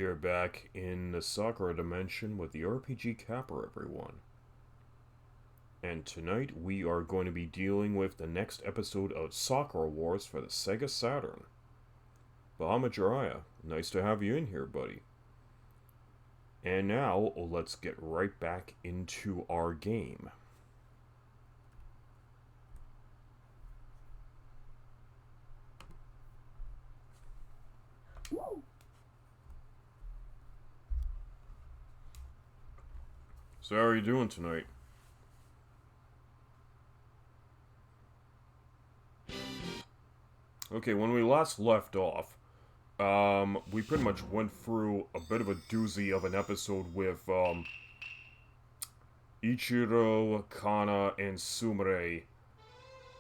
You're back in the Sakura dimension with the RPG Capper, everyone. And tonight we are going to be dealing with the next episode of Sakura Wars for the Sega Saturn. Bahama Jiraiya, nice to have you in here, buddy. And now, let's get right back into our game. So how are you doing tonight? Okay, when we last left off, we pretty much went through a bit of a doozy of an episode with, Ichiro, Kana, and Sumire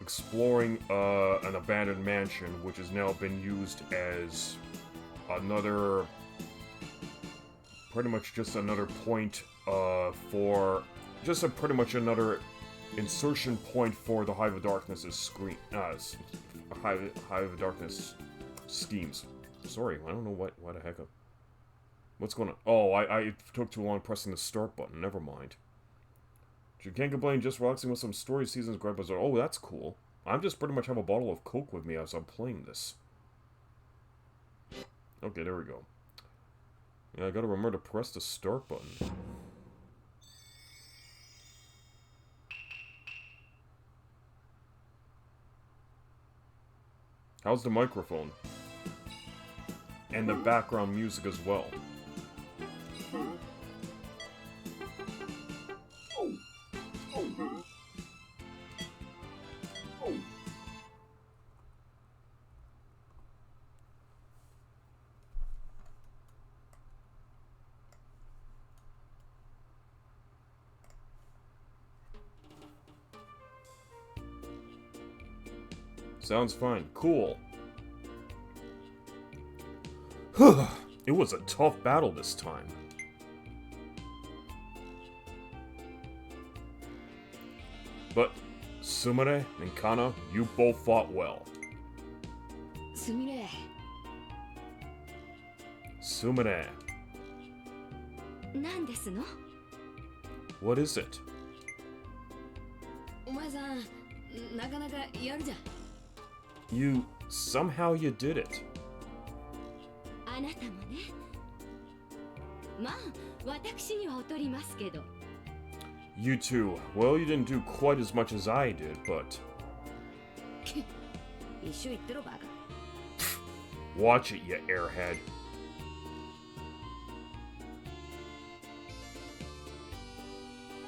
exploring, an abandoned mansion, which has now been used as another, pretty much just another point, for, just pretty much another insertion point for the Hive of Darkness's screen, Hive of Darkness schemes. Sorry, I don't know why the heck what's going on? Oh, I took too long pressing the start button, never mind. You can't complain, just relaxing with some story seasons, Grandpa's. Oh, that's cool. I'm just pretty much have a bottle of Coke with me as I'm playing this. Okay, there we go. Yeah, I gotta remember to press the start button. How's the microphone? And the background music as well. Sounds fine. Cool. It was a tough battle this time. But Sumire and Kana, you both fought well. Sumire. Sumire. なんですの? What is it? お前さん、なかなかやるじゃん。Somehow you did it. あなたもね。まあ、私には劣りますけど。You too. Well, you didn't do quite as much as I did, but... 一緒言ってろバカ。Watch it, you airhead.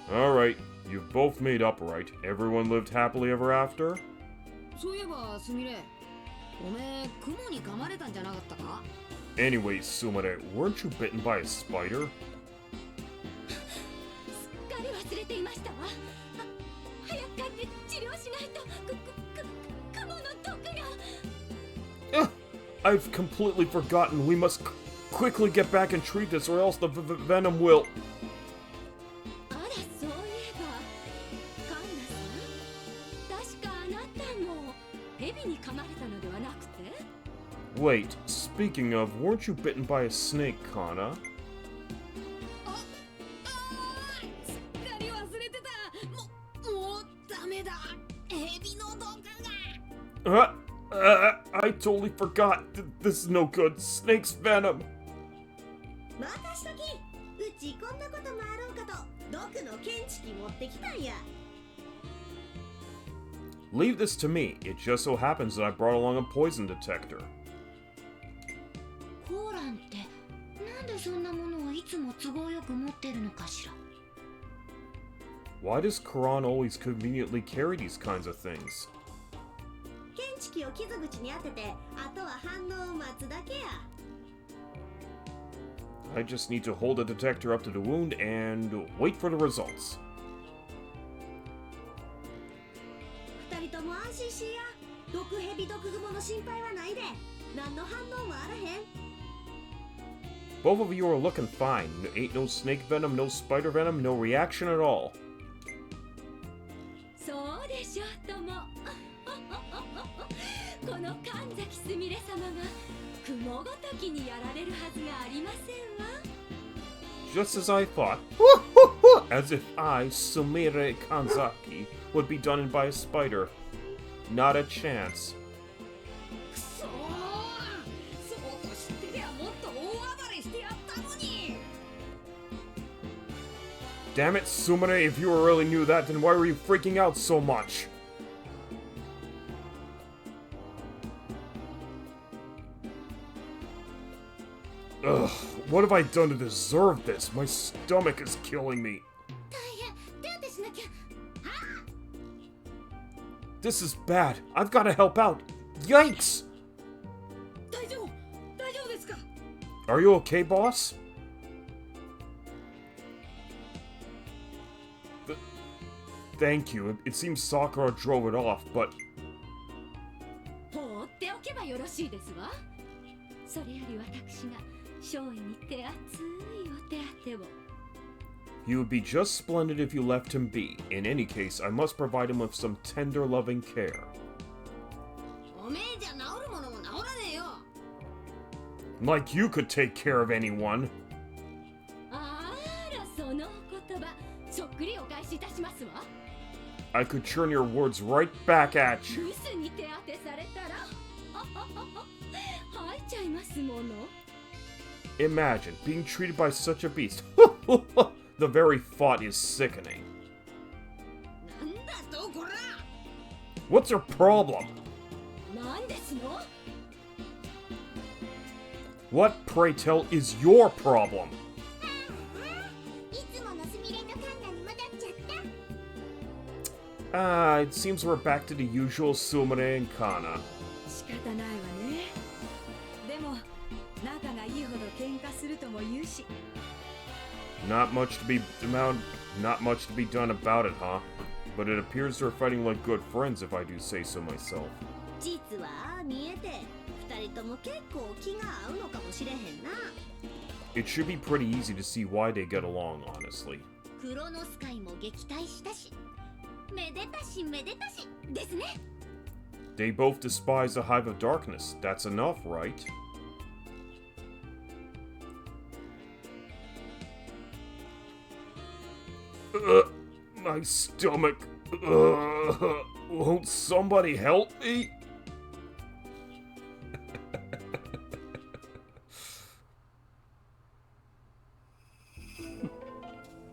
Alright, you've both made up right. Everyone lived happily ever after? そういえば、すみれ。おめえ、雲に噛まれたんじゃなかったか? Anyway, Sumire, weren't you bitten by a spider? すっかり忘れていましたわ。早く帰って治療しないと。雲の毒が。I've completely forgotten. We must quickly get back and treat this, or else the venom will... あら、そういえば。カンナさん、確かあなたも蛇に噛まれたのではなくて? Wait, speaking of, weren't you bitten by a snake, Kana? すっかり忘れてた。もうダメだ。蛇の毒が。I totally forgot. This is no good. Snake's venom. またしとき。うちこんなこともあろうかと毒の検知器持ってきたんや。Leave this to me. It just so happens that I brought along a poison detector. コーランってなんでそんなものをいつも都合よく持ってるのかしら? Why does Karan always conveniently carry these kinds of things? 検知器を傷口に当てて、あとは反応を待つだけや。I just need to hold the detector up to the wound and wait for the results. 二人とも安心しや。毒蛇毒蜘蛛の心配はないで。何の反応もあらへん。Both of you are looking fine. Ain't no snake venom, no spider venom, no reaction at all. そうでしょうとも。この神崎すみれ様が雲ごとき気にやられるはずがありませんわ。 Just as I thought. As if I, Sumire Kanzaki, would be done in by a spider. Not a chance. くそー、そうと知ってりゃもっと大暴れしてやったのに。 Damn it, Sumire, if you really knew that, then why were you freaking out so much? Ugh, what have I done to deserve this? My stomach is killing me. 大変、手当てしなきゃ。 This is bad. I've got to help out. Yikes! 大丈夫ですか。 Are you okay, boss? Thank you. It seems Sakura drove it off, but... 放っておけばよろしいですわ。それより私が少尉に手厚いお手当てを。 He would be just splendid if you left him be. In any case, I must provide him with some tender, loving care. おめえじゃ治るものも治らねえよ。 Like you could take care of anyone. あら、そのお言葉、そっくりお返しいたしますわ。 I could churn your words right back at you. ブスに手当てされたら、吐いちゃいますもの。 Imagine being treated by such a beast. The very thought is sickening. なんだとこら。 What's your problem? なんですの？ What, pray tell, is your problem? いつものスミレとカンナに戻っちゃった。 Ah, it seems we're back to the usual Sumire and Kana. 仕方ないわね。でも仲がいいほど喧嘩するとも言うし。 Not much to be done about it, huh? But it appears they're fighting like good friends, if I do say so myself. 実は見えて、二人とも結構気が合うのかもしれへんな。 It should be pretty easy to see why they get along, honestly. クロノスカイも撃退したし、めでたしめでたしですね。 They both despise the Hive of Darkness. That's enough, right? My stomach. Won't somebody help me?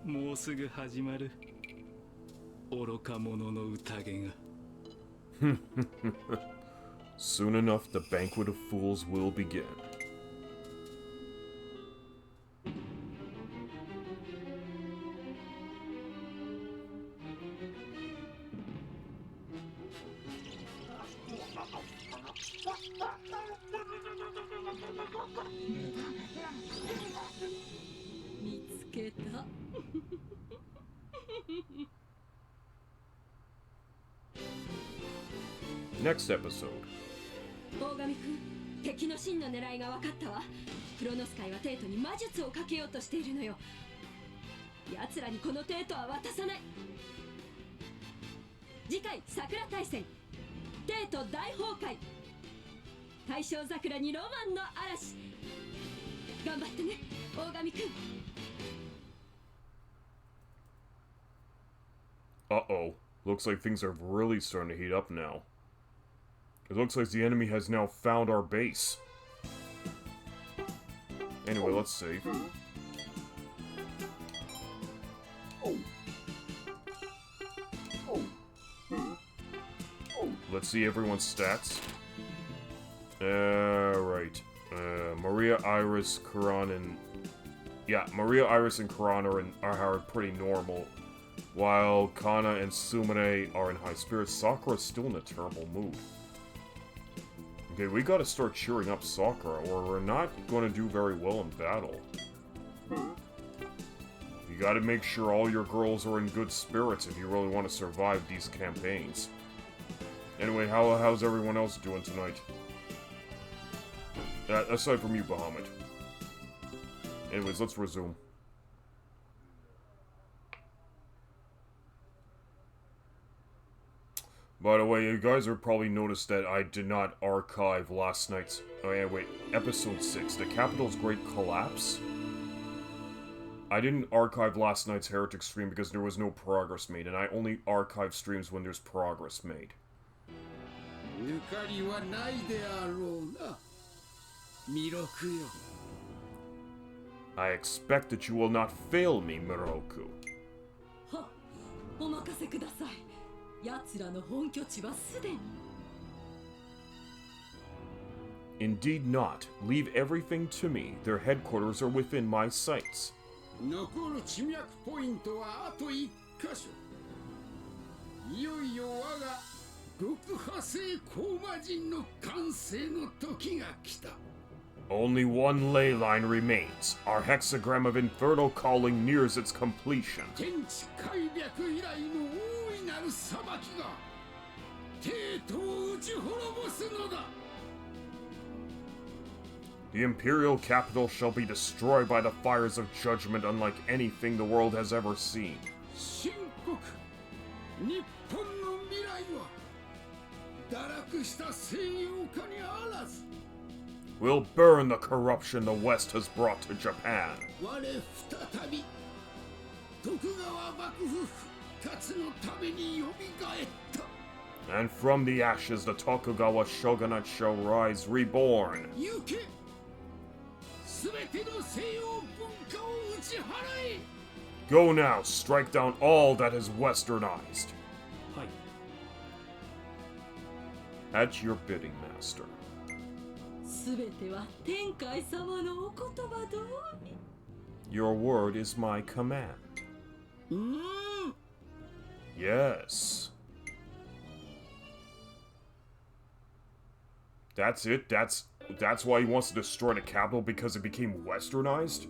もうすぐ始まる愚か者の宴が。 Soon enough, the banquet of fools will begin. Next episode. 大神くん、敵の真の狙いが分かったわ。クロノスカイはテートに魔術をかけようとしているのよ。奴らにこのテートは渡さない。次回桜大戦、テート大崩壊、大正桜にロマンの嵐。頑張ってね、大神くん。Uh-oh. Looks like things are really starting to heat up now. It looks like the enemy has now found our base. Anyway, let's save. Let's see everyone's stats. Right. Maria, Iris, Karan, and... Yeah, Maria, Iris, and Karan are pretty normal. While Kana and Sumire are in high spirits, Sakura is still in a terrible mood. Okay, we gotta start cheering up Sakura, or we're not gonna do very well in battle. You gotta make sure all your girls are in good spirits if you really want to survive these campaigns. Anyway, how's everyone else doing tonight? Aside from you, Bahamut. Anyways, let's resume. By the way, you guys have probably noticed that I did not archive last night's... Oh yeah, wait. Episode 6, The Capital's Great Collapse? I didn't archive last night's Heretic stream because there was no progress made, and I only archive streams when there's progress made. I expect that you will not fail me, Miroku. はっ、お任せください。奴らの本拠地はすでに。Indeed not. Leave everything to me. Their headquarters are within my sights. 残る地脈ポイントはあと1箇所。いよいよ我が極派生高魔人の完成の時が来た。 Only one ley line remains. Our hexagram of infernal calling nears its completion. 天地開闢以来の大いなる裁きが帝都を打ち滅ぼすのだ。 The imperial capital shall be destroyed by the fires of judgment unlike anything the world has ever seen. 深刻日本の未来は堕落した西洋化にあらず。 We'll burn the corruption the West has brought to Japan. 我再び徳川幕府復活のためによみがえった。 And from the ashes the Tokugawa shogunate shall rise reborn. 行けすべての西洋文化を打ち払え。 Go now, strike down all that is westernized. はい。 At your bidding, master. すべては天海様のお言葉通り。 Your word is my command. うん。 Yes. That's it? That's why he wants to destroy the capital, because it became westernized?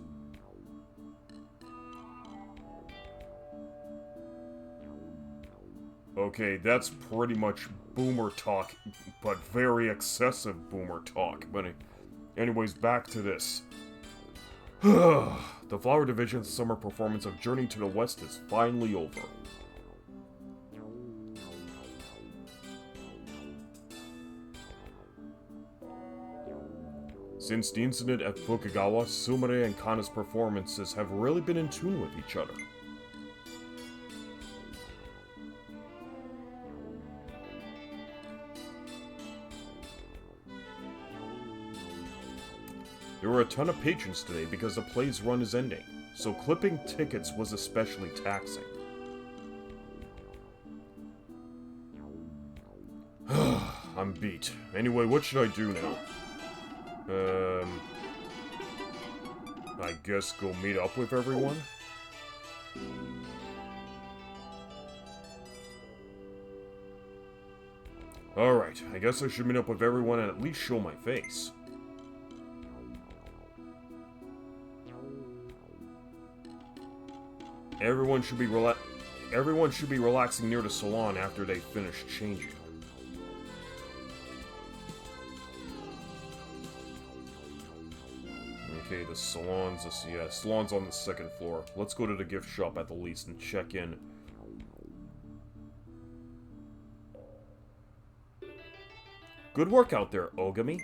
Okay, that's pretty much boomer talk, but very excessive boomer talk. But anyways, back to this. The Flower Division's summer performance of Journey to the West is finally over. Since the incident at Fukugawa, Sumire and Kana's performances have really been in tune with each other. There were a ton of patrons today because the play's run is ending, so clipping tickets was especially taxing. I'm beat. Anyway, what should I do now? I guess go meet up with everyone? Alright, I guess I should meet up with everyone and at least show my face. Everyone should be relaxing near the salon after they finish changing. Okay, the salon's salon's on the second floor. Let's go to the gift shop at the least and check in. Good work out there, Ogami.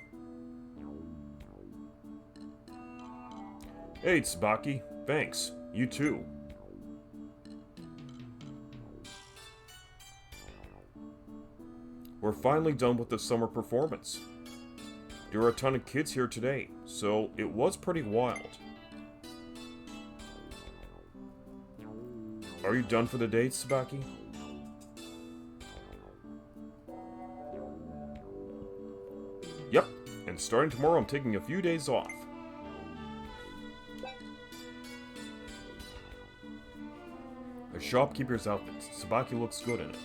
Hey, Tsubaki. Thanks. You too. We're finally done with the summer performance. There were a ton of kids here today, so it was pretty wild. Are you done for the day, Tsubaki? Yep, and starting tomorrow I'm taking a few days off. A shopkeeper's outfit. Tsubaki looks good in it.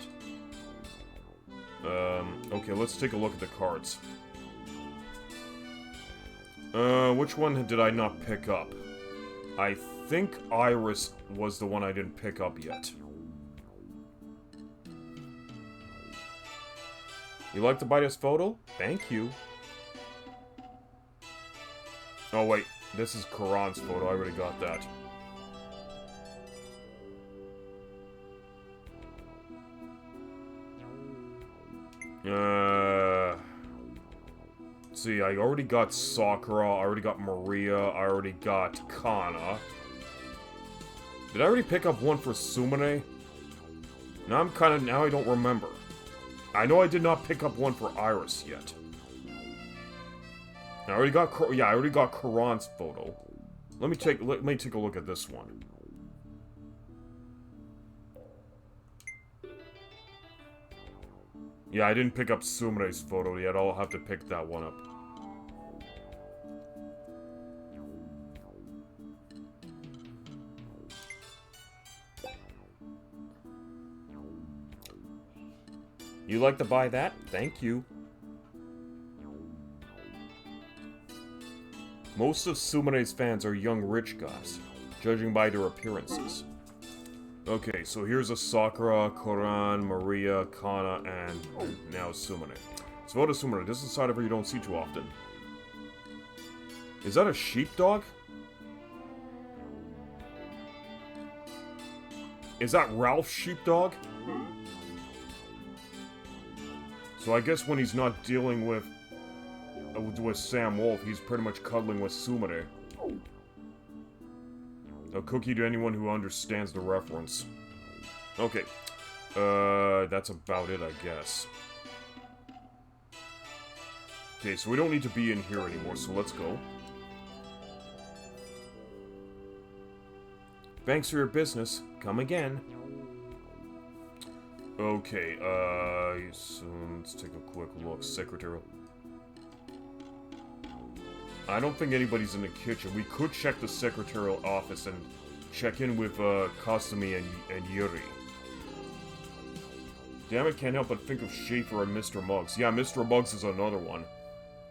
Okay, let's take a look at the cards. Which one did I not pick up? I think Iris was the one I didn't pick up yet. You like to buy this photo? Thank you. Oh wait, this is Karan's photo, I already got that. See, I already got Sakura, I already got Maria, I already got Kana. Did I already pick up one for Sumire? Now now I don't remember. I know I did not pick up one for Iris yet. I already got, I already got Karan's photo. Let me take a look at this one. Yeah, I didn't pick up Sumire's photo yet. I'll have to pick that one up. You like to buy that? Thank you. Most of Sumire's fans are young rich guys, judging by their appearances. Okay, so here's a Sakura, Karan, Maria, Kana, and now Sumire. So vote Sumire. This is a side of her you don't see too often. Is that a sheepdog? Is that Ralph's sheepdog? So I guess when he's not dealing with Sam Wolf, he's pretty much cuddling with Sumire. A cookie to anyone who understands the reference. Okay. That's about it, I guess. Okay, so we don't need to be in here anymore, so let's go. Thanks for your business. Come again. Okay, so let's take a quick look. Secretarial. I don't think anybody's in the kitchen. We could check the secretarial office and check in with Kasumi and Yuri. Damn it, can't help but think of Schaefer and Mr. Muggs. Yeah, Mr. Muggs is another one.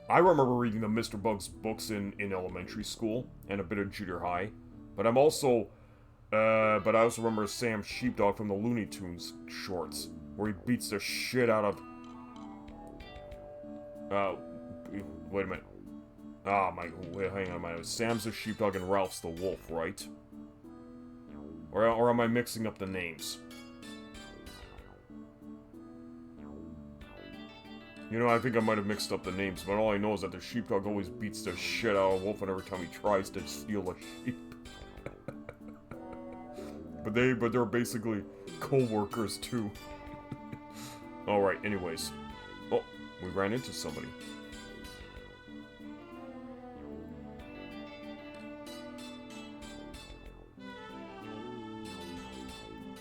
I remember reading the Mr. Muggs books in elementary school and a bit of junior high. But I'm also, but I also remember Sam Sheepdog from the Looney Tunes shorts, where he beats the shit out of... wait a minute. Wait, hang on a minute. Sam's the sheepdog and Ralph's the wolf, right? Or am I mixing up the names? You know, I think I might have mixed up the names, but all I know is that the sheepdog always beats the shit out of a wolf every time he tries to steal a sheep. but they're basically co-workers too. Alright, anyways. Oh, we ran into somebody.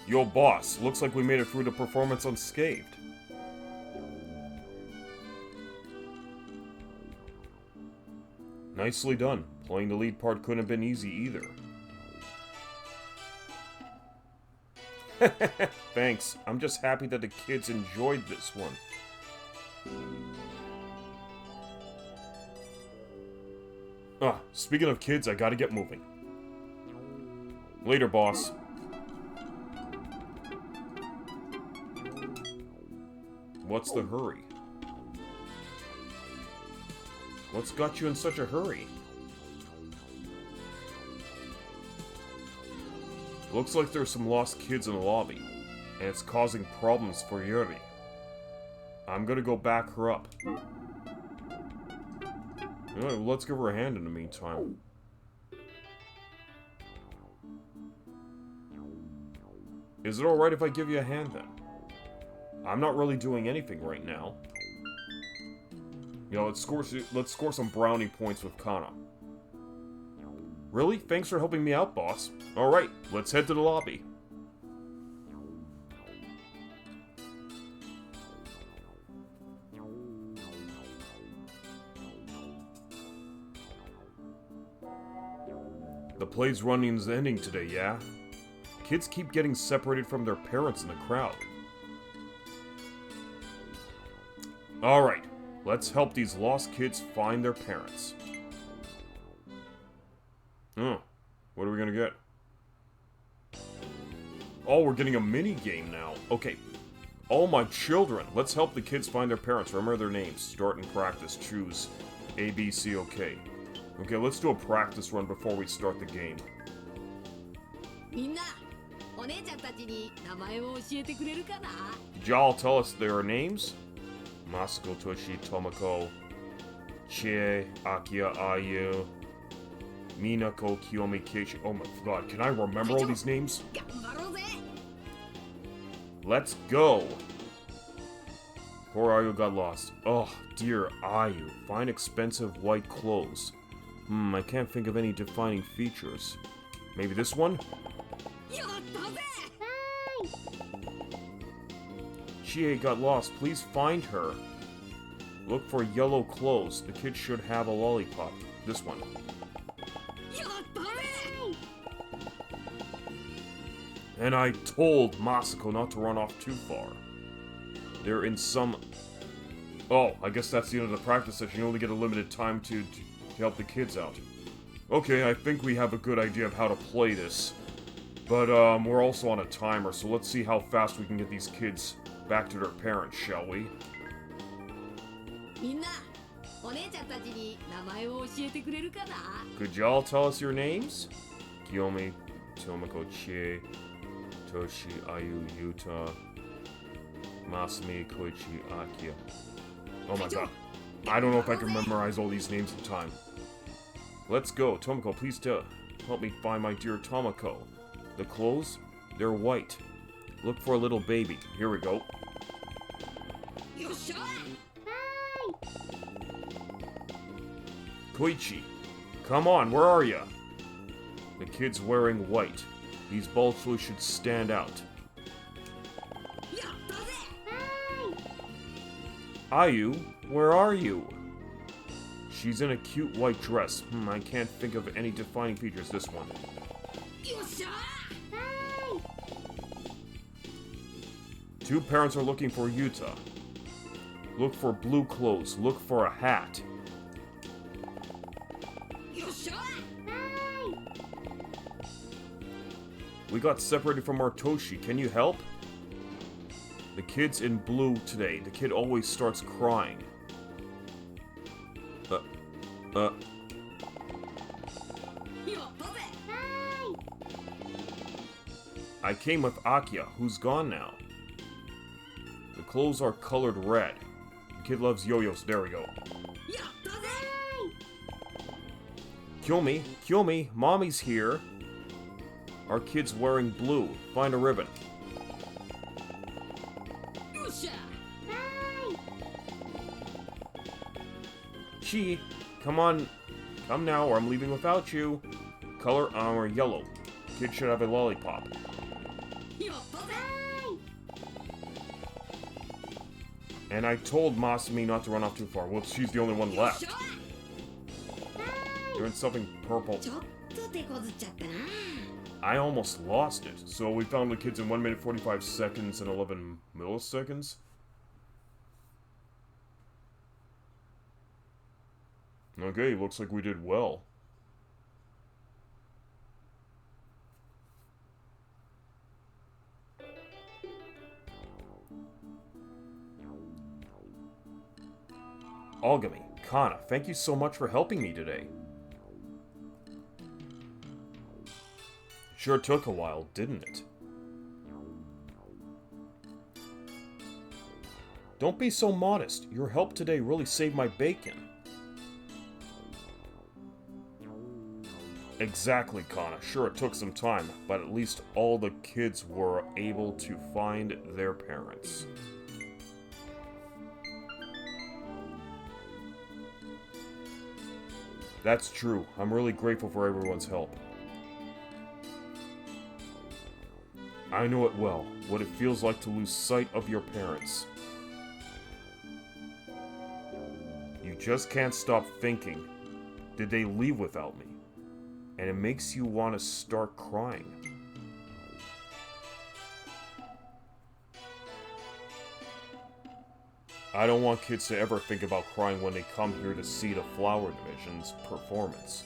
Yo, boss, looks like we made it through the performance unscathed. Nicely done. Playing the lead part couldn't have been easy either. Thanks. I'm just happy that the kids enjoyed this one. Speaking of kids, I gotta get moving. Later, boss. What's the hurry? What's got you in such a hurry? Looks like there's some lost kids in the lobby, and it's causing problems for Yuri. I'm gonna go back her up. Alright, let's give her a hand in the meantime. Is it alright if I give you a hand then? I'm not really doing anything right now. You know, let's score some brownie points with Kana. Really? Thanks for helping me out, boss. Alright, let's head to the lobby. The play's running is ending today, yeah? Kids keep getting separated from their parents in the crowd. Alright, let's help these lost kids find their parents. What are we gonna get? Oh, we're getting a mini-game now. Okay. Oh, my children. Let's help the kids find their parents. Remember their names. Start and practice. Choose A, B, C, OK. Okay, let's do a practice run before we start the game. みんな、お姉ちゃんたちに名前を教えてくれるかな? Did y'all tell us their names? Masako, Toshi, Tomoko, Chie, Akia, Ayu, Minako, Kiyomi, Keiichi. Oh my god, can I remember all these names? 頑張ろうぜ Let's go! Poor Ayu got lost. Oh, dear Ayu. Find expensive white clothes. I can't think of any defining features. Maybe this one? やったぜ Chie got lost. Please find her. Look for yellow clothes. The kid should have a lollipop. This one. やったぜ And I told Masako not to run off too far. They're in some... Oh, I guess that's the end of the practice session. You only get a limited time to help the kids out. Okay, I think we have a good idea of how to play this. But, we're also on a timer, so let's see how fast we can get these kids back to their parents, shall we? みんなお姉ちゃんたちに名前を教えてくれるかな Could y'all tell us your names? Kiyomi, Tomoko, Chie, Toshi, Ayu, Yuta, Masumi, Koichi, Akia. Oh my god. I don't know if I can memorize all these names in time. Let's go. Tomoko, please help me find my dear Tomoko. The clothes? They're white. Look for a little baby. Here we go. よっしゃ Koichi, come on, where are ya? The kid's wearing white. These ball clothes should stand out. やったぜ Ayu, where are you? She's in a cute white dress. I can't think of any defining features. This one. よっしゃ Two parents are looking for Yuta. Look for blue clothes. Look for a hat. よっしゃ We got separated from our Toshi. Can you help? The kid's in blue today. The kid always starts crying. やったぜ I came with Akia, who's gone now. The clothes are colored red. The kid loves yo-yos. There we go. やったぜ Kiyomi, mommy's here. Our kid's wearing blue. Find a ribbon. よっしゃ Chi, come on. Come now or I'm leaving without you. Color armor yellow. Kid should have a lollipop. やったぜ And I told Masumi not to run off too far. Well, she's the only one よっし left. ゃ They're in something purple. ちょっと手こずっちゃったな I almost lost it. So we found the kids in 1 minute 45 seconds and 11 milliseconds. Okay, looks like we did well. Ogami, Kana, thank you so much for helping me today. Sure took a while, didn't it? Don't be so modest. Your help today really saved my bacon. Exactly, Kana. Sure, it took some time, but at least all the kids were able to find their parents. That's true. I'm really grateful for everyone's help. I know it well, what it feels like to lose sight of your parents. You just can't stop thinking, did they leave without me? And it makes you want to start crying. I don't want kids to ever think about crying when they come here to see the Flower Division's performance.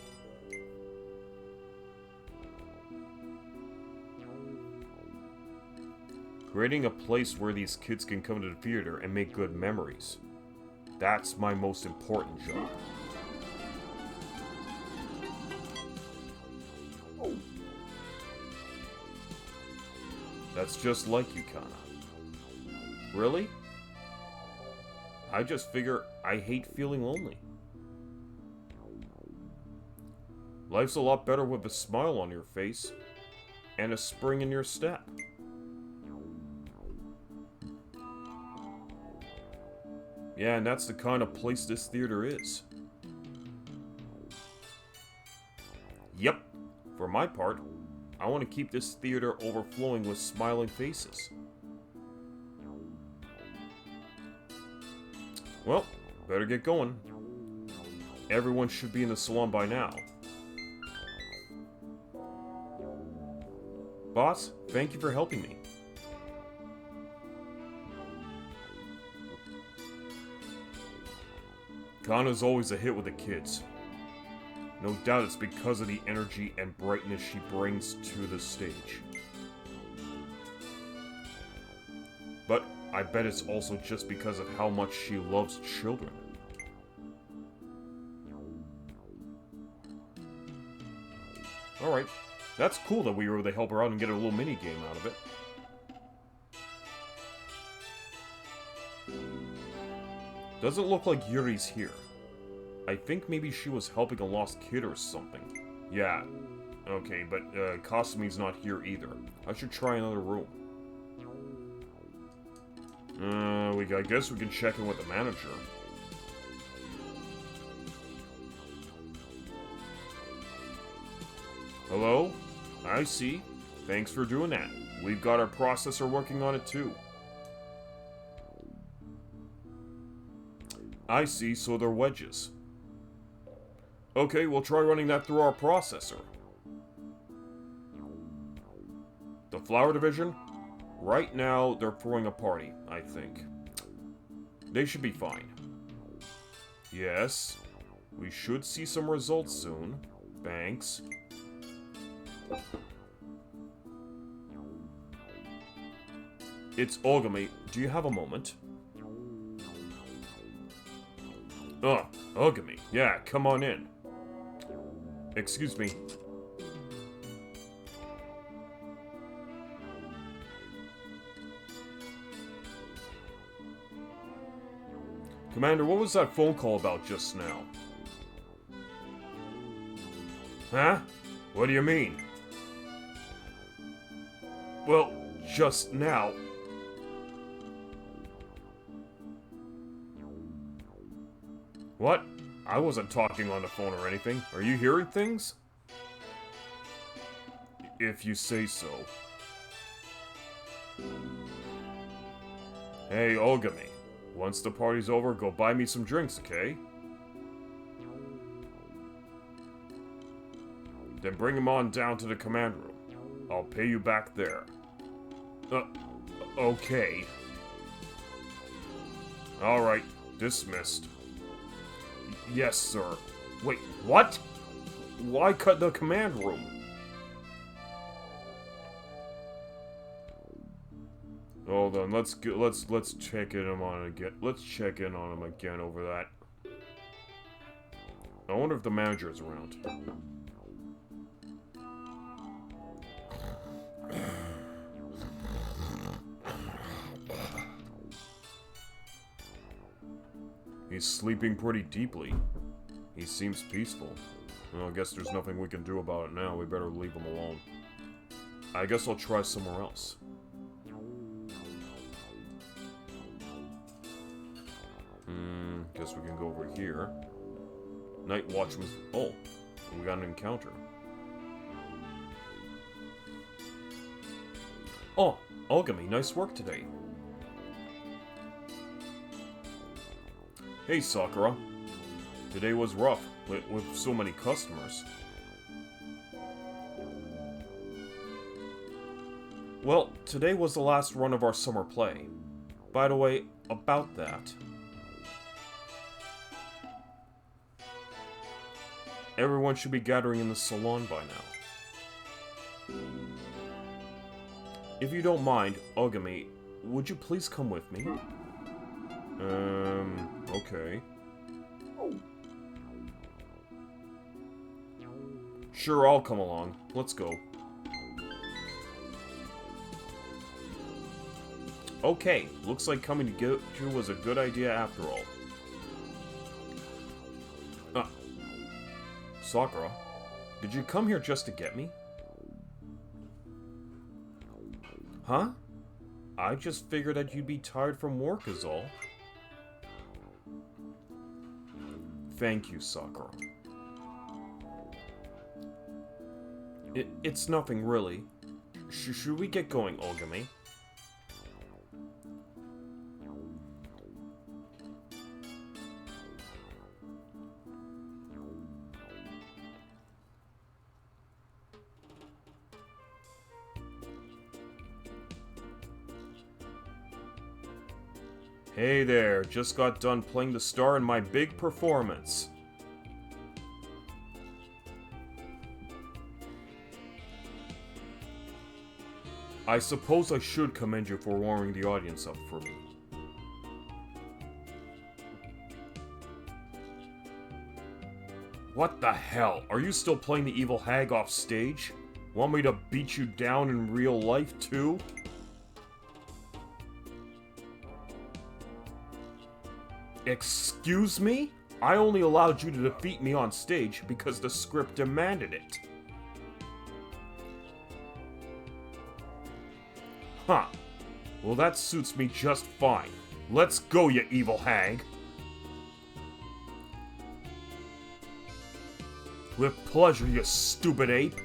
Creating a place where these kids can come to the theater and make good memories. That's my most important job. That's just like you, Kana. Really? I just figure I hate feeling lonely. Life's a lot better with a smile on your face and a spring in your step. Yeah, and that's the kind of place this theater is. Yep. For my part, I want to keep this theater overflowing with smiling faces. Well, better get going. Everyone should be in the salon by now. Boss, thank you for helping me. Kana's always a hit with the kids. No doubt it's because of the energy and brightness she brings to the stage. But I bet it's also just because of how much she loves children. Alright, that's cool that we were able to help her out and get a little mini-game out of it. Doesn't look like Yuri's here. I think maybe she was helping a lost kid or something. Yeah. Okay, but Kasumi's not here either. I should try another room. I guess we can check in with the manager. Hello? I see. Thanks for doing that. We've got our processor working on it too. I see, so they're wedges. Okay, we'll try running that through our processor. The flower division? Right now, they're throwing a party, I think. They should be fine. Yes. We should see some results soon. Thanks. It's Ogami. Do you have a moment? Oh, Ogami. Yeah, come on in. Excuse me. Commander, what was that phone call about just now? Huh? What do you mean? Well, just now. What? I wasn't talking on the phone or anything. Are you hearing things? If you say so. Hey, Ogami. Once the party's over, go buy me some drinks, okay? Then bring him on down to the command room. I'll pay you back there. Okay. Alright, dismissed. Yes, sir. Wait, what? Why cut the command room? Hold on, let's check in on again. Let's check in on him again over that. I wonder if the manager is around. He's sleeping pretty deeply. He seems peaceful. Well, I guess there's nothing we can do about it now. We better leave him alone. I guess I'll try somewhere else. Guess we can go over here. Night Watchman. Oh, we got an encounter. Oh, Ogami, nice work today. Hey, Sakura. Today was rough, with so many customers. Well, today was the last run of our summer play. By the way, about that... Everyone should be gathering in the salon by now. If you don't mind, Ogami, would you please come with me? Okay. Sure, I'll come along. Let's go. Okay, looks like coming to get you was a good idea after all. Sakura, did you come here just to get me? Huh? I just figured that you'd be tired from work is all. Thank you, Sakura. It's nothing really. Should we get going, Ogami? Hey there, just got done playing the star in my big performance. I suppose I should commend you for warming the audience up for me. What the hell? Are you still playing the evil hag off stage? Want me to beat you down in real life too? Excuse me? I only allowed you to defeat me on stage because the script demanded it. Huh. Well, that suits me just fine. Let's go, you evil hag. With pleasure, you stupid ape.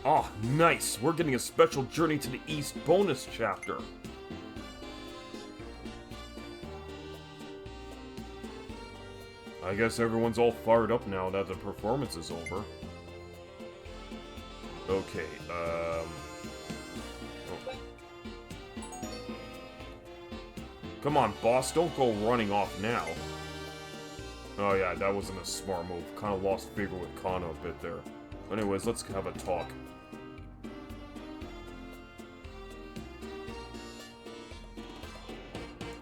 Oh, nice! We're getting a special Journey to the East bonus chapter. I guess everyone's all fired up now that the performance is over. Okay, oh. Come on, boss, don't go running off now. Oh yeah, that wasn't a smart move. Kinda lost figure with Kana a bit there. Anyways, let's have a talk.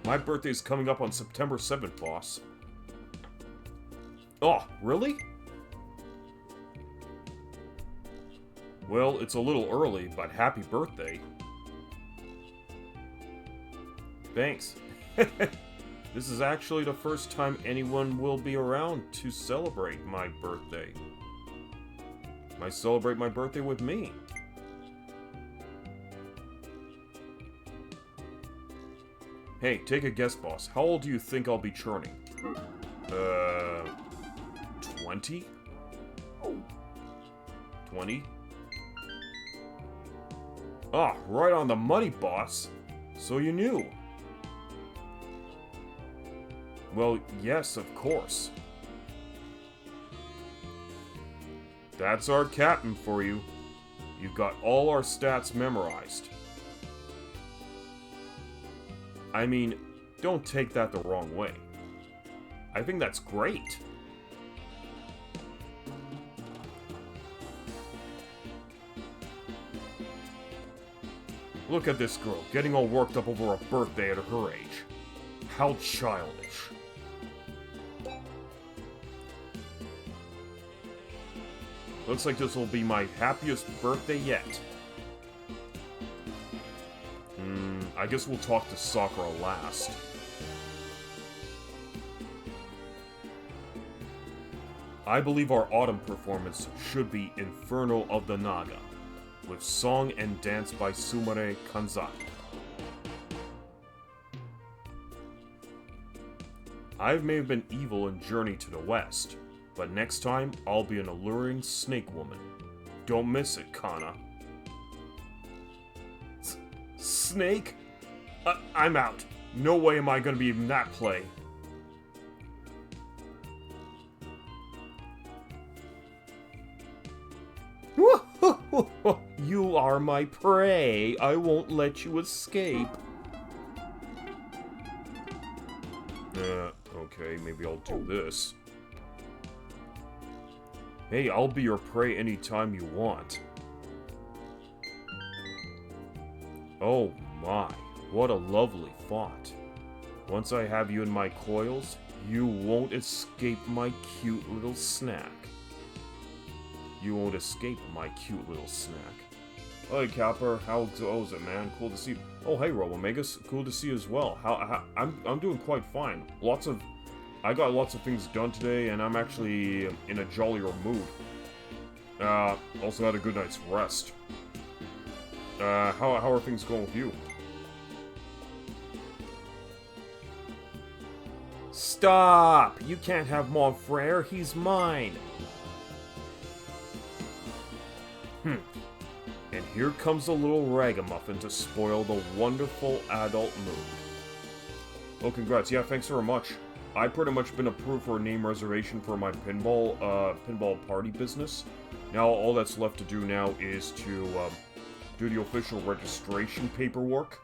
My birthday's coming up on September 7th, boss. Oh, really? Well, it's a little early, but happy birthday. Thanks. This is actually the first time anyone will be around to celebrate my birthday. Might celebrate my birthday with me. Hey, take a guess, boss. How old do you think I'll be churning? 20? 20? Ah, right on the money, boss. So you knew. Well, yes, of course. That's our captain for you. You've got all our stats memorized. I mean, don't take that the wrong way. I think that's great. Look at this girl, getting all worked up over a birthday at her age. How childish. Looks like this will be my happiest birthday yet. I guess we'll talk to Sakura last. I believe our autumn performance should be Inferno of the Naga, with song and dance by Sumire Kanzaki. I may have been evil in Journey to the West, but next time I'll be an alluring snake woman. Don't miss it, Kana. Snake? I'm out. No way am I gonna be in that play. You are my prey. I won't let you escape. Okay, maybe I'll do this. Hey, I'll be your prey anytime you want. Oh my, what a lovely thought. Once I have you in my coils, you won't escape my cute little snack. You won't escape my cute little snack. Hey, Capper, how goes it, man? Cool to see you. Oh, hey, Robomegas, cool to see you as well. I'm doing quite fine. I got lots of things done today, and I'm actually in a jollier mood. Also had a good night's rest. How are things going with you? Stop! You can't have Mon Frere, he's mine! And here comes a little ragamuffin to spoil the wonderful adult mood. Oh, congrats. Yeah, thanks very much. I've pretty much been approved for a name reservation for my pinball party business. Now, all that's left to do now is to, do the official registration paperwork,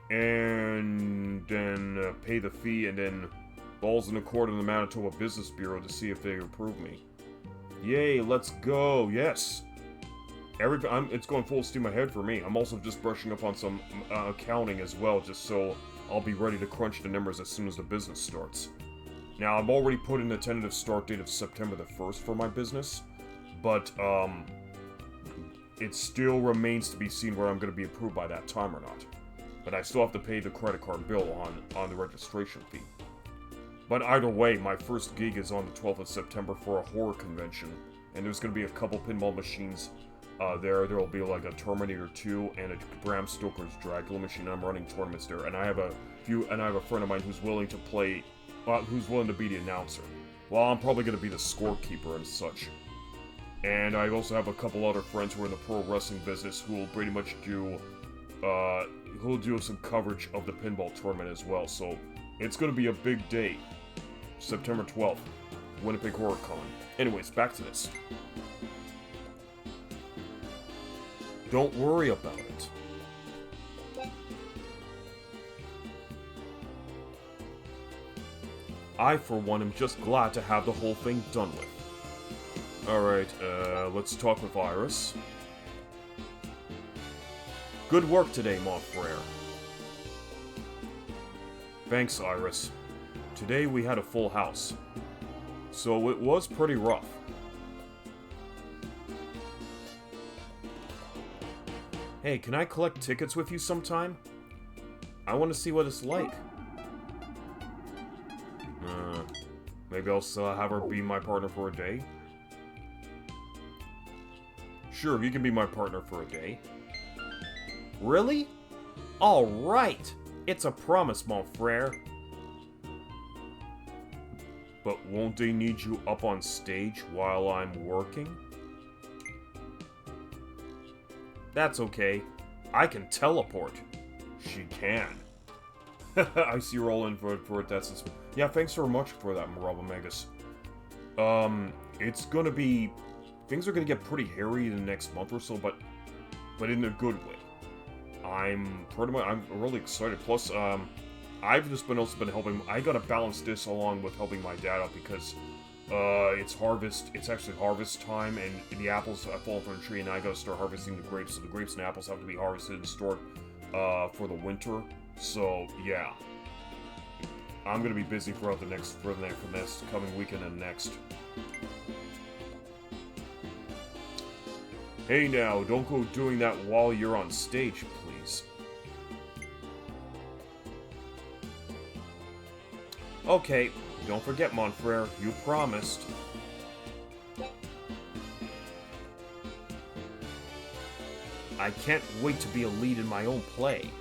and then pay the fee, and then balls in the court of the Manitoba Business Bureau to see if they approve me. Yay, let's go, yes! It's going full steam ahead for me. I'm also just brushing up on some accounting as well, just so I'll be ready to crunch the numbers as soon as the business starts. Now, I've already put in the tentative start date of September the 1st for my business, but, it still remains to be seen whether I'm going to be approved by that time or not. But I still have to pay the credit card bill on the registration fee. But either way, my first gig is on the 12th of September for a horror convention, and there's going to be a couple pinball machines there. There will be like a Terminator 2 and a Bram Stoker's Dracula machine. I'm running tournaments there, and I have a friend of mine who's willing to play, who's willing to be the announcer. Well, I'm probably going to be the scorekeeper and such. And I also have a couple other friends who are in the pro wrestling business who will pretty much do, who'll do some coverage of the pinball tournament as well. So it's going to be a big day. September 12th, Winnipeg Horror Con. Anyways, back to this. Don't worry about it. I, for one, am just glad to have the whole thing done with. Alright, let's talk with Iris. Good work today, Mon Frere. Thanks, Iris. Today we had a full house. So it was pretty rough. Hey, can I collect tickets with you sometime? I want to see what it's like. Maybe I'll have her be my partner for a day? Sure, you can be my partner for a day. Really? Alright! It's a promise, Mon Frere. But won't they need you up on stage while I'm working? That's okay. I can teleport. She can. I see you're all in for it. That's yeah, thanks so much for that, Robomegas. It's gonna be... Things are gonna get pretty hairy in the next month or so, but in a good way. I'm really excited. Plus, I've just also been helping. I gotta balance this along with helping my dad out because it's actually harvest time, and the apples have fallen from the tree, and I gotta start harvesting the grapes. So the grapes and apples have to be harvested and stored for the winter. So yeah, I'm gonna be busy for the next coming weekend and next. Hey now, don't go doing that while you're on stage, please. Okay, don't forget, Mon Frere, you promised. I can't wait to be a lead in my own play.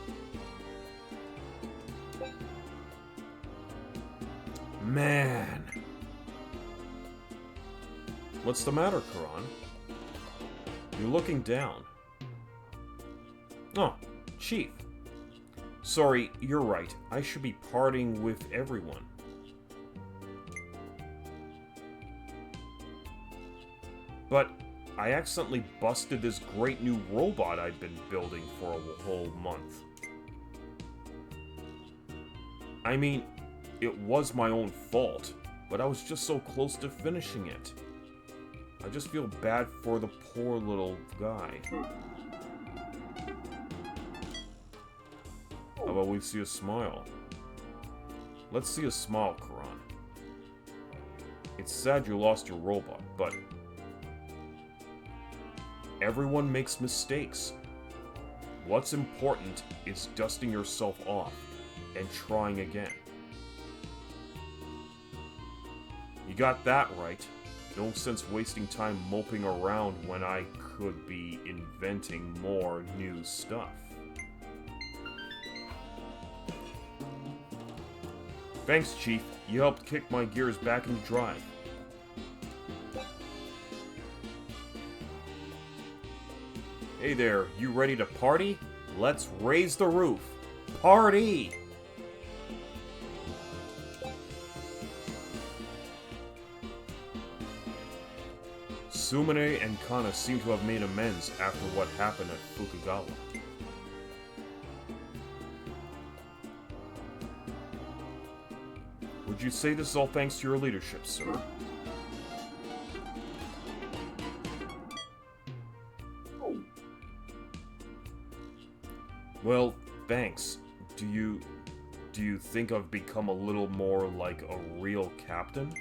Man. What's the matter, Karan? You're looking down. Oh, Chief. Sorry, you're right. I should be partying with everyone. But I accidentally busted this great new robot I'd been building for a whole month. I mean, it was my own fault, but I was just so close to finishing it. I just feel bad for the poor little guy. How about we see a smile? Let's see a smile, Karan. It's sad you lost your robot, but Everyone makes mistakes. What's important is dusting yourself off and trying again. You got that right. No sense wasting time moping around when I could be inventing more new stuff. Thanks, Chief. You helped kick my gears back into drive. Hey there, you ready to party? Let's raise the roof. Party! Sumire and Kana seem to have made amends after what happened at Fukugawa. Would you say this is all thanks to your leadership, sir? Well, thanks. Do you think I've become a little more like a real captain?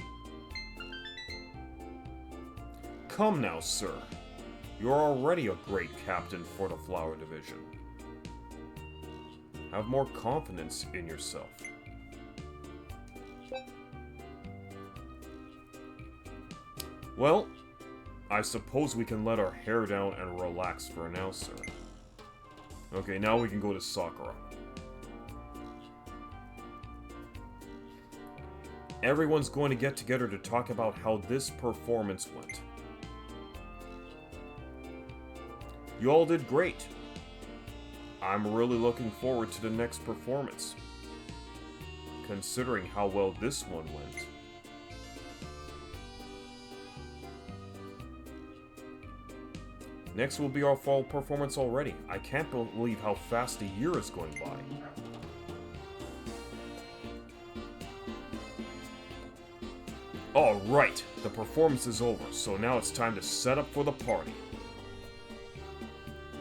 Come now, sir. You're already a great captain for the Flower Division. Have more confidence in yourself. Well, I suppose we can let our hair down and relax for now, sir. Okay, now we can go to Sakura. Everyone's going to get together to talk about how this performance went. You all did great. I'm really looking forward to the next performance, considering how well this one went. Next will be our fall performance already. I can't believe how fast a year is going by. Alright, the performance is over, so now it's time to set up for the party.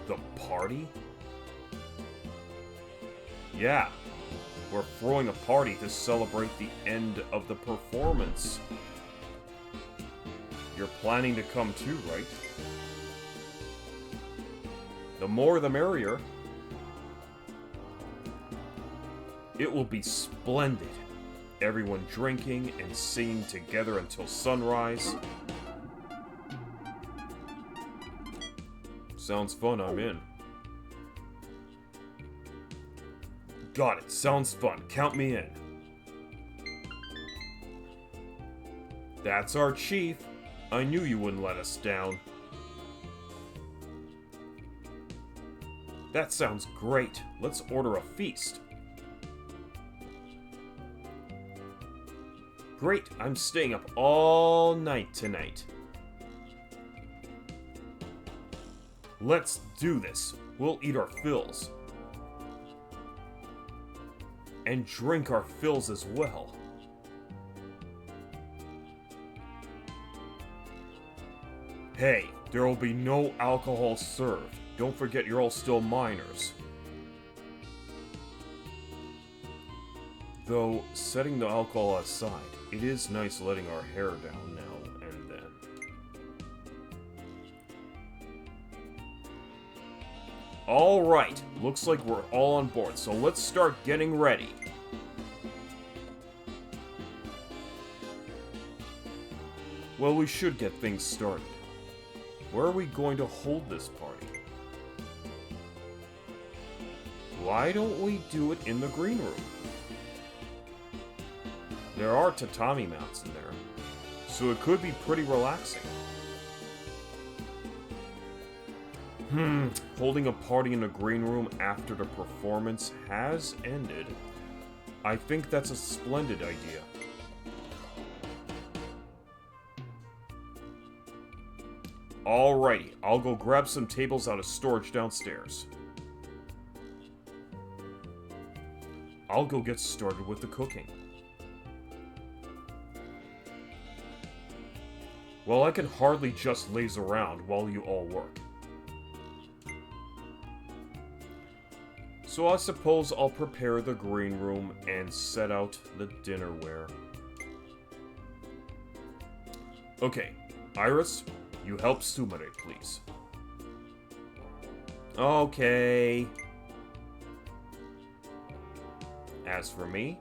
The party? Yeah, we're throwing a party to celebrate the end of the performance. You're planning to come too, right? The more the merrier. It will be splendid. Everyone drinking and singing together until sunrise. Sounds fun, I'm in. Got it, sounds fun. Count me in. That's our chief. I knew you wouldn't let us down. That sounds great. Let's order a feast. Great, I'm staying up all night tonight. Let's do this. We'll eat our fills. And drink our fills as well. Hey, there will be no alcohol served. Don't forget you're all still minors. Though, setting the alcohol aside, it is nice letting our hair down now and then. Alright, looks like we're all on board, so let's start getting ready. Well, we should get things started. Where are we going to hold this party? Why don't we do it in the green room? There are tatami mats in there, so it could be pretty relaxing. Holding a party in the green room after the performance has ended. I think that's a splendid idea. Alrighty, I'll go grab some tables out of storage downstairs. I'll go get started with the cooking. Well, I can hardly just laze around while you all work. So I suppose I'll prepare the green room and set out the dinnerware. Okay, Iris, you help Sumire, please. Okay. As for me,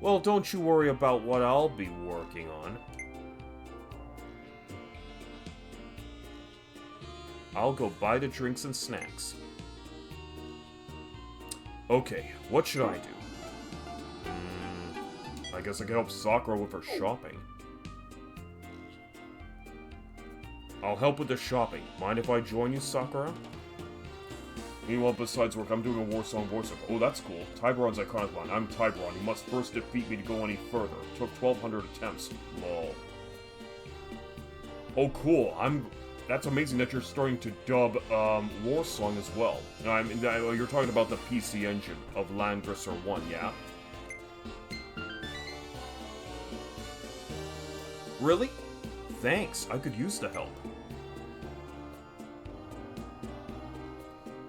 well, don't you worry about what I'll be working on. I'll go buy the drinks and snacks. Okay, what should I do? I guess I can help Sakura with her shopping. I'll help with the shopping. Mind if I join you, Sakura? Meanwhile, besides work, I'm doing a war song voiceover. Oh, that's cool. Tiburon's iconic line. I'm Tiburon. You must first defeat me to go any further. Took 1,200 attempts. Lol. Oh, cool. That's amazing that you're starting to dub, war song as well. I mean, you're talking about the PC engine of Landgrisser 1, yeah? Really? Thanks. I could use the help.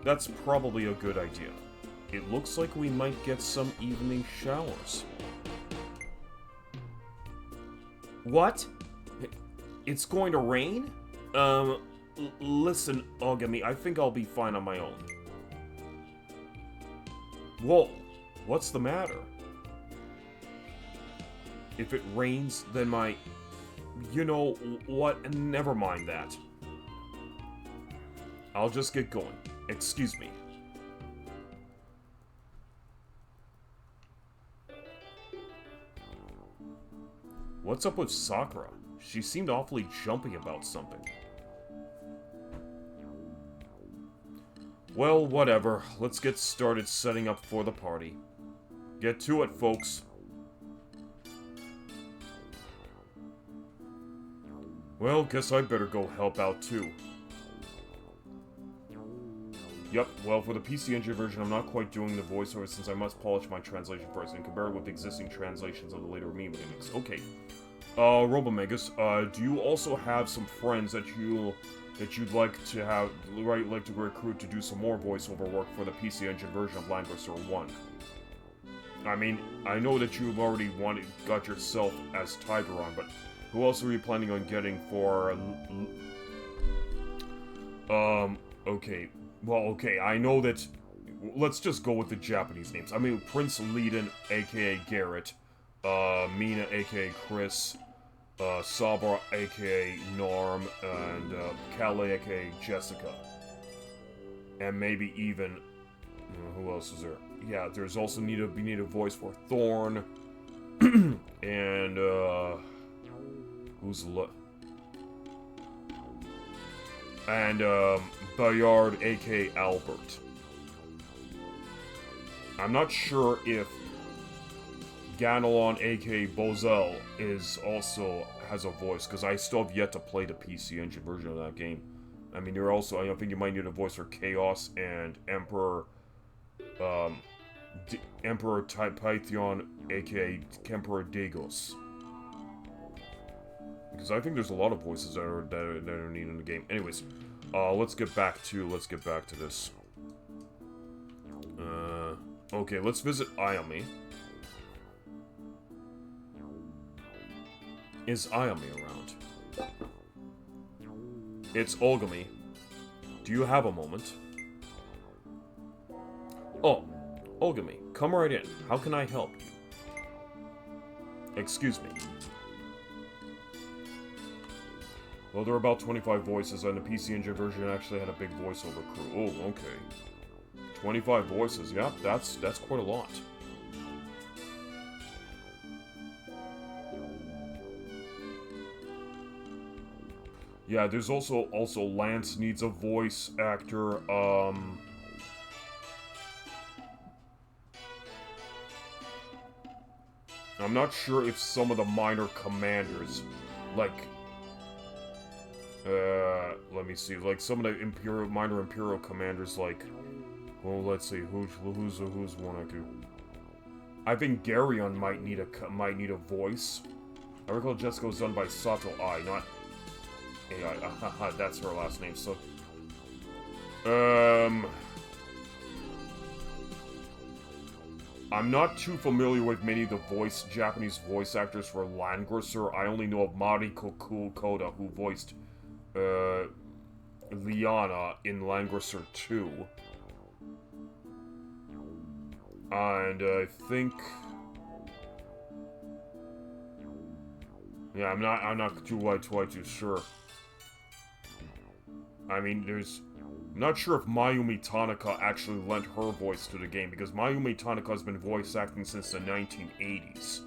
That's probably a good idea. It looks like we might get some evening showers. What? It's going to rain? Listen, Ogami, I think I'll be fine on my own. Whoa, what's the matter? If it rains, then my... You know what? Never mind that. I'll just get going. Excuse me. What's up with Sakura? She seemed awfully jumpy about something. Well, whatever. Let's get started setting up for the party. Get to it, folks. Well, guess I better go help out too. Yep, well, for the PC Engine version, I'm not quite doing the voiceover since I must polish my translation first and compare it with existing translations of the later meme remakes. Okay. Robomegas, do you also have some friends that you'd like to have, like to recruit to do some more voiceover work for the PC Engine version of Landgrisser 1? I mean, I know that you've already got yourself as Tiburon, but who else are you planning on getting for, okay. Well, okay, I know that... Let's just go with the Japanese names. I mean, Prince Leiden, aka Garrett, Mina, aka Chris, Sabra, aka Norm, and Calais, aka Jessica. And maybe even... who else is there? Yeah, there's also need a voice for Thorn, and, who's and, Bayard, aka Albert. I'm not sure if Ganelon, aka Bozel, has a voice, because I still have yet to play the PC Engine version of that game. I mean, I think you might need a voice for Chaos and Emperor, Emperor Pythion, aka Emperor Dagos. Because I think there's a lot of voices that are needed in the game. Anyways, let's get back to this. Okay, let's visit Ayami. Is Ayami around? It's Ogami. Do you have a moment? Oh, Ogami, come right in. How can I help you? Excuse me. Well, there are about 25 voices, and the PC Engine version actually had a big voiceover crew. Oh, okay. 25 voices, yeah, that's quite a lot. Yeah, there's also Lance needs a voice actor, I'm not sure if some of the minor commanders, like, let me see, like some of the minor Imperial commanders, like, well, let's see, who's one I do? I think Garyon might need a voice. I recall Jessica was done by Sato Ai, not AI. That's her last name. So, I'm not too familiar with many of the Japanese voice actors for Landgrisser. I only know of Mariko Koda, who voiced Liana in Langrisser 2. And I think... Yeah, I'm not too sure. I mean, I'm not sure if Mayumi Tanaka actually lent her voice to the game, because Mayumi Tanaka has been voice acting since the 1980s.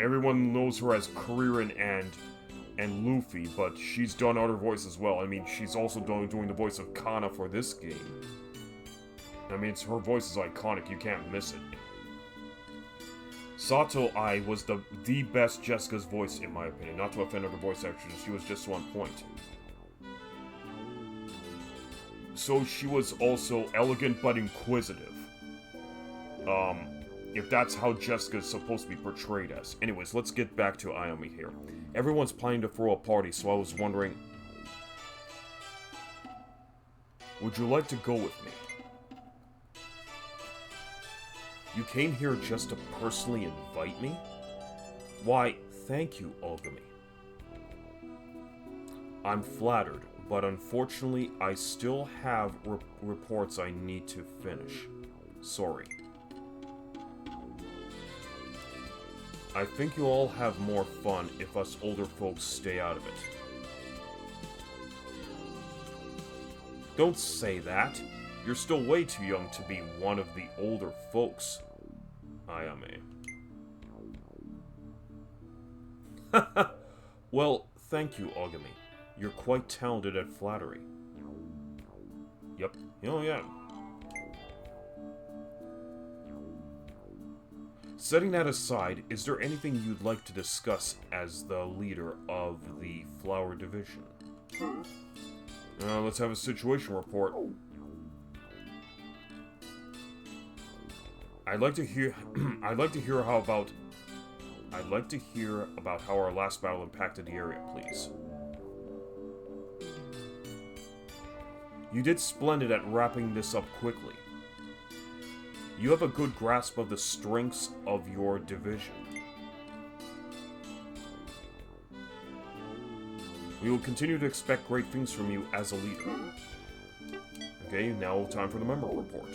Everyone knows her as Kuririn and Luffy, but she's done other voices as well. I mean, she's also doing the voice of Kana for this game. I mean, her voice is iconic, you can't miss it. Sato Ai was the best Jessica's voice, in my opinion. Not to offend other voice actors, she was just on point. So she was also elegant but inquisitive. If that's how Jessica's supposed to be portrayed as. Anyways, let's get back to Ayami here. Everyone's planning to throw a party, so I was wondering... Would you like to go with me? You came here just to personally invite me? Why, thank you, Ogami. I'm flattered, but unfortunately, I still have reports I need to finish. Sorry. I think you'll all have more fun if us older folks stay out of it. Don't say that. You're still way too young to be one of the older folks, Ayame. Well, thank you, Ogami. You're quite talented at flattery. Yep. Oh, yeah. Setting that aside, is there anything you'd like to discuss as the leader of the Flower Division? Let's have a situation report. I'd like to hear about how our last battle impacted the area, please. You did splendid at wrapping this up quickly. You have a good grasp of the strengths of your division. We will continue to expect great things from you as a leader. Okay, now time for the member report.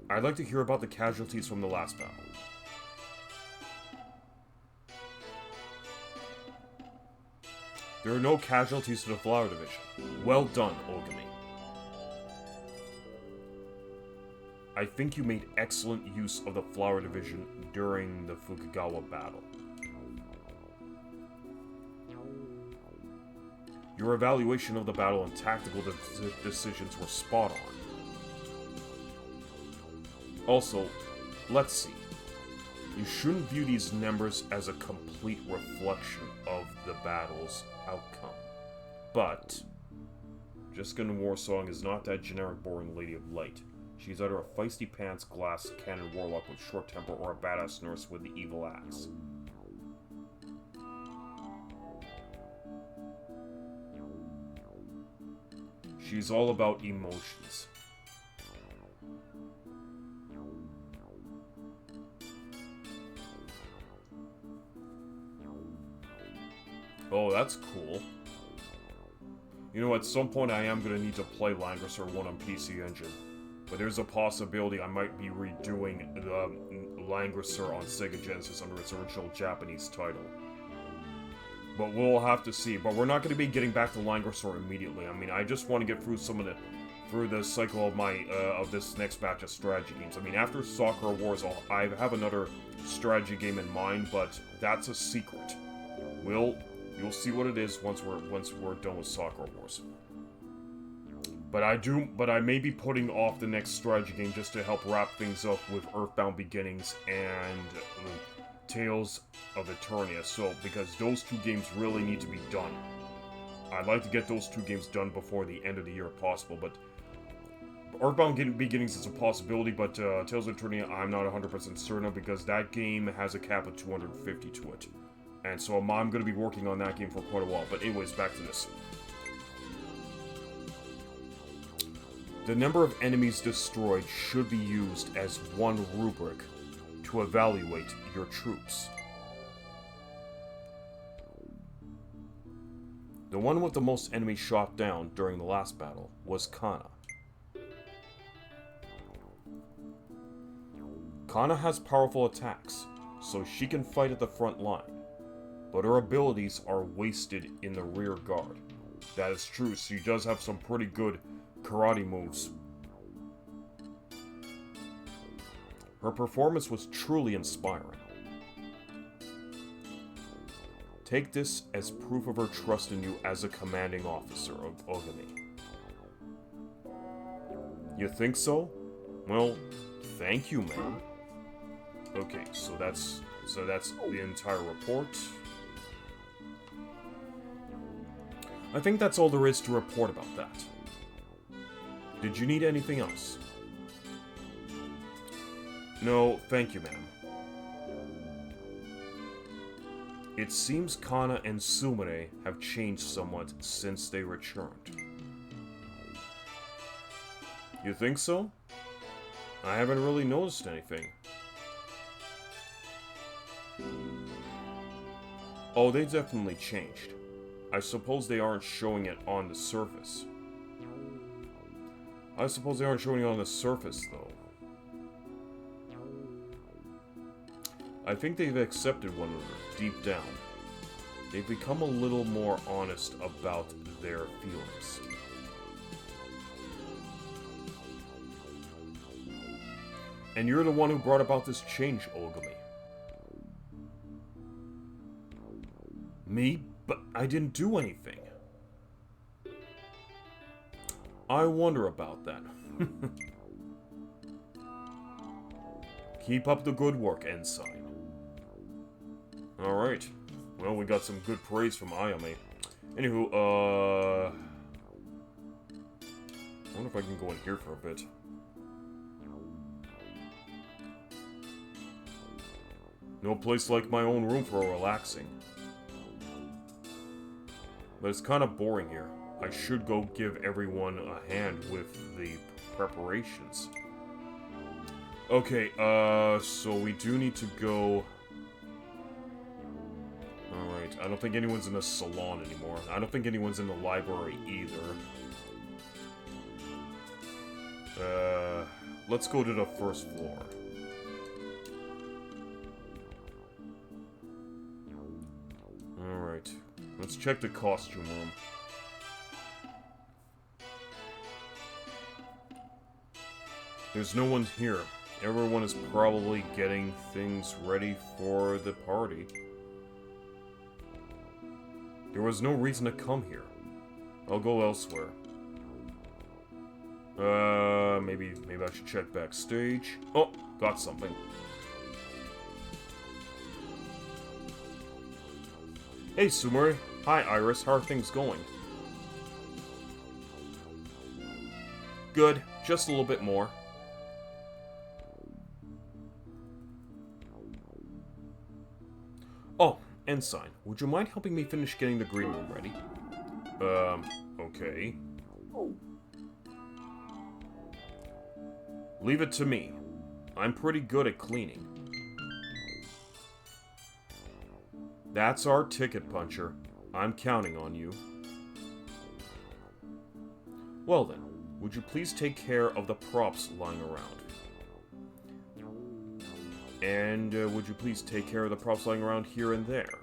I'd like to hear about the casualties from the last battle. There are no casualties to the Flower Division. Well done, Ogami. I think you made excellent use of the Flower Division during the Fukugawa battle. Your evaluation of the battle and tactical decisions were spot on. Also, let's see. You shouldn't view these numbers as a complete reflection of the battle's outcome. But Jessica Warsong is not that generic boring lady of light. She's either a feisty pants glass cannon warlock with short temper or a badass nurse with the evil axe. She's all about emotions. Oh, that's cool. You know, at some point I am going to need to play Langrisser 1 on PC Engine. But there's a possibility I might be redoing the Langrisser on Sega Genesis under its original Japanese title. But we'll have to see. But we're not going to be getting back to Langrisser immediately. I mean, I just want to get through through the cycle of of this next batch of strategy games. I mean, after Sakura Wars, I have another strategy game in mind, but that's a secret. You'll see what it is once we're done with Sakura Wars. But I may be putting off the next strategy game just to help wrap things up with Earthbound Beginnings and Tales of Eternia. So, because those two games really need to be done. I'd like to get those two games done before the end of the year if possible, but Earthbound Beginnings is a possibility, but Tales of Eternia I'm not 100% certain of because that game has a cap of 250 to it. And so I'm going to be working on that game for quite a while. But anyways, back to this. The number of enemies destroyed should be used as one rubric to evaluate your troops. The one with the most enemies shot down during the last battle was Kana. Kana has powerful attacks, so she can fight at the front line, but her abilities are wasted in the rear guard. That is true, she does have some pretty good karate moves. Her performance was truly inspiring. Take this as proof of her trust in you as a commanding officer of Ogami. You think so? Well, thank you, man. Okay, so that's the entire report. I think that's all there is to report about that. Did you need anything else? No, thank you, ma'am. It seems Kana and Sumire have changed somewhat since they returned. You think so? I haven't really noticed anything. Oh, they definitely changed. I suppose they aren't showing it on the surface. Though. I think they've accepted one another deep down. They've become a little more honest about their feelings. And you're the one who brought about this change, Ogami. Me? But I didn't do anything. I wonder about that. Keep up the good work, Ensign. Alright. Well, we got some good praise from Ayame. Anywho, I wonder if I can go in here for a bit. No place like my own room for relaxing. But it's kind of boring here. I should go give everyone a hand with the preparations. Okay, so we do need to go... Alright, I don't think anyone's in the salon anymore. I don't think anyone's in the library either. Let's go to the first floor. Alright, let's check the costume room. There's no one here. Everyone is probably getting things ready for the party. There was no reason to come here. I'll go elsewhere. Maybe I should check backstage. Oh, got something. Hey, Sumire. Hi, Iris. How are things going? Good. Just a little bit more. Oh, Ensign, would you mind helping me finish getting the green room ready? Okay. Leave it to me. I'm pretty good at cleaning. That's our ticket puncher. I'm counting on you. Well then, would you please take care of the props lying around? And would you please take care of the props lying around here and there?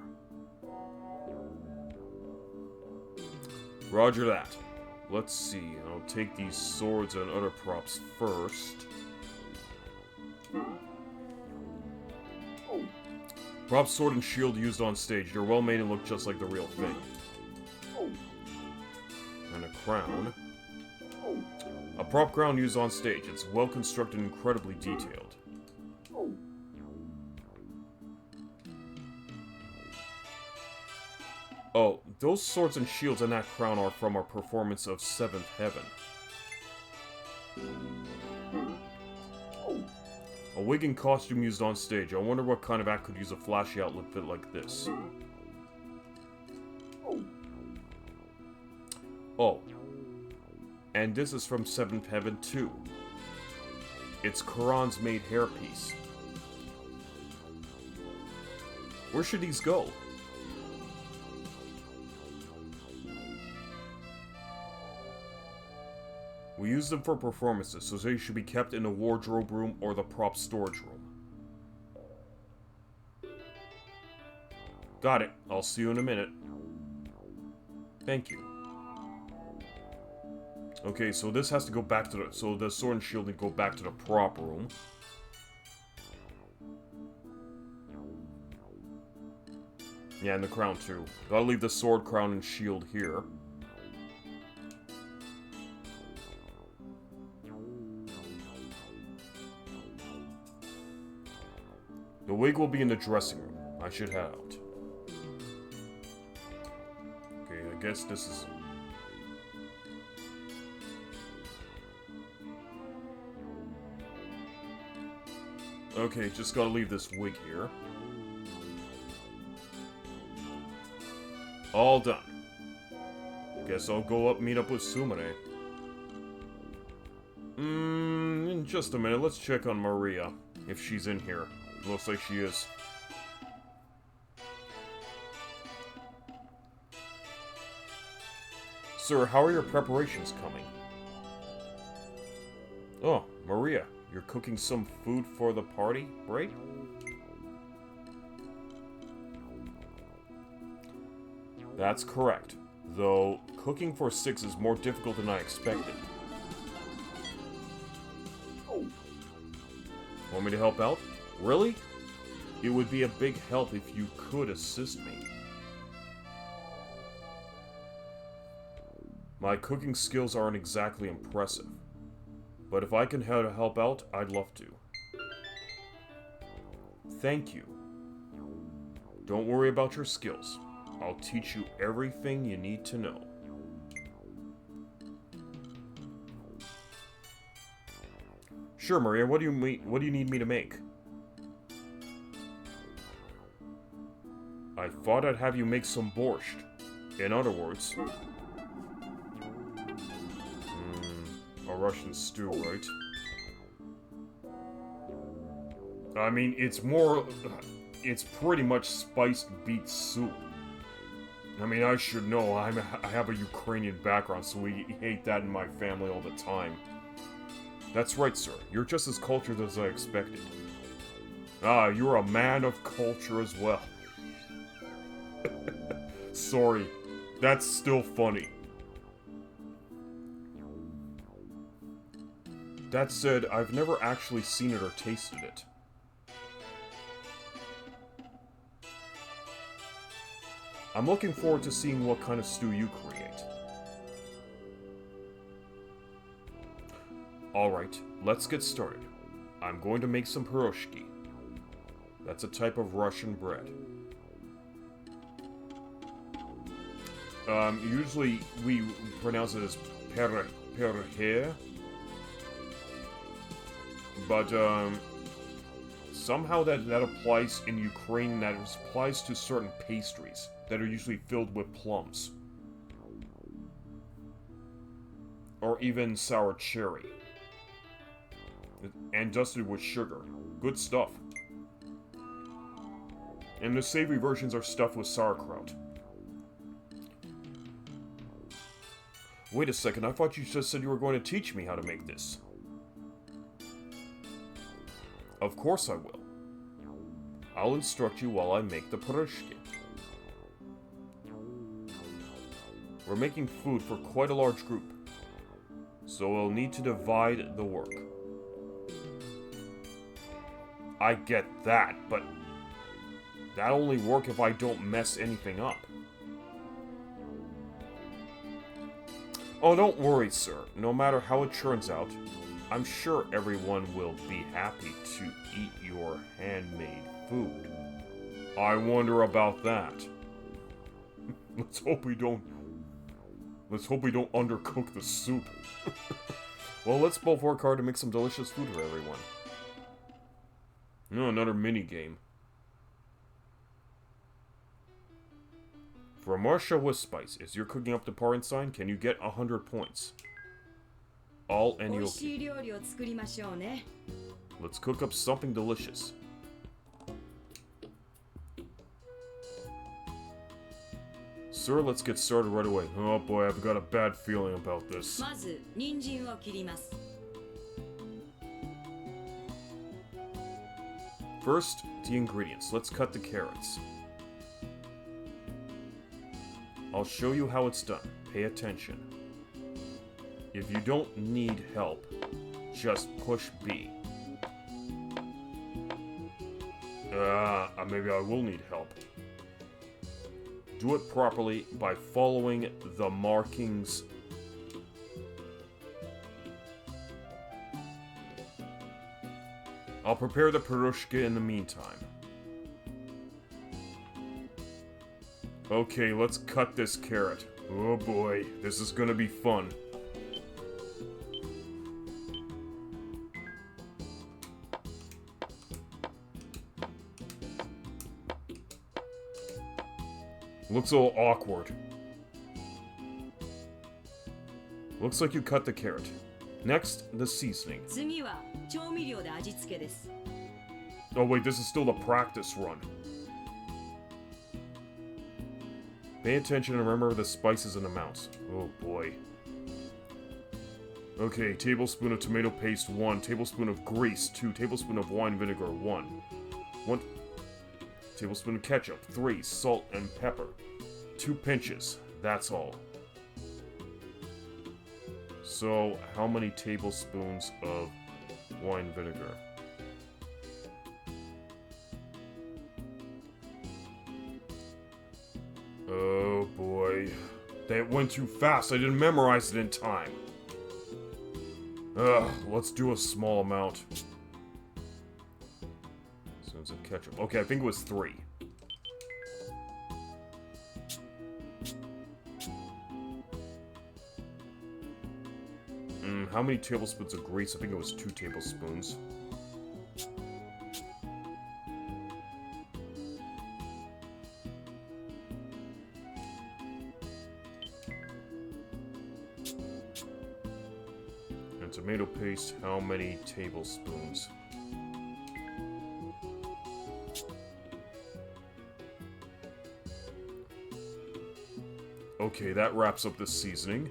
Roger that. Let's see, I'll take these swords and other props first. Prop sword and shield used on stage. They're well made and look just like the real thing. And a crown. A prop crown used on stage. It's well constructed and incredibly detailed. Oh, those swords and shields and that crown are from our performance of Seventh Heaven. A wig and costume used on stage. I wonder what kind of act could use a flashy outfit like this. Oh. And this is from Seventh Heaven too. It's Karan's made hairpiece. Where should these go? We use them for performances, so they should be kept in the wardrobe room or the prop storage room. Got it. I'll see you in a minute. Thank you. Okay, so this has to go back to the... So the sword and shield need to go back to the prop room. Yeah, and the crown too. I'll leave the sword, crown, and shield here. The wig will be in the dressing room. I should head out. Okay, I guess this is... Okay, just gotta leave this wig here. All done. Guess I'll go up, meet up with Sumire. In just a minute, let's check on Maria, if she's in here. Looks like she is. Sir, how are your preparations coming? Oh, Maria, you're cooking some food for the party, right? That's correct, though cooking for 6 is more difficult than I expected. Want me to help out? Really? It would be a big help if you could assist me. My cooking skills aren't exactly impressive, but if I can help out, I'd love to. Thank you. Don't worry about your skills. I'll teach you everything you need to know. Sure, Maria, what do you need me to make? I thought I'd have you make some borscht. In other words... a Russian stew, right? I mean, it's more... It's pretty much spiced beet soup. I mean, I should know. I have a Ukrainian background, so we ate that in my family all the time. That's right, sir. You're just as cultured as I expected. Ah, you're a man of culture as well. Sorry. That's still funny. That said, I've never actually seen it or tasted it. I'm looking forward to seeing what kind of stew you create. Alright, let's get started. I'm going to make some piroshki. That's a type of Russian bread. Usually we pronounce it as perhe, but somehow that applies in Ukraine, that applies to certain pastries that are usually filled with plums. Or even sour cherry. And dusted with sugar. Good stuff. And the savory versions are stuffed with sauerkraut. Wait a second, I thought you just said you were going to teach me how to make this. Of course I will. I'll instruct you while I make the piroshki. We're making food for quite a large group, so we'll need to divide the work. I get that, but that'll only work if I don't mess anything up. Oh, don't worry, sir. No matter how it turns out, I'm sure everyone will be happy to eat your handmade food. I wonder about that. Let's hope we don't undercook the soup. Well, let's both work hard to make some delicious food for everyone. No, another mini-game. For Marcia with Spice, as you're cooking up the parent sign, can you get 100 points? All enoki. Let's cook up something delicious. Sir, let's get started right away. Oh boy, I've got a bad feeling about this. まず人参を切ります。 First, the ingredients. Let's cut the carrots. I'll show you how it's done. Pay attention. If you don't need help, just push B. Maybe I will need help. Do it properly by following the markings. I'll prepare the perushka in the meantime. Okay, let's cut this carrot. Oh boy, this is gonna be fun. Looks a little awkward. Looks like you cut the carrot. Next, the seasoning. 次は調味料で味付けです。 Oh wait, this is still the practice run. Pay attention and remember the spices and amounts. Oh boy. Okay, tablespoon of tomato paste 1, tablespoon of grease 2, tablespoon of wine vinegar 1 tablespoon of ketchup 3, salt and pepper 2 pinches. That's all. So, how many tablespoons of wine vinegar? Oh boy. That went too fast. I didn't memorize it in time. Let's do a small amount. Spoons of ketchup. Okay, I think it was 3. How many tablespoons of grease? I think it was 2 tablespoons. And tomato paste, how many tablespoons? Okay, that wraps up the seasoning.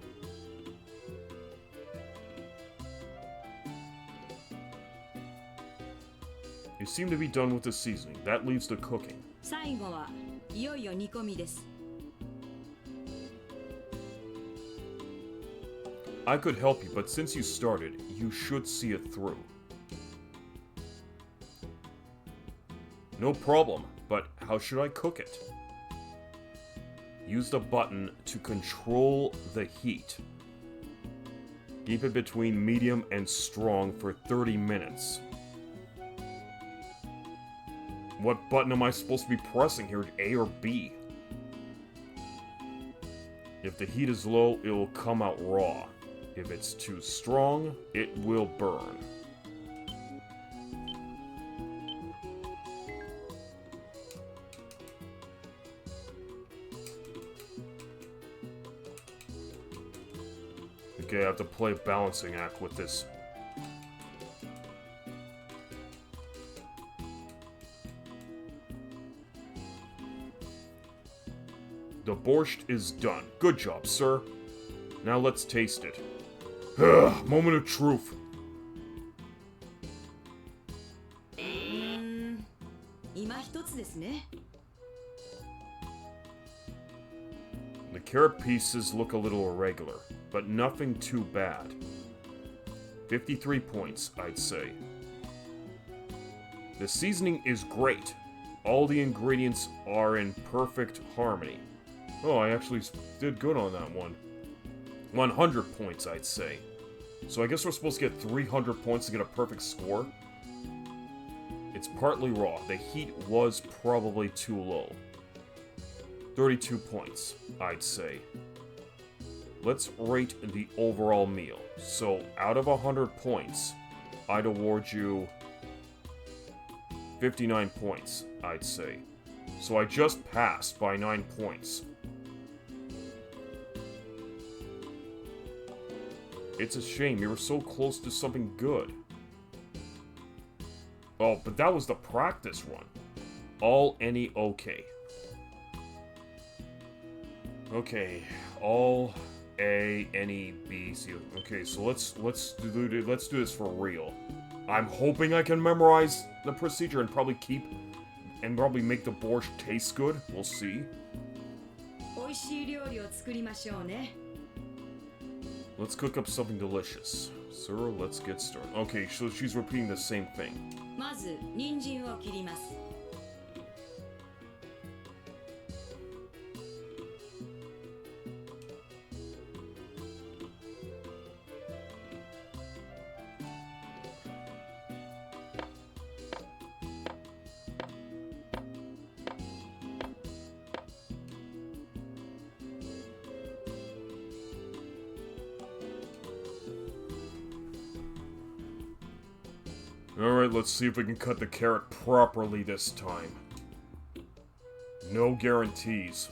You seem to be done with the seasoning. That leaves the cooking. 最後はいよいよ煮込みです。 I could help you, but since you started, you should see it through. No problem, but how should I cook it? Use the button to control the heat. Keep it between medium and strong for 30 minutes. What button am I supposed to be pressing here, A or B? If the heat is low, it will come out raw. If it's too strong, it will burn. Okay, I have to play a balancing act with this. The borscht is done. Good job, sir. Now let's taste it. Moment of truth. 今一つですね。 The carrot pieces look a little irregular, but nothing too bad. 53 points, I'd say. The seasoning is great. All the ingredients are in perfect harmony. Oh, I actually did good on that one. 100 points, I'd say. So I guess we're supposed to get 300 points to get a perfect score. It's partly raw. The heat was probably too low. 32 points, I'd say. Let's rate the overall meal. So, out of 100 points, I'd award you 59 points, I'd say. So I just passed by 9 points. It's a shame, you were so close to something good. Oh, but that was the practice run. All any okay. Okay, all A, N, E, B, C. Okay, so let's do this for real. I'm hoping I can memorize the procedure and probably make the borscht taste good. We'll see. 美味しい料理を作りましょうね。 Let's cook up something delicious. Sir, let's get started. Okay, so she's repeating the same thing. まず人参を切ります。 Alright, let's see if we can cut the carrot properly this time. No guarantees.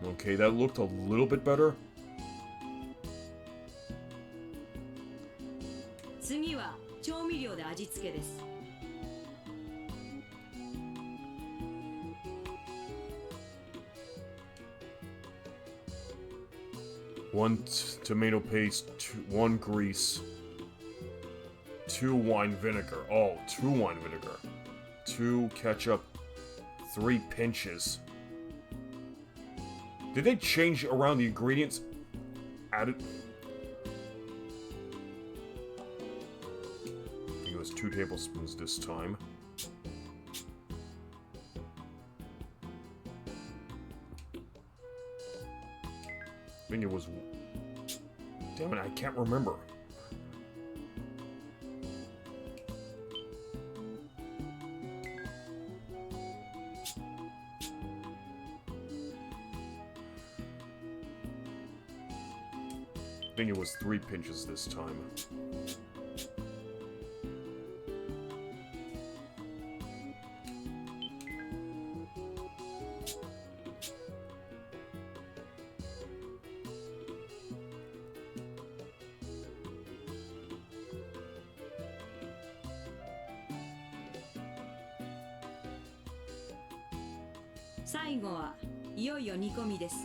Okay, that looked a little bit better. 次は調味料で味付けです。 1 tomato paste, 1 grease, 2 wine vinegar. Oh, 2 wine vinegar. 2 ketchup, 3 pinches. Did they change around the ingredients? Added. I think it was 2 tablespoons this time. I think it was... Damn it, I can't remember. I think it was 3 pinches this time.最後はいよいよ煮込みです。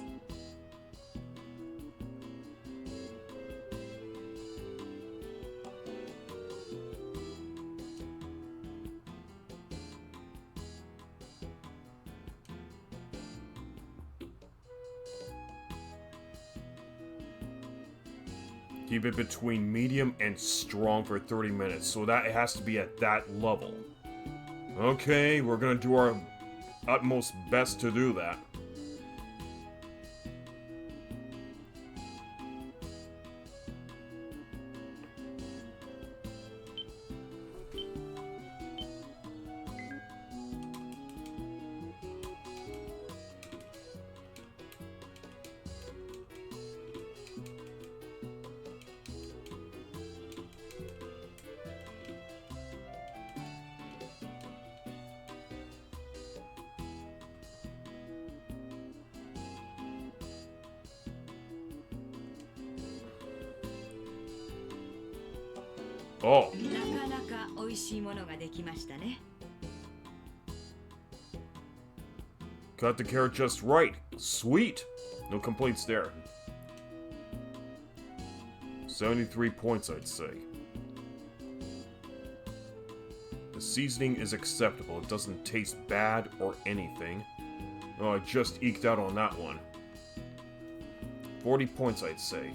Keep it between medium and strong for 30 minutes, so that it has to be at that level. Okay, we're gonna do our utmost best to do that. Oh. なかなか美味しいものができましたね。 Cut the carrot just right. Sweet. No complaints there. 73 points, I'd say. The seasoning is acceptable. It doesn't taste bad or anything. Oh, I just eked out on that one. 40 points, I'd say.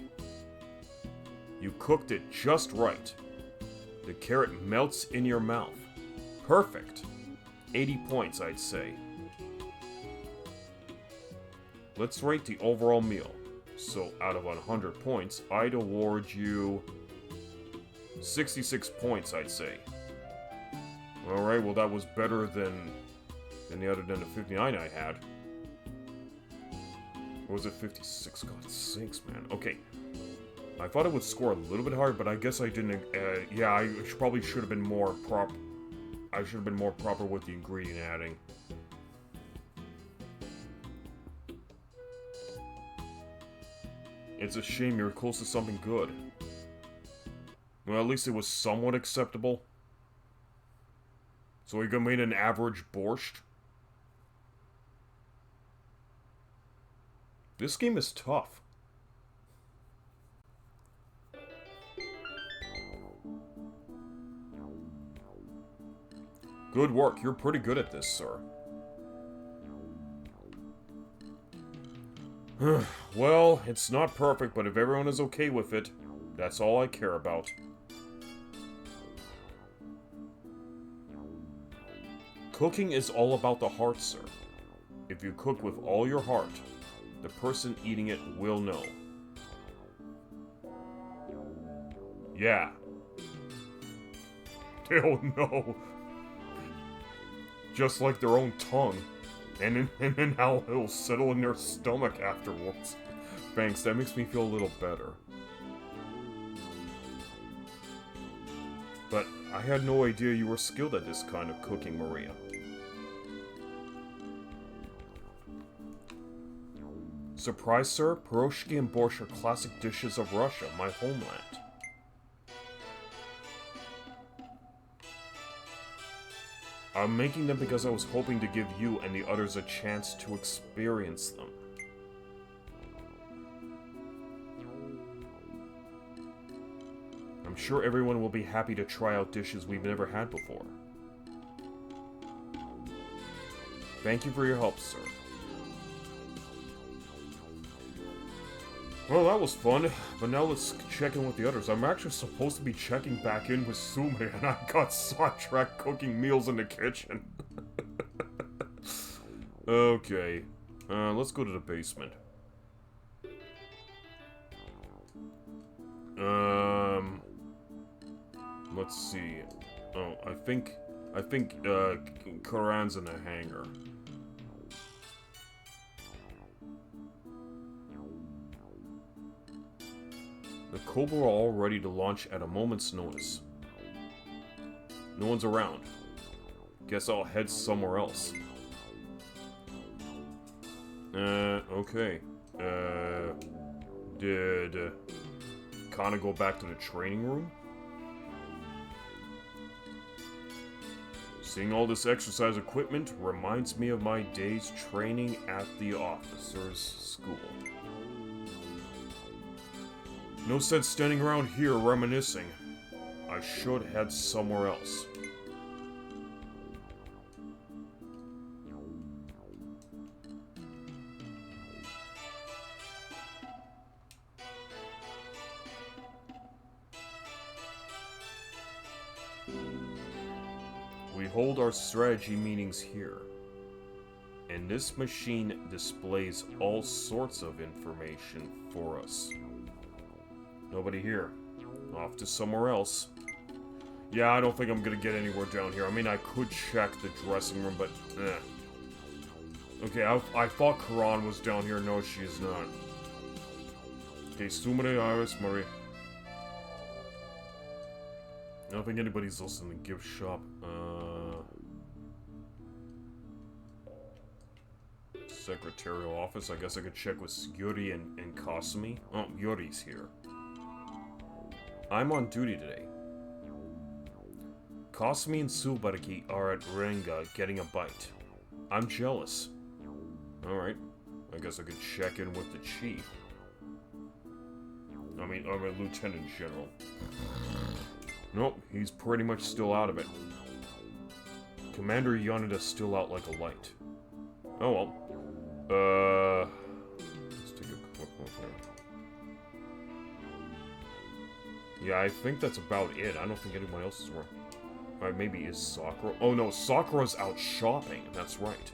You cooked it just right. The carrot melts in your mouth. Perfect. 80 points, I'd say. Let's rate the overall meal. So, out of 100 points, I'd award you 66 points, I'd say. Alright, well that was better than the 59 I had. Or was it 56? God sakes, man. Okay. I thought it would score a little bit higher, but I guess I didn't. Yeah, I probably should have been more proper. I should have been more proper with the ingredient adding. It's a shame you're close to something good. Well, at least it was somewhat acceptable. So we made an average borscht? This game is tough. Good work. You're pretty good at this, sir. Well, it's not perfect, but if everyone is okay with it, that's all I care about. Cooking is all about the heart, sir. If you cook with all your heart, the person eating it will know. Yeah. They'll know. Just like their own tongue. And then how it'll settle in their stomach afterwards. Thanks, that makes me feel a little better. But I had no idea you were skilled at this kind of cooking, Maria. Surprise, sir? Pierogi and borscht are classic dishes of Russia, my homeland. I'm making them because I was hoping to give you and the others a chance to experience them. I'm sure everyone will be happy to try out dishes we've never had before. Thank you for your help, sir. Well, that was fun, but now let's check in with the others. I'm actually supposed to be checking back in with Sumire, and I got sidetracked cooking meals in the kitchen. Okay, let's go to the basement. Let's see. Oh, I think, Karan's in the hangar. The Cobra are all ready to launch at a moment's notice. No one's around. Guess I'll head somewhere else. Okay. Did Kana go back to the training room? Seeing all this exercise equipment reminds me of my days training at the officers' school. No sense standing around here reminiscing. I should head somewhere else. We hold our strategy meetings here. And this machine displays all sorts of information for us. Nobody here. Off to somewhere else. Yeah, I don't think I'm gonna get anywhere down here. I mean, I could check the dressing room, but okay, I thought Karan was down here. No, she is not. Okay, Sumire, Iris, Marie. I don't think anybody's else in the gift shop. Secretarial office. I guess I could check with Yuri and Kasumi. Oh, Yuri's here. I'm on duty today. Kasumi and Tsubaraki are at Renga getting a bite. I'm jealous. Alright. I guess I could check in with the chief. I mean, Lieutenant General. Nope, he's pretty much still out of it. Commander Yonada's still out like a light. Oh well. Let's take a quick look here. Yeah, I think that's about it. I don't think anyone else is around. Alright, maybe is Sakura? Oh no, Sakura's out shopping. That's right.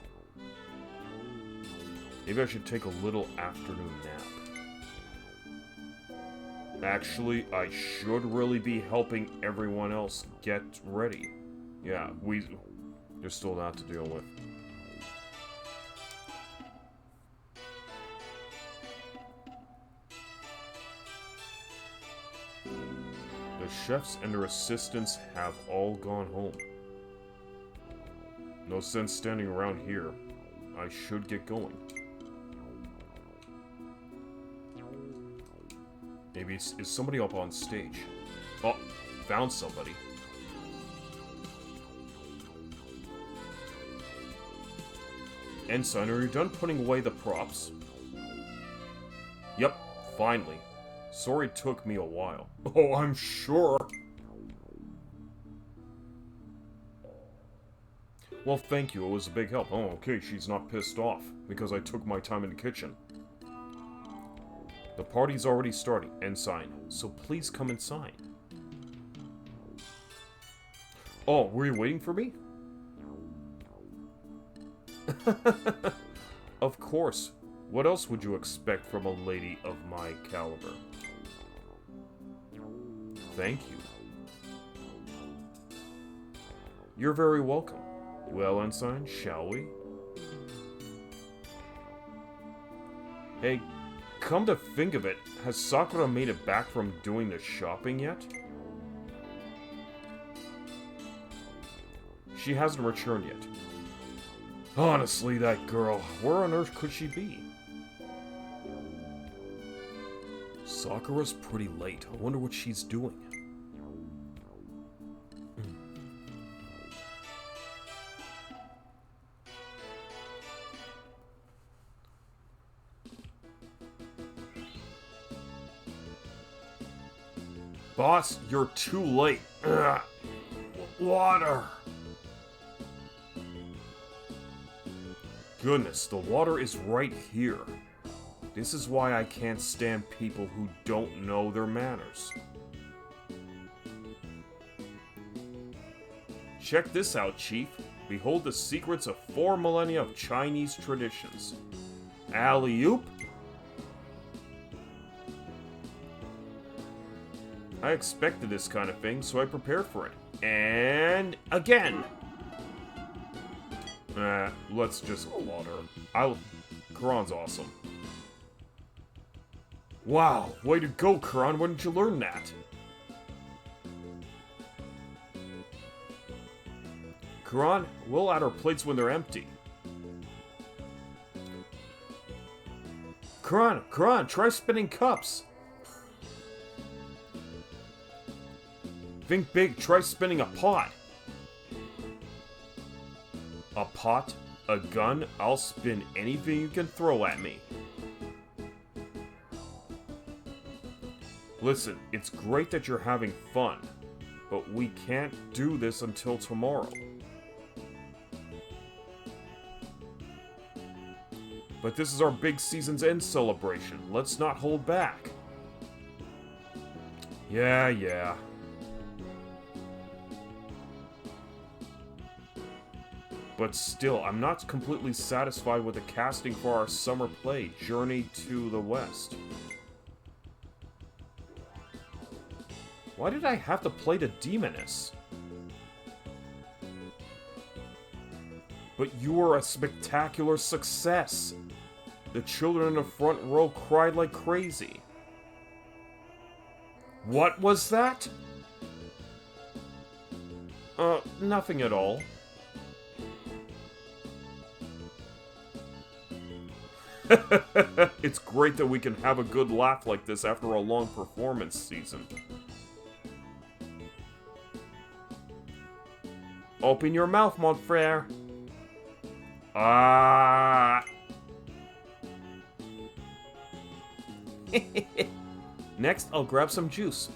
Maybe I should take a little afternoon nap. Actually, I should really be helping everyone else get ready. Yeah, there's still that to deal with. The chefs and their assistants have all gone home. No sense standing around here. I should get going. Maybe it's somebody up on stage. Oh, found somebody. Ensign, are you done putting away the props? Yep, finally. Sorry it took me a while. Oh, I'm sure. Well, thank you. It was a big help. Oh, okay, she's not pissed off because I took my time in the kitchen. The party's already starting, Ensign, so please come inside. Oh, were you waiting for me? Of course. What else would you expect from a lady of my caliber? Thank you. You're very welcome. Well, Ensign, shall we? Hey, come to think of it, has Sakura made it back from doing the shopping yet? She hasn't returned yet. Honestly, that girl, where on earth could she be? Sakura's pretty late. I wonder what she's doing. Boss, you're too late. Ugh. Water. Goodness, the water is right here. This is why I can't stand people who don't know their manners. Check this out, Chief. Behold the secrets of 4 millennia of Chinese traditions. Alley-oop? I expected this kind of thing, so I prepared for it. And again! Let's just water. Karan's awesome. Wow, way to go, Karan. When did you learn that? Karan, we'll add our plates when they're empty. Karan, try spinning cups. Think big, try spinning a pot. A pot? A gun? I'll spin anything you can throw at me. Listen, it's great that you're having fun, but we can't do this until tomorrow. But this is our big season's end celebration. Let's not hold back. Yeah. But still, I'm not completely satisfied with the casting for our summer play, Journey to the West. Why did I have to play the demoness? But you were a spectacular success. The children in the front row cried like crazy. What was that? Nothing at all. It's great that we can have a good laugh like this after a long performance season. Open your mouth, mon frere. Ah. Next, I'll grab some juice.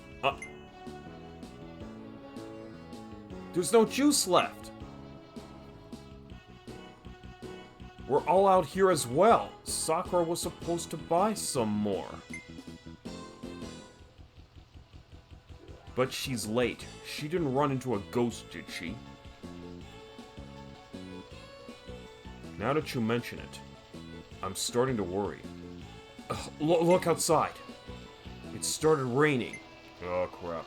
There's no juice left. We're all out here as well. Sakura was supposed to buy some more. But she's late. She didn't run into a ghost, did she? Now that you mention it, I'm starting to worry. Look outside. It started raining. Oh, crap.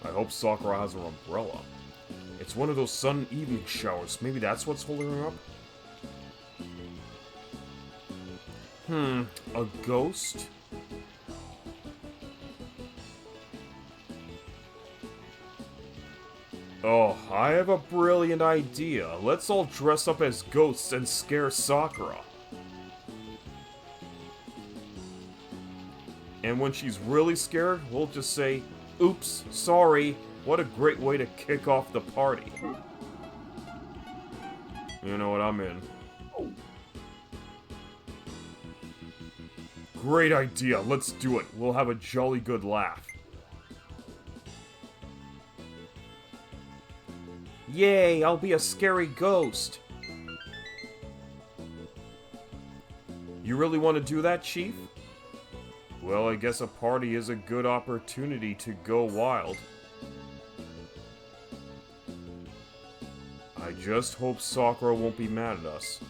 I hope Sakura has her umbrella. It's one of those sudden evening showers. Maybe that's what's holding her up? A ghost? Oh, I have a brilliant idea. Let's all dress up as ghosts and scare Sakura. And when she's really scared, we'll just say, "Oops, sorry." What a great way to kick off the party. You know what I'm in. Great idea, let's do it. We'll have a jolly good laugh. Yay, I'll be a scary ghost. You really want to do that, Chief? Well, I guess a party is a good opportunity to go wild. I just hope Sakura won't be mad at us.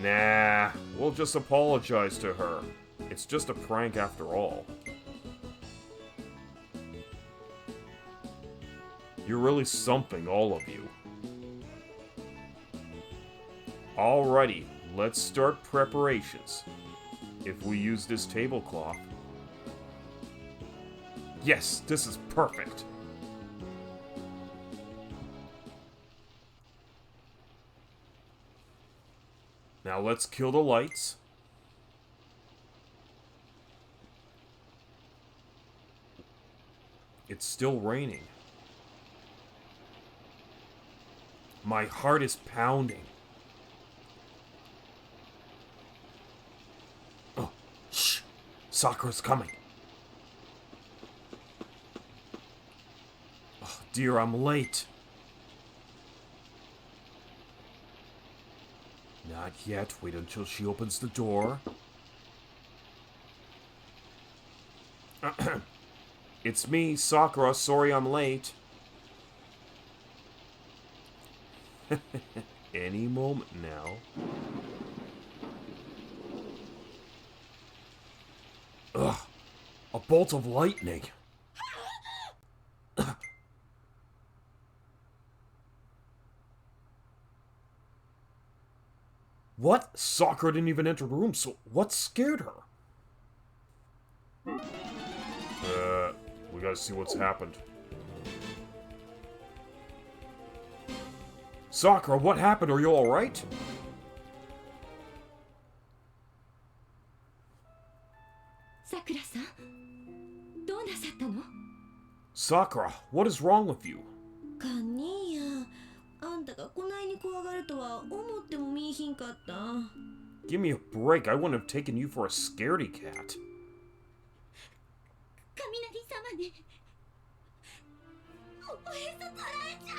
Nah, we'll just apologize to her. It's just a prank after all. You're really something, all of you. Alrighty, let's start preparations. If we use this tablecloth... Yes, this is perfect! Now let's kill the lights. It's still raining. My heart is pounding. Oh, shh! Sakura's coming. Oh, dear, I'm late. Not yet. Wait until she opens the door. It's me, Sakura. Sorry I'm late. Any moment now. Ugh. A bolt of lightning. What? Sakura didn't even enter the room, so what scared her? We gotta see what's happened. Sakura, what happened? Are you alright? Sakura-san, どうなさったの? Sakura, what is wrong with you? カニーヤ、あんたがこないに怖がるとは思っても見いひんかった。Give me a break. I wouldn't have taken you for a scaredy cat. 雷様ね。おへそ取られちゃ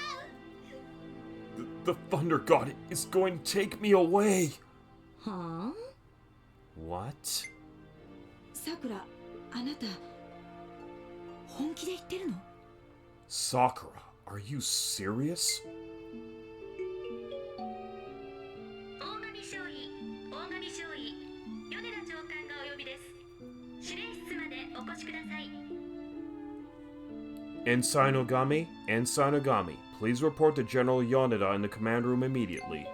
う。The Thunder God is going to take me away. はあ? What? さくら、あなた本気で言ってるの? Sakura, are you serious? 大神少尉、米田長官がお呼びです。司令室までお越しください。Ensign Ogami, please report to General Yoneda in the command room immediately.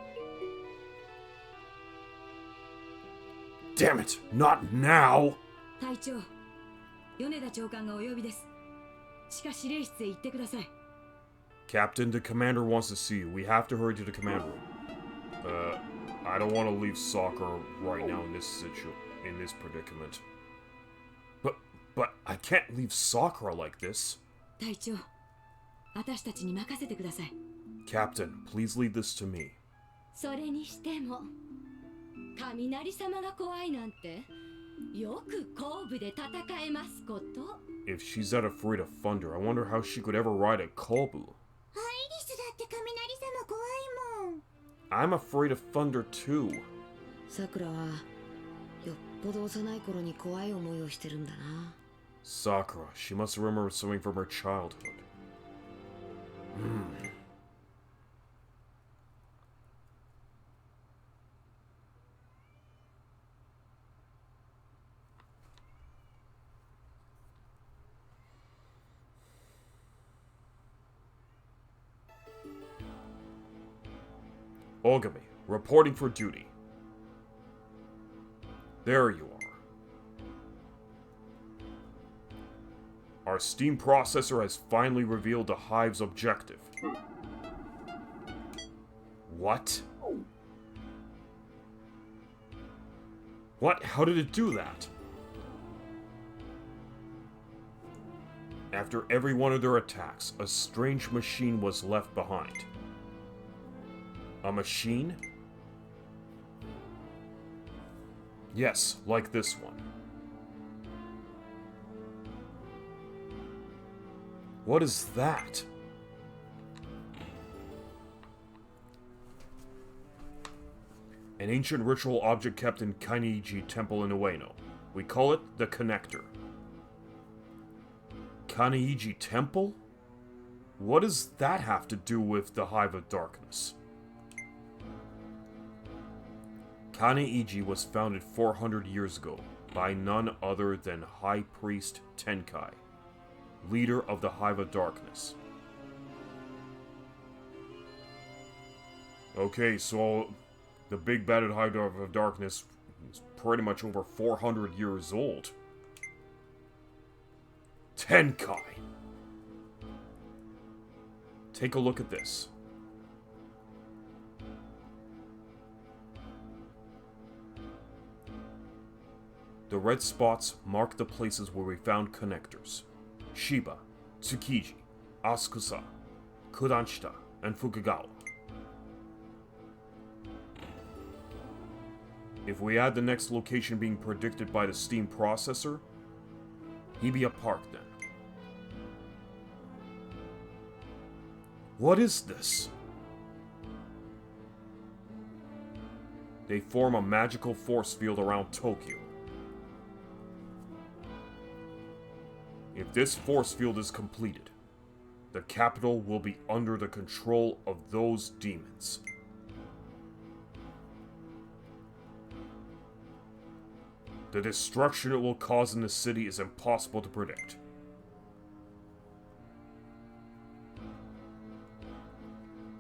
Damn it, not now! 隊長、米田長官がお呼びです。地下司令室へ行ってください。Captain, the commander wants to see you. We have to hurry to the command room. I don't want to leave Sakura right now in this predicament. But I can't leave Sakura like this. 隊長、私たちに任せてください。Captain, please leave this to me. それにしても、雷様が怖いなんて、よく後部で戦えますこと。If she's that afraid of thunder, I wonder how she could ever ride a Kobu. アイリスだって雷様怖いもん。I'm afraid of thunder too. さくらはよっぽど幼い頃に怖い思いをしてるんだな。Sakura, she must remember something from her childhood. Ogami, reporting for duty. There you are. Our steam processor has finally revealed the Hive's objective. What? What? How did it do that? After every one of their attacks, a strange machine was left behind. A machine? Yes, like this one. What is that? An ancient ritual object kept in Kainiji Temple in Ueno. We call it the Connector. Kainiji Temple? What does that have to do with the Hive of Darkness? Kaneiji was founded 400 years ago by none other than High Priest Tenkai, leader of the Hive of Darkness. Okay, so the big battered Hive of Darkness is pretty much over 400 years old. Tenkai! Take a look at this. The red spots mark the places where we found connectors. Shiba, Tsukiji, Asakusa, Kudanshita, and Fukugawa. If we add the next location being predicted by the steam processor, Hibiya Park then. What is this? They form a magical force field around Tokyo. If this force field is completed, the capital will be under the control of those demons. The destruction it will cause in the city is impossible to predict.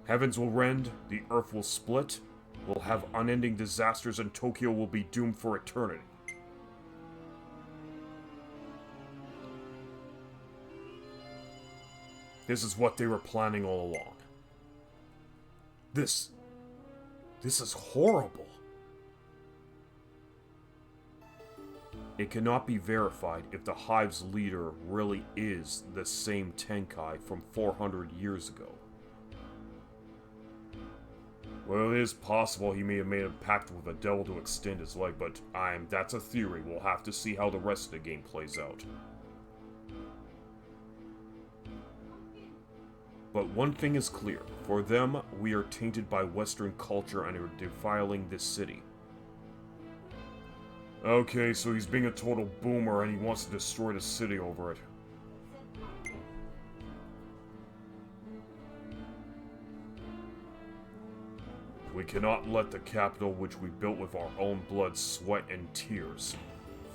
Heavens will rend, the earth will split, we'll have unending disasters, and Tokyo will be doomed for eternity. This is what they were planning all along. This is horrible. It cannot be verified if the Hive's leader really is the same Tenkai from 400 years ago. Well, it is possible he may have made a pact with the devil to extend his life, but that's a theory. We'll have to see how the rest of the game plays out. But one thing is clear. For them, we are tainted by Western culture and are defiling this city. Okay, so he's being a total boomer and he wants to destroy the city over it. We cannot let the capital, which we built with our own blood, sweat, and tears,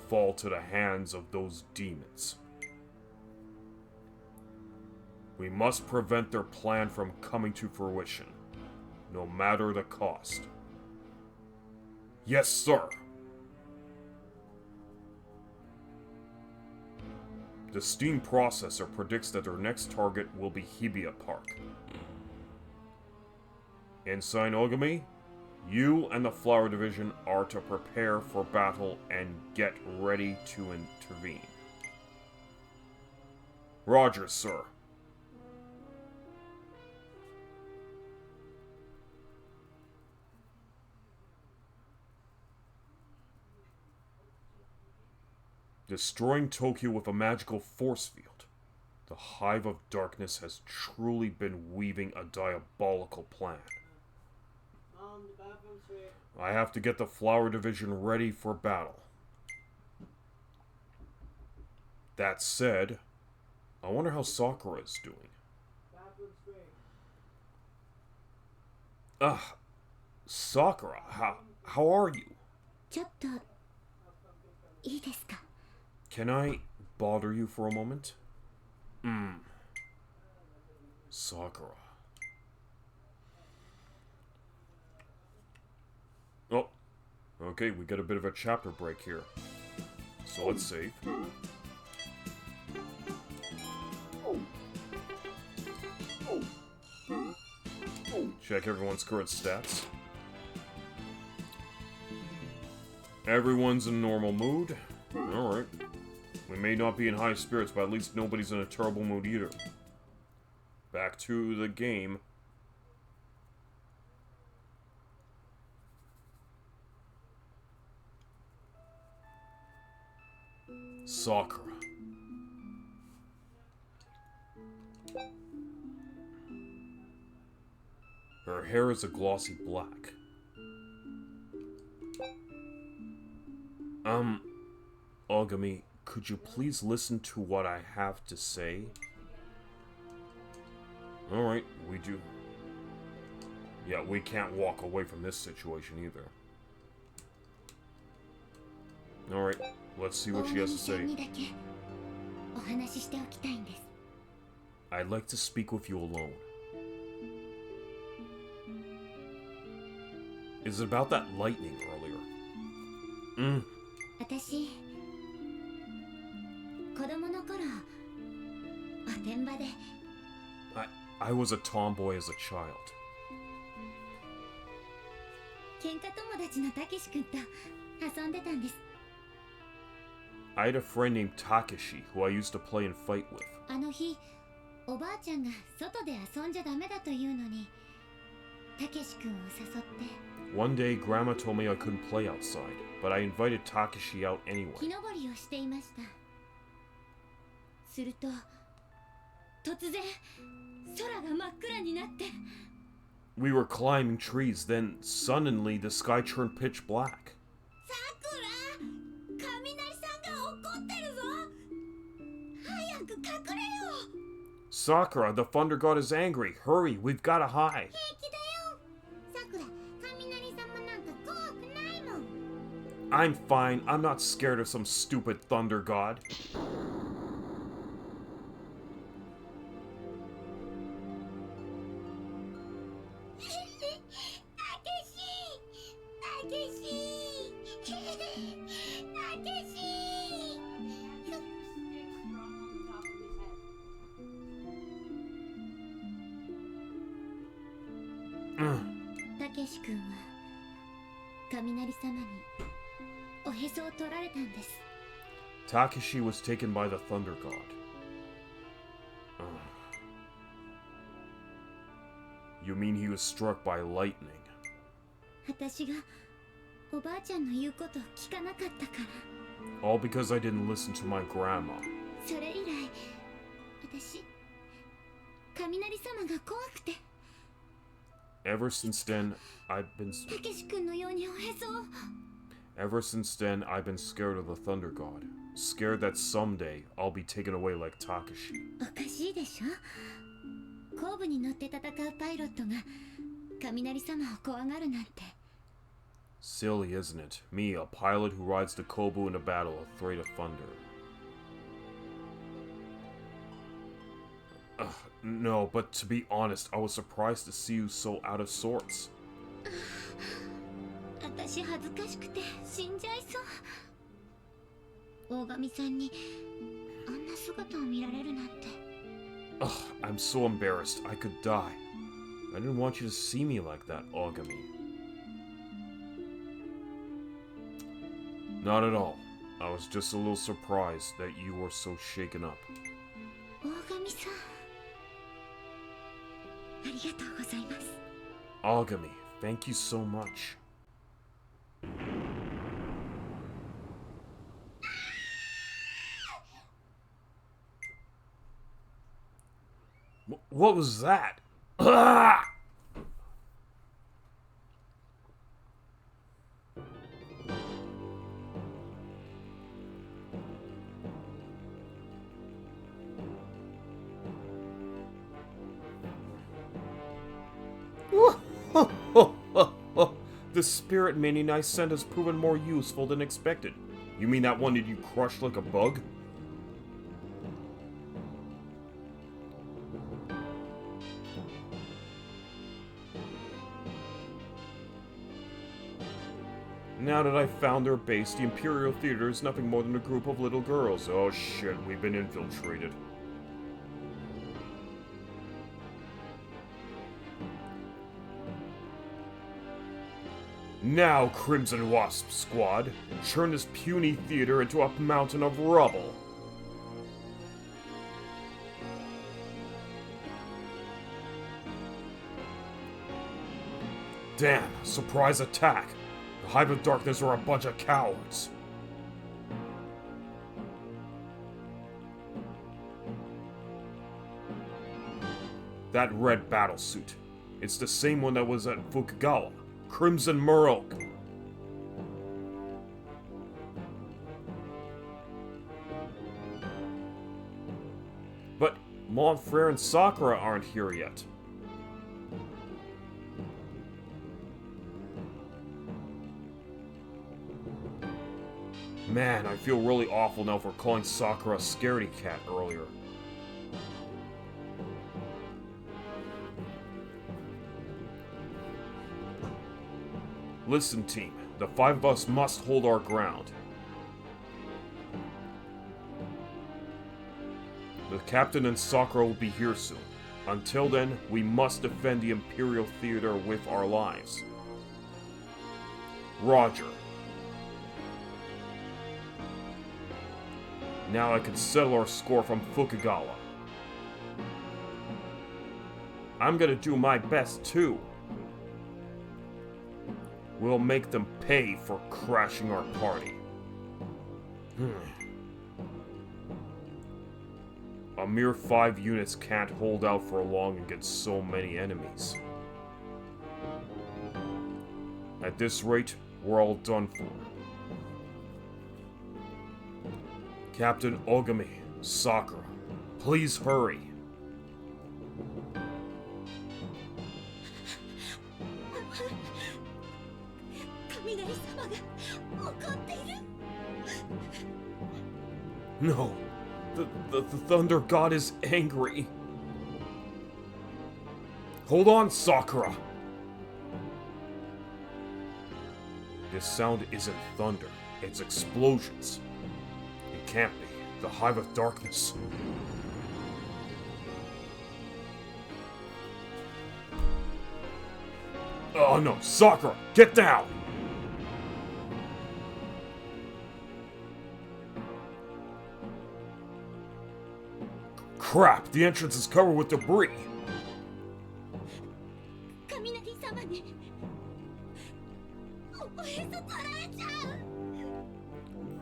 fall to the hands of those demons. We must prevent their plan from coming to fruition, no matter the cost. Yes, sir! The steam processor predicts that their next target will be Hibiya Park. Ensign Ogami, you and the Flower Division are to prepare for battle and get ready to intervene. Roger, sir. Destroying Tokyo with a magical force field. The Hive of Darkness has truly been weaving a diabolical plan. I have to get the Flower Division ready for battle. That said, I wonder how Sakura is doing. Sakura, how are you? ちょっといいですか? Can I bother you for a moment? Sakura. Oh, okay, we got a bit of a chapter break here. So let's save. Check everyone's current stats. Everyone's in normal mood. Alright. We may not be in high spirits, but at least nobody's in a terrible mood either. Back to the game. Sakura. Her hair is a glossy black. Ogami, could you please listen to what I have to say? Alright, we do. Yeah, we can't walk away from this situation either. Alright, let's see what she has to say. I'd like to speak with you alone. Is it about that lightning earlier? 私子供の頃おてんばで I was a tomboy as a child. 喧嘩友達のたけし君と遊んでたんです。 I had a friend named Takeshi who I used to play and fight with. あの日おばあちゃんが外で遊んじゃダメだというのにたけし君を誘って One day, Grandma told me I couldn't play outside, but I invited Takeshi out anyway. 木登りをしていました。すると突然空が真っ暗になって We were climbing trees, then suddenly the sky turned pitch black. さくら、雷さんが怒ってるぞ。早く隠れよ。 Sakura, the thunder god is angry. Hurry, we've gotta hide. 平気だよ。さくら、雷様なんか怖くないもん。 I'm fine. I'm not scared of some stupid thunder god. Takeshi君は雷様におへそを取られたんです。 Takeshi was taken by the thunder god. You mean he was struck by lightning? 私がおばあちゃんの言うことを聞かなかったから。 All because I didn't listen to my grandma. それ以来、私雷様が怖くて。 Ever since then, I've been... たけし君のようにおへそを。 Ever since then, I've been scared of the thunder god. Scared that someday I'll be taken away like Takeshi. おかしいでしょ。後部に乗って戦うパイロットが雷様を怖がるなんて。 Silly, isn't it? Me, a pilot who rides the Kobu in a battle, afraid of thunder. No, but to be honest, I was surprised to see you so out of sorts. 私恥ずかしくて死んじゃいそう。大神さんにあんな姿を見られるなんて。 I'm so embarrassed. I could die. I didn't want you to see me like that, Ogami. Not at all. I was just a little surprised that you were so shaken up. 大神さん、ありがとうございます。 Ogami, thank you so much. What was that? Ah! The spirit minion I sent has proven more useful than expected. You mean that one that you crushed like a bug? Now that I've found their base, the Imperial Theater is nothing more than a group of little girls. Oh shit, we've been infiltrated. Now, Crimson Wasp Squad, churn this puny theater into a mountain of rubble. Damn, surprise attack. The Hive of Darkness are a bunch of cowards. That red battlesuit. It's the same one that was at Fukugawa. Crimson Murok. But Montfrere and Sakura aren't here yet. Man, I feel really awful now for calling Sakura a scaredy cat earlier. Listen, team. The 5 of us must hold our ground. The captain and Sakura will be here soon. Until then, we must defend the Imperial Theater with our lives. Roger. Now I can settle our score from Fukugawa. I'm gonna do my best too. We'll make them pay for crashing our party. A mere 5 units can't hold out for long against so many enemies. At this rate, we're all done for. Captain Ogami, Sakura, please hurry. No, the Thunder God is angry. Hold on, Sakura. This sound isn't thunder, it's explosions. It can't be. The Hive of Darkness. Oh no, Sakura, get down! Crap, the entrance is covered with debris.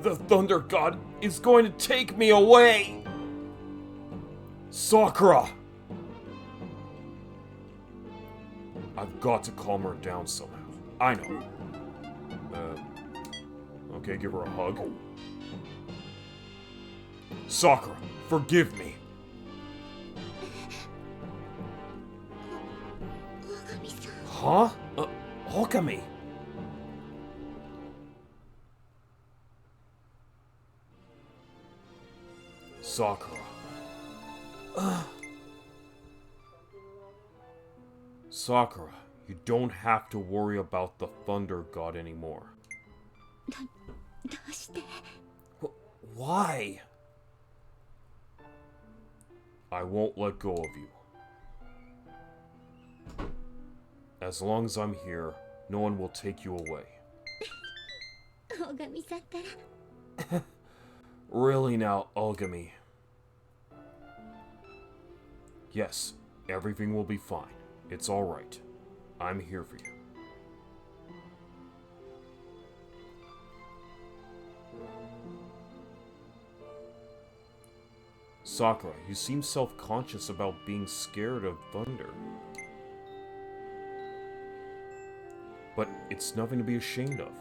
The Thunder God is going to take me away! Sakura! I've got to calm her down somehow. I know. Okay, give her a hug. Sakura, forgive me. Huh? Okami? Sakura. Sakura, you don't have to worry about the Thunder God anymore. Why? I won't let go of you. As long as I'm here, no one will take you away. Really now, Ogami. Yes, everything will be fine. It's alright. I'm here for you. Sakura, you seem self-conscious about being scared of thunder. But it's nothing to be ashamed of.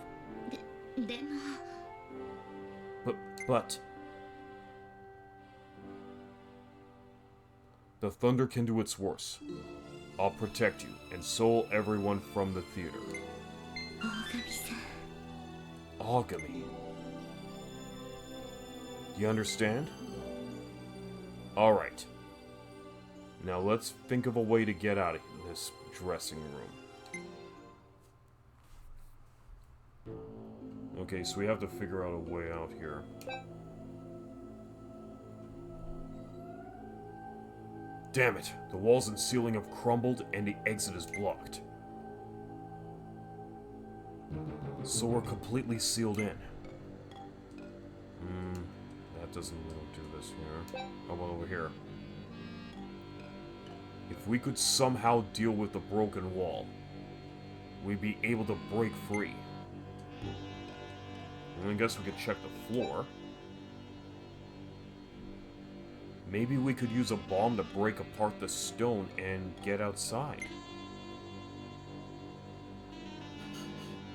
But... The thunder can do its worst. I'll protect you, and so will everyone from the theater. Ogami. You understand? Alright. Now let's think of a way to get out of this dressing room. Okay, so we have to figure out a way out here. Damn it! The walls and ceiling have crumbled and the exit is blocked. So we're completely sealed in. That doesn't do this here. How about over here? If we could somehow deal with the broken wall, we'd be able to break free. And I guess we could check the floor. Maybe we could use a bomb to break apart the stone and get outside.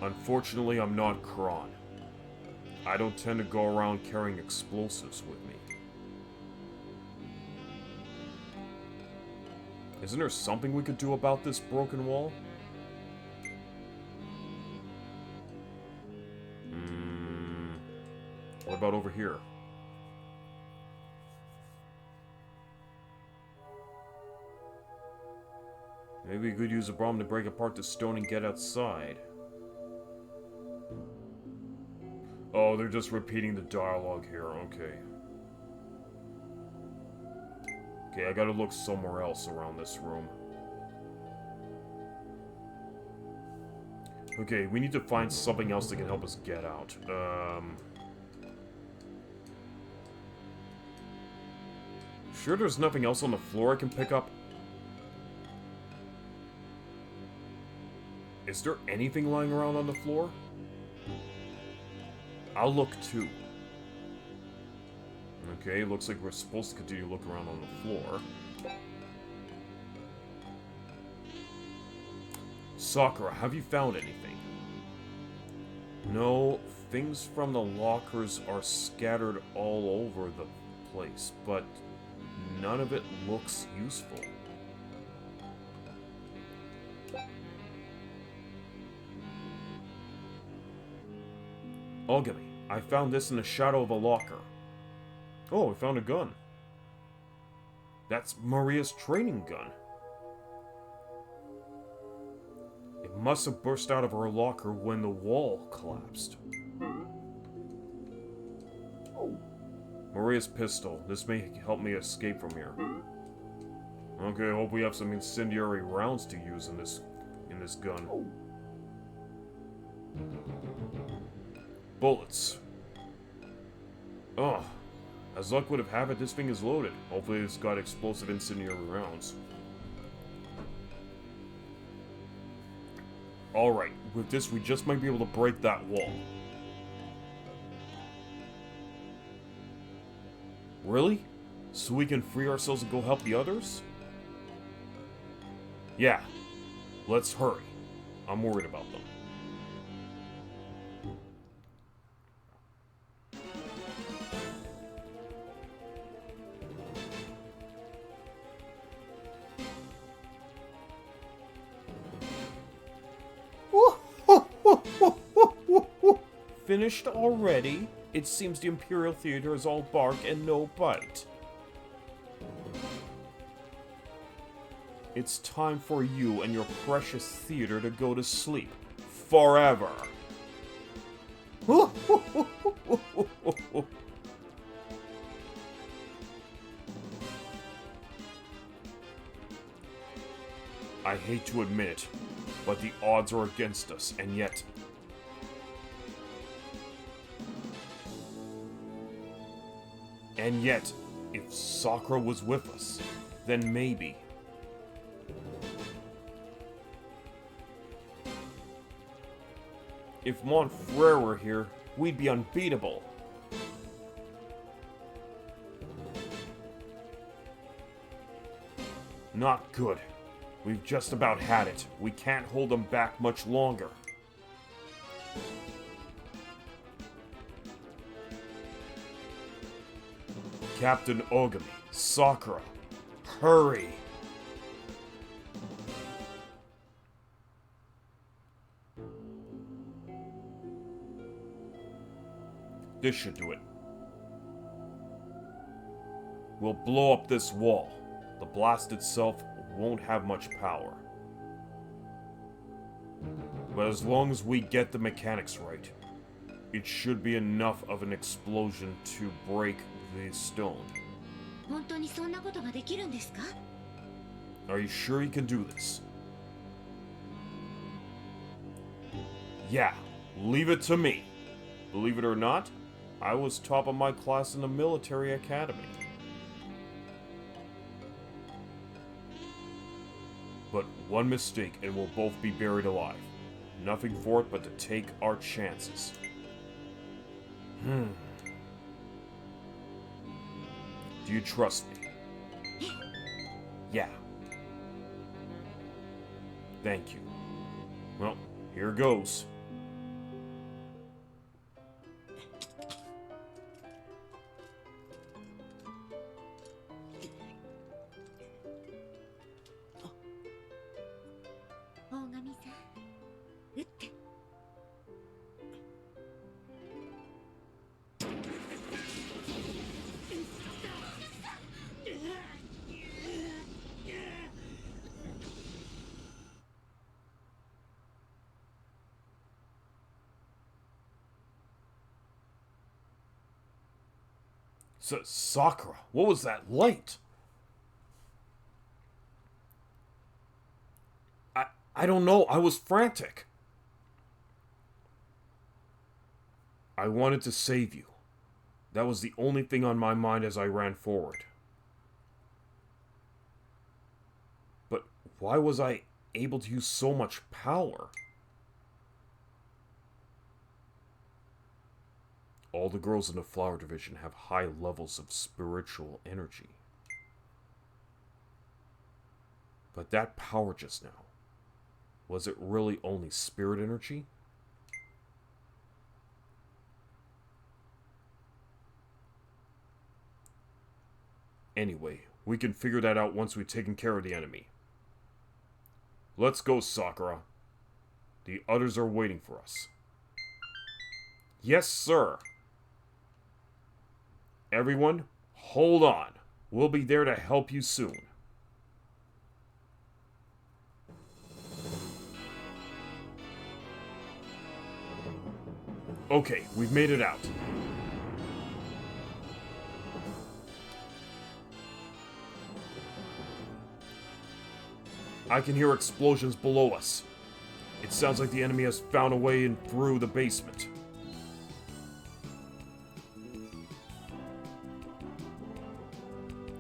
Unfortunately, I'm not Kron. I don't tend to go around carrying explosives with me. Isn't there something we could do about this broken wall? What about over here? Maybe we could use a bomb to break apart the stone and get outside. Oh, they're just repeating the dialogue here, okay. Okay, I gotta look somewhere else around this room. Okay, we need to find something else that can help us get out. Sure there's nothing else on the floor I can pick up? Is there anything lying around on the floor? I'll look too. Okay, looks like we're supposed to continue to look around on the floor. Sakura, have you found anything? No, things from the lockers are scattered all over the place, but none of it looks useful. Ogami, I found this in the shadow of a locker. Oh, we found a gun. That's Maria's training gun. It must have burst out of her locker when the wall collapsed. Maria's pistol. This may help me escape from here. Okay, I hope we have some incendiary rounds to use in this gun. Bullets. Oh, as luck would have it, this thing is loaded. Hopefully it's got explosive incendiary rounds. Alright, with this we just might be able to break that wall. Really? So we can free ourselves and go help the others? Yeah. Let's hurry. I'm worried about them. Finished already? It seems the Imperial Theater is all bark and no bite. It's time for you and your precious theater to go to sleep. Forever. I hate to admit it, but the odds are against us, and yet... if Sakura was with us, then maybe... If Montfrere were here, we'd be unbeatable. Not good. We've just about had it. We can't hold them back much longer. Captain Ogami, Sakura, hurry! This should do it. We'll blow up this wall. The blast itself won't have much power. But as long as we get the mechanics right, it should be enough of an explosion to break the stone. 本当にそんなことができるんですか? Are you sure you can do this? Yeah, Leave it to me. Believe it or not, I was top of my class in the military academy. But one mistake and we'll both be buried alive. Nothing for it but to take our chances. Do you trust me? Yeah. Thank you. Well, here goes. Sakura, what was that light? I don't know, I was frantic. I wanted to save you. That was the only thing on my mind as I ran forward. But why was I able to use so much power? All the girls in the flower division have high levels of spiritual energy. But that power just now, was it really only spirit energy? Anyway, we can figure that out once we've taken care of the enemy. Let's go, Sakura. The others are waiting for us. Yes, sir. Everyone, hold on. We'll be there to help you soon. Okay, we've made it out. I can hear explosions below us. It sounds like the enemy has found a way in through the basement.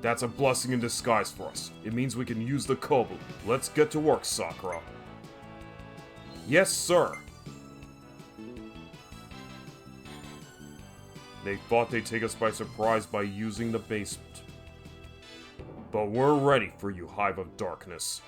That's a blessing in disguise for us. It means we can use the Kobu. Let's get to work, Sakura. Yes, sir. They thought they'd take us by surprise by using the basement. But we're ready for you, Hive of Darkness.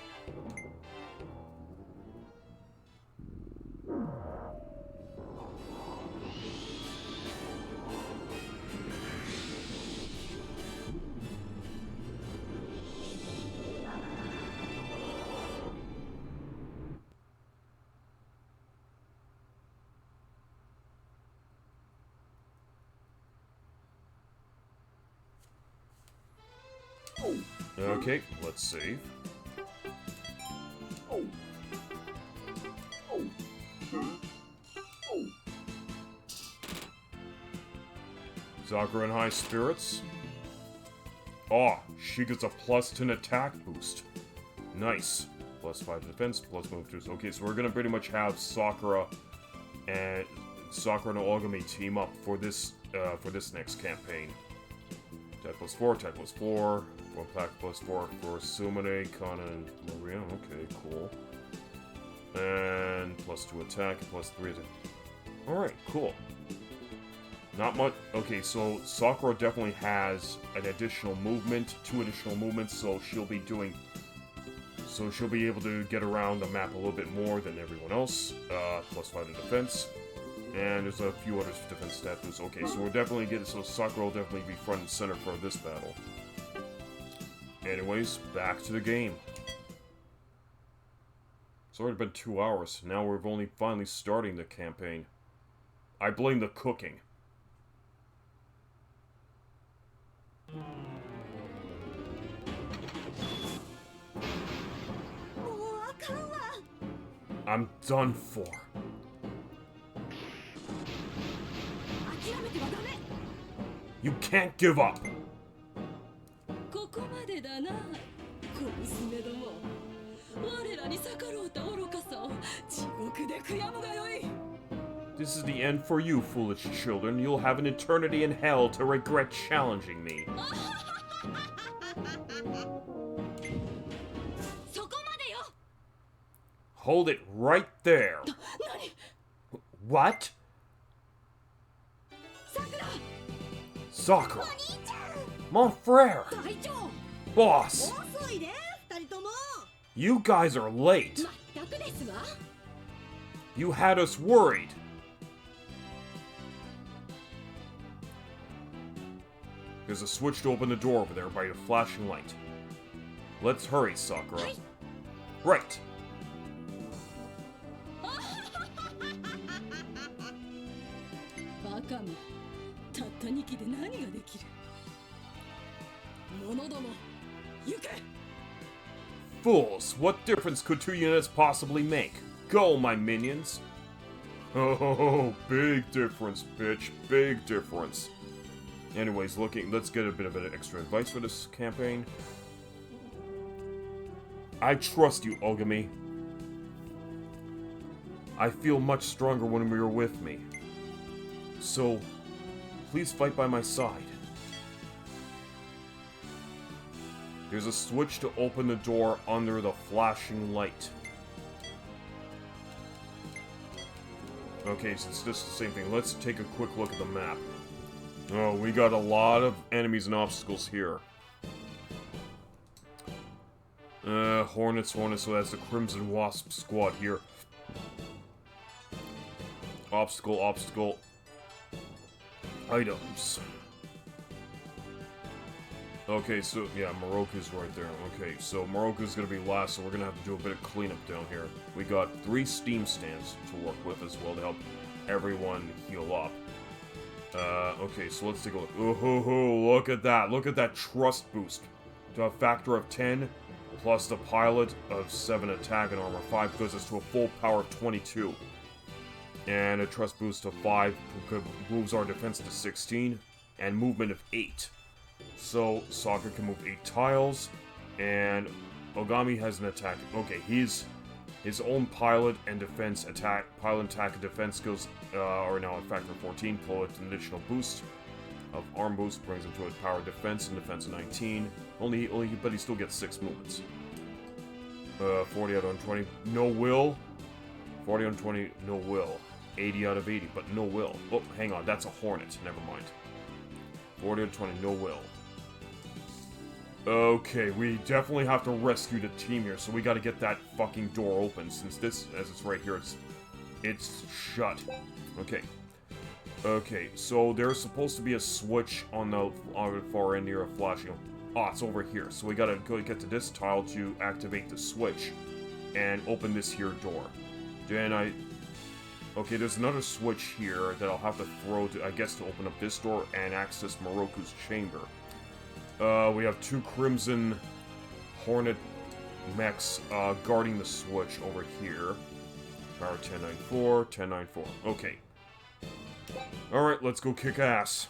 Okay, let's save. Sakura in high spirits. Oh, she gets a +10 attack boost. Nice. +5 defense, plus move boost. Okay, so we're gonna pretty much have Sakura and Ogami team up for this next campaign. Attack +4, attack +4, attack +4 for Sumire, Kana, and Maria. Okay, cool. And +2 attack, +3 attack. Alright, cool. Not much. Okay, so Sakura definitely has an additional movement, 2 additional movements, so she'll be able to get around the map a little bit more than everyone else. +5 to defense. And there's a few other defense stat boosts. Okay, so we're definitely getting, so Sakura will definitely be front and center for this battle. Anyways, back to the game. It's already been 2 hours. Now we're only finally starting the campaign. I blame the cooking. I'm done for. You can't give up. ここまでだな、小娘ども。我らに逆ろうた愚かさを地獄で悔やむがよい。This is the end for you, foolish children. You'll have an eternity in hell to regret challenging me. そこまでよ。 Hold it right there. 何？ What? さくら。 Sakura. Mon frere. 隊長。 Boss. 遅いで二人とも。 You guys are late. まったくですわ。 You had us worried. There's a switch to open the door over there by a flashing light. Let's hurry, Sakura. Right. バカめ。たった2機で何ができる。者ども、行け。 Fools, what difference could 2 units possibly make? Go, my minions. Oh, big difference, bitch. Big difference. Anyways, let's get a bit of an extra advice for this campaign. I trust you, Ogami. I feel much stronger when you're with me. So, please fight by my side. There's a switch to open the door under the flashing light. Okay, so it's just the same thing. Let's take a quick look at the map. Oh, we got a lot of enemies and obstacles here. Hornets, so that's the Crimson Wasp squad here. Obstacle. Items. Okay, so, yeah, Moroku's right there. Okay, so Moroku's gonna be last, so we're gonna have to do a bit of cleanup down here. We got 3 steam stands to work with as well to help everyone heal up. Okay, so let's take a look. Ooh, look at that. Look at that trust boost. To a factor of 10, plus the pilot of 7 attack and armor 5 goes us to a full power of 22. And a trust boost of 5 moves our defense to 16, and movement of 8. So, Sakura can move 8 tiles, and Ogami has an attack. Okay, his own pilot and defense attack, and defense skills are now at factor 14, plus an additional boost of arm boost brings him to a power defense and defense of 19. But he still gets 6 movements. 40 out of 20, no will. 40 out of 20, no will. 80 out of 80, but no will. Oh, hang on, that's a hornet. Never mind. 40 out of 20, no will. Okay, we definitely have to rescue the team here, so we gotta get that fucking door open, since this, as it's right here, it's shut. Okay, so there's supposed to be a switch on the far end here of flashing. Ah, it's over here, so we gotta go get to this tile to activate the switch and open this here door. Then okay, there's another switch here that I'll have to throw to, I guess, to open up this door and access Moroku's chamber. We have 2 Crimson Hornet mechs guarding the switch over here. Power 1094, 1094. Okay. Alright, let's go kick ass.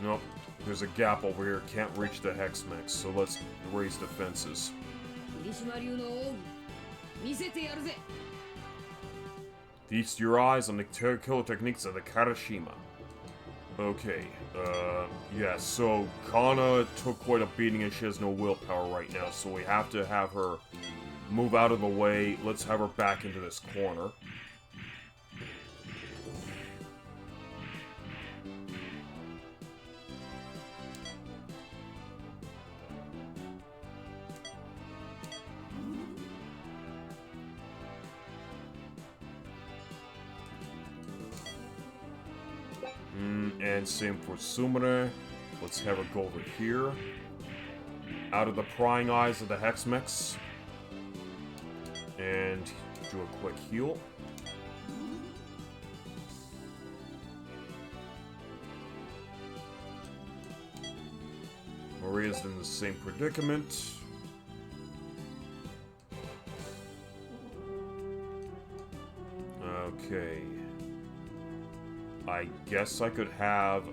Nope. There's a gap over here. Can't reach the hex mechs, so let's raise defenses. 霧島流の奥義見せてやるぜ。 Feast your eyes on the kill techniques of the Karashima. Okay, yeah, so Kana took quite a beating and she has no willpower right now, so we have to have her move out of the way. Let's have her back into this corner. And same for Sumire. Let's have her go over here. Out of the prying eyes of the Hex Mechs. And do a quick heal. Maria's in the same predicament. Okay. I guess I could have...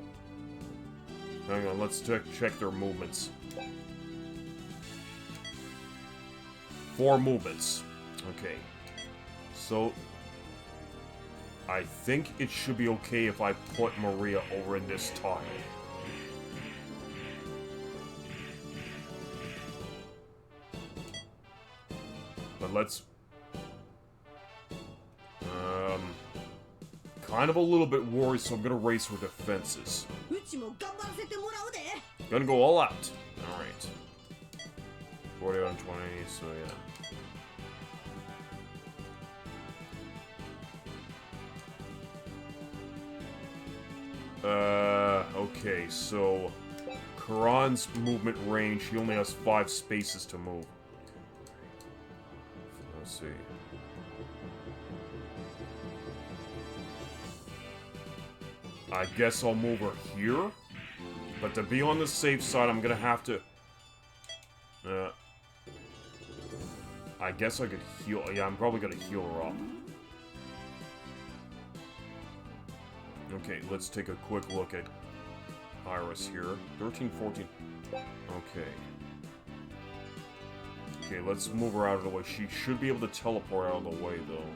Hang on, let's check their movements. 4 movements. Okay. So... I think it should be okay if I put Maria over in this tile. But let's... Kind of a little bit worried, so I'm gonna raise her defenses. Gonna go all out. Alright. 40 on 20, so yeah. Okay, so... Karan's movement range, he only has 5 spaces to move. Let's see. I guess I'll move her here. But to be on the safe side, I'm gonna have to... I guess I could heal... Yeah, I'm probably gonna heal her up. Okay, let's take a quick look at Iris here. 13, 14... Okay. Okay, let's move her out of the way. She should be able to teleport out of the way, though.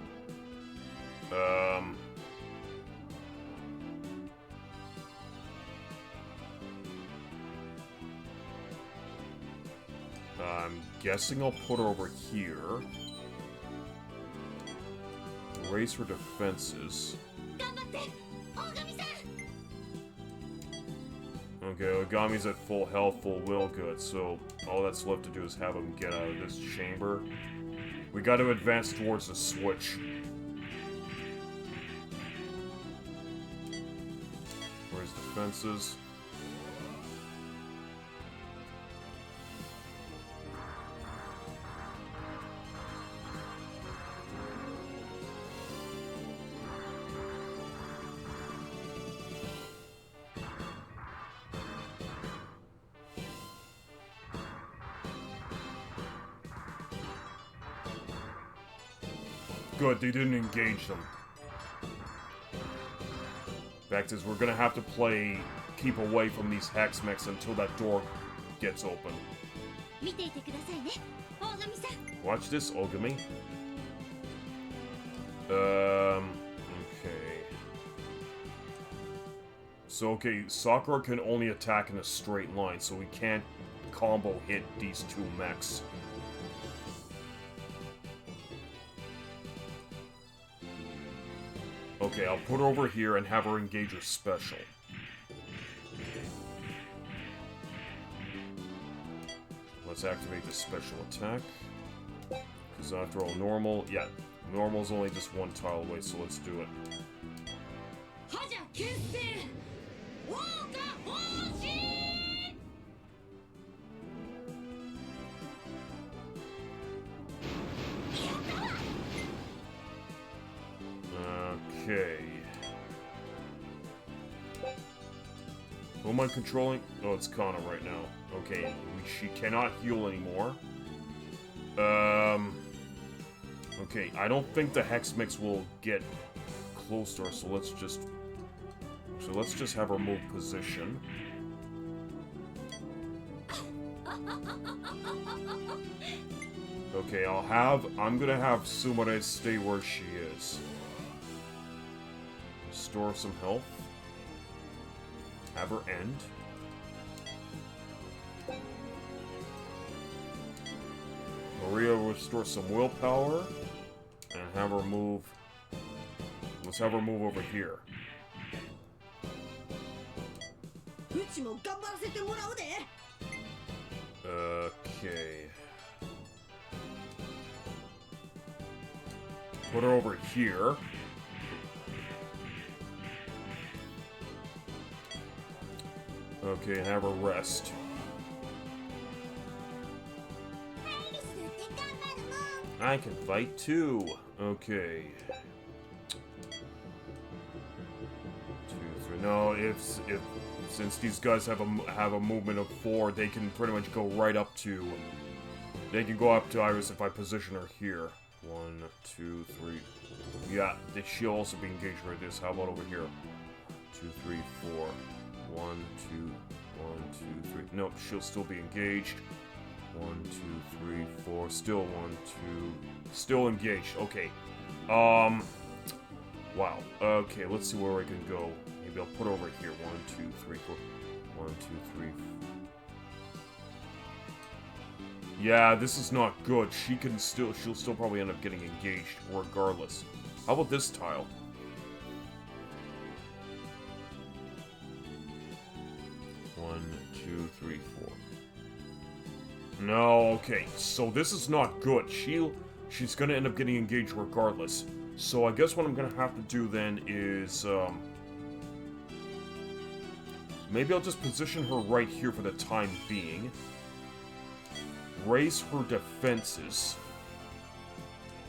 I'm guessing I'll put her over here. Raise her defenses. Okay, Ogami's at full health, full will, good, so all that's left to do is have him get out of this chamber. We got to advance towards the switch. Where's defenses? Good, they didn't engage them. Fact is, we're gonna have to keep away from these Hexmechs until that door gets open. Watch this, Ogami. Okay. So, okay, Sakura can only attack in a straight line, so we can't combo hit these 2 mechs. Okay, I'll put her over here and have her engage her special. Let's activate the special attack. Because after all, normal... Yeah, normal's only just 1 tile away, so let's do it. Okay. Who am I controlling? Oh, it's Kana right now. Okay, she cannot heal anymore. Okay, I don't think the Hexmechs will get close to her, so let's just have her move position. Okay, I'm gonna have Sumare stay where she is. Restore some health. Have her end. Maria will restore some willpower. And have her move... Let's have her move over here. Okay. Put her over here. Okay, and have her rest. I can fight too. Okay. 2, 3. No, since these guys have a movement of 4, they can pretty much go right up to. They can go up to Iris if I position her here. 1, 2, 3. Yeah, she'll also be engaged right this. How about over here? 2, 3, 4. 1, 2, 1, 2, 3. Nope, she'll still be engaged. 1, 2, 3, 4. Still 1, 2. Still engaged. Okay. Wow. Okay, let's see where I can go. Maybe I'll put over here. 1, 2, 3, 4. 1, 2, 3. Yeah, this is not good. She'll still probably end up getting engaged regardless. How about this tile? One, two, three, four. No, okay. So this is not good. She's gonna end up getting engaged regardless. So I guess what I'm gonna have to do then is, maybe I'll just position her right here for the time being. Raise her defenses.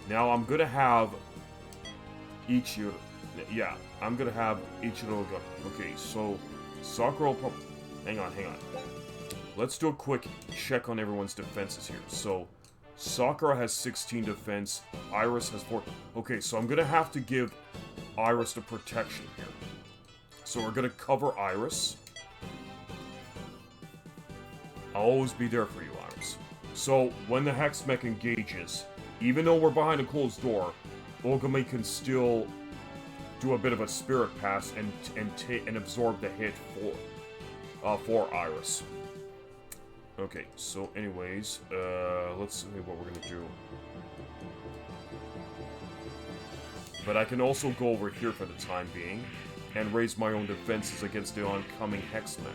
Now I'm gonna have Ichiro. Yeah, I'm gonna have Ichiro go. Okay, so Sakura will probably. Hang on. Let's do a quick check on everyone's defenses here. So Sakura has 16 defense. Iris has 4. Okay, so I'm gonna have to give Iris the protection here. So we're gonna cover Iris. I'll always be there for you, Iris. So, when the Hex Mech engages, even though we're behind a closed door, Ogami can still do a bit of a spirit pass and absorb the hit for Iris. Okay, so anyways, let's see what we're gonna do. But I can also go over here for the time being, and raise my own defenses against the oncoming Hex Mech.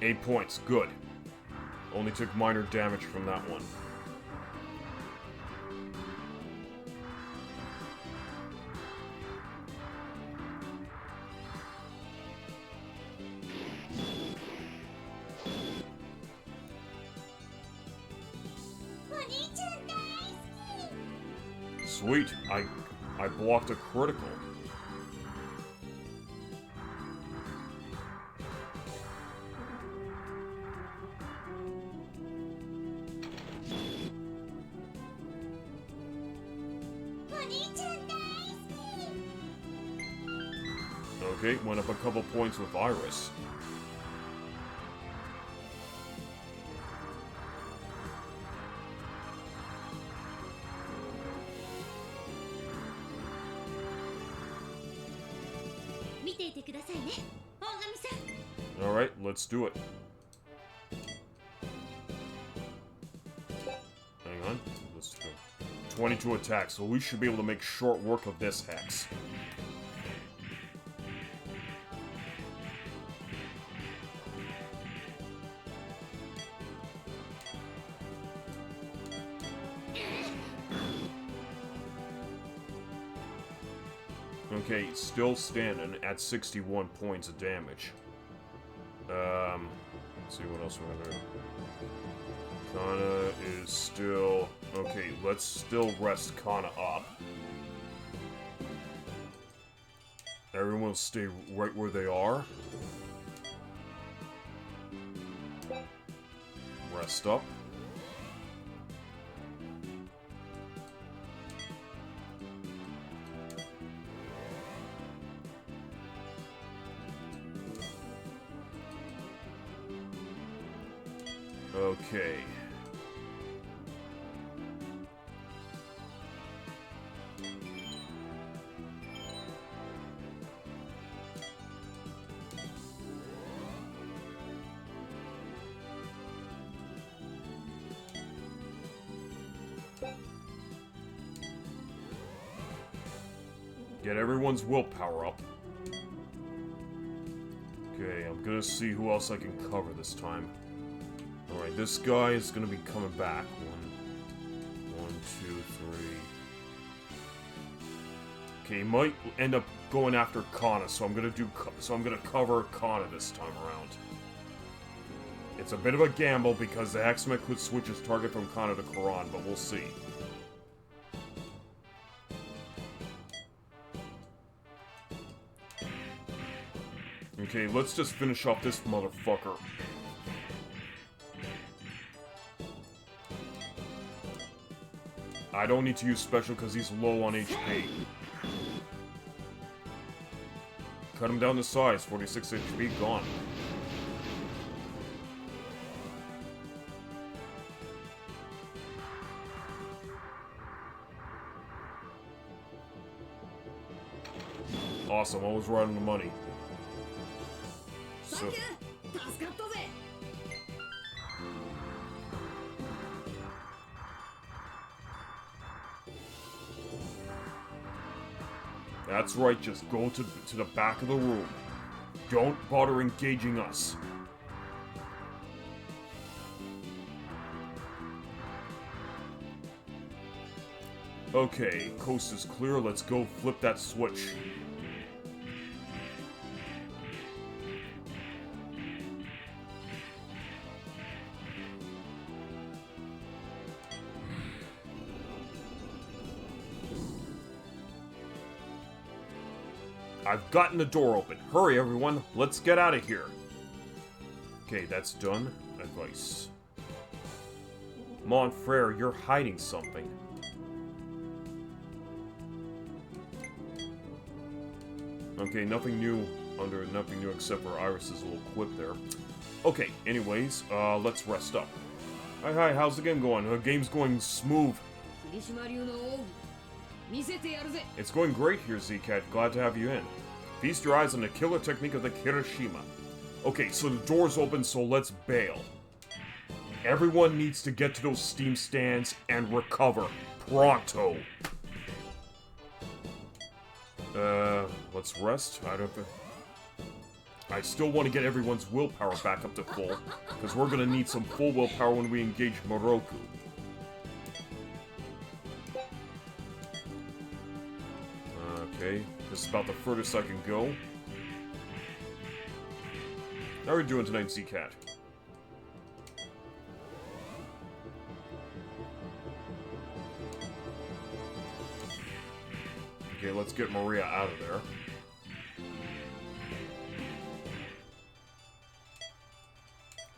Eight points, good. Only took minor damage from that one. Sweet, I blocked a critical. Okay, went up a couple points with Iris. Alright, let's do it. Hang on, let's go. 22 attacks, so we should be able to make short work of this Hex. Okay, still standing at 61 points of damage. Let's see what else we're gonna do. Kana is still... Okay, let's still rest Kana up. Everyone will stay right where they are. Rest up. Okay. Get everyone's willpower up. Okay, I'm gonna see who else I can cover this time. Alright, this guy is gonna be coming back. 1, 2, 3. Okay, he might end up going after Kana, so I'm gonna cover Kana this time around. It's a bit of a gamble because the Hexmech could switch his target from Kana to Karan, but we'll see. Okay, let's just finish off this motherfucker. I don't need to use special because he's low on HP. Cut him down to size, 46 HP, gone. Awesome, always right on the money. So, that's right, just go to the back of the room. Don't bother engaging us. Okay, coast is clear, let's go flip that switch. I've gotten the door open. Hurry, everyone. Let's get out of here. Okay, that's done. Advice. Montfrere, you're hiding something. Okay, nothing new except for Iris's little quip there. Okay, anyways, let's rest up. Hi, how's the game going? The game's going smooth. It's going great here, Z-Cat. Glad to have you in. Feast your eyes on the killer technique of the Kirishima. Okay, so the door's open, so let's bail. Everyone needs to get to those steam stands and recover. Pronto. Let's rest. I still want to get everyone's willpower back up to full, because we're gonna need some full willpower when we engage Moroku. Okay, this is about the furthest I can go. How are we doing tonight, Z-Cat? Okay, let's get Maria out of there.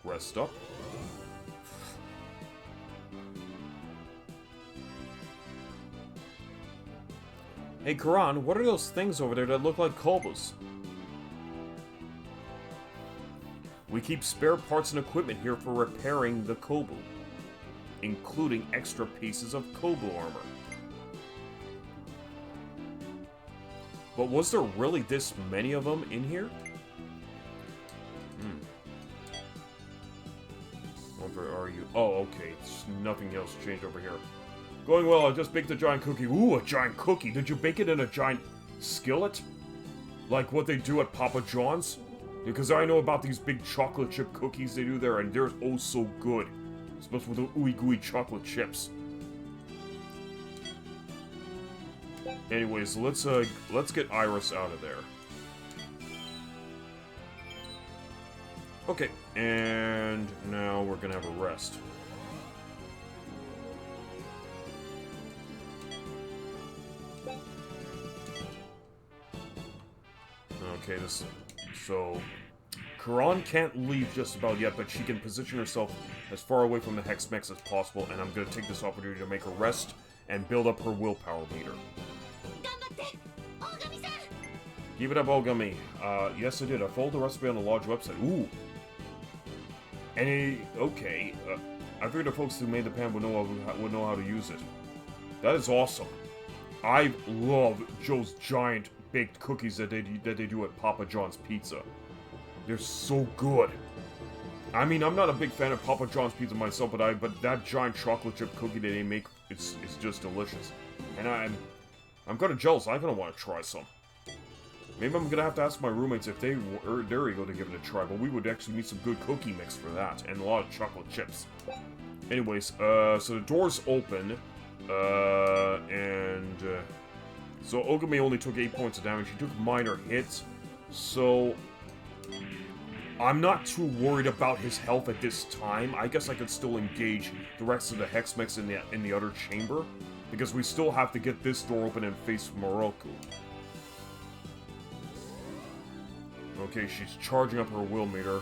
Rest up. Hey, Karan, what are those things over there that look like Kobas? We keep spare parts and equipment here for repairing the Kobu, including extra pieces of Kobu armor. But was there really this many of them in here? Where are you? Oh, okay. Nothing else changed over here. Going well, I just baked a giant cookie. Ooh, a giant cookie. Did you bake it in a giant skillet? Like what they do at Papa John's? Because I know about these big chocolate chip cookies they do there, and they're oh so good. Especially with the ooey gooey chocolate chips. Anyways, let's get Iris out of there. Okay, and now we're gonna have a rest. Okay, so Karan can't leave just about yet, but she can position herself as far away from the Hex Mech as possible, and I'm gonna take this opportunity to make her rest and build up her willpower meter. Keep it up, Ogami. Yes, I did. I followed the recipe on the Lodge website. Ooh. Okay. I figured the folks who made the pan would know how to use it. That is awesome. I love Joe's giant baked cookies that they do at Papa John's Pizza. They're so good. I mean, I'm not a big fan of Papa John's Pizza myself, but that giant chocolate chip cookie that they make, it's just delicious. And I'm kind of jealous. I kind of want to try some. Maybe I'm gonna have to ask my roommates if they're able to give it a try, but we would actually need some good cookie mix for that, and a lot of chocolate chips. Anyways, so the door's open, so Ogami only took 8 points of damage. She took minor hits, so I'm not too worried about his health at this time. I guess I could still engage the rest of the Hex Mechs in the other chamber, because we still have to get this door open and face Moroku. Okay, she's charging up her will meter.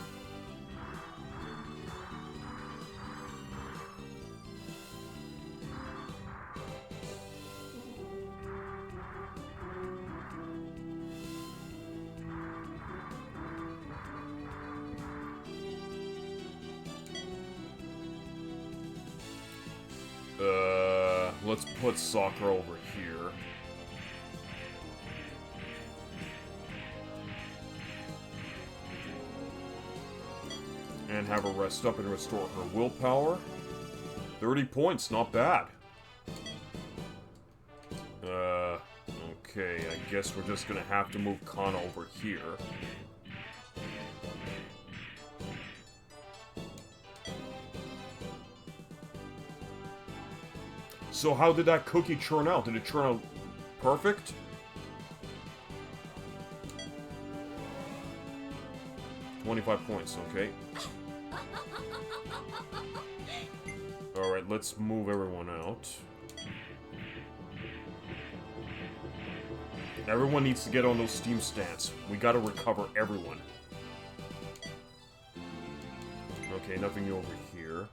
Let's put Sakura over here. And have her rest up and restore her willpower. 30 points, not bad. Okay, I guess we're just gonna have to move Kana over here. So how did that cookie churn out? Did it churn out perfect? $25 points, okay. Alright, let's move everyone out. Everyone needs to get on those steam stands. We gotta recover everyone. Okay, nothing new over here.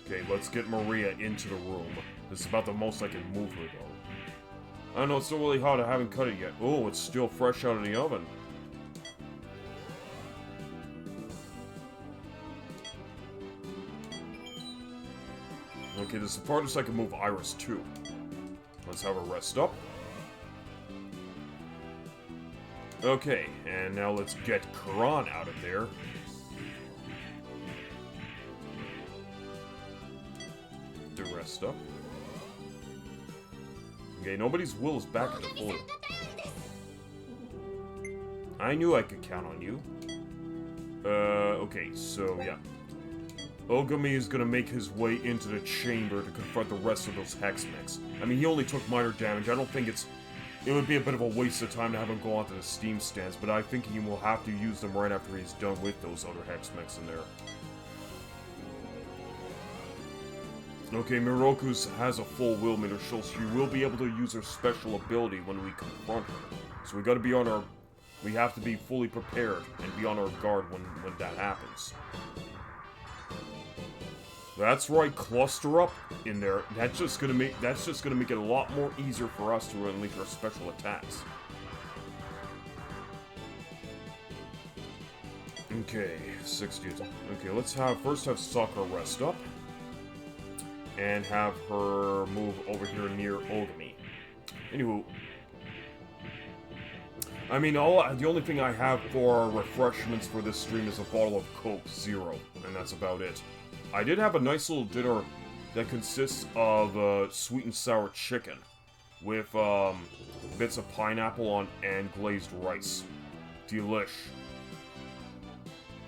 Okay, let's get Maria into the room. This is about the most I can move her, though. I don't know, it's still really hot. I haven't cut it yet. Oh, it's still fresh out of the oven. Okay, this is the farthest I can move Iris, too. Let's have her rest up. Okay, and now let's get Karan out of there. To rest up. Okay, nobody's will is back at the full. I knew I could count on you. Okay, so yeah. Ogami is gonna make his way into the chamber to confront the rest of those Hexmechs. I mean, he only took minor damage. I don't think it would be a bit of a waste of time to have him go onto the steam stands, but I think he will have to use them right after he's done with those other Hexmechs in there. Okay, Miroku has a full will meter, so she will be able to use her special ability when we confront her. So we gotta be on our... We have to be fully prepared and be on our guard when that happens. That's right, cluster up in there. That's just gonna make it a lot more easier for us to unleash our special attacks. Okay, 60. Okay, let's first have Sakura rest up. And have her move over here near Ogami. Anywho. I mean, the only thing I have for refreshments for this stream is a bottle of Coke Zero. And that's about it. I did have a nice little dinner that consists of sweet and sour chicken. With bits of pineapple on and glazed rice. Delish.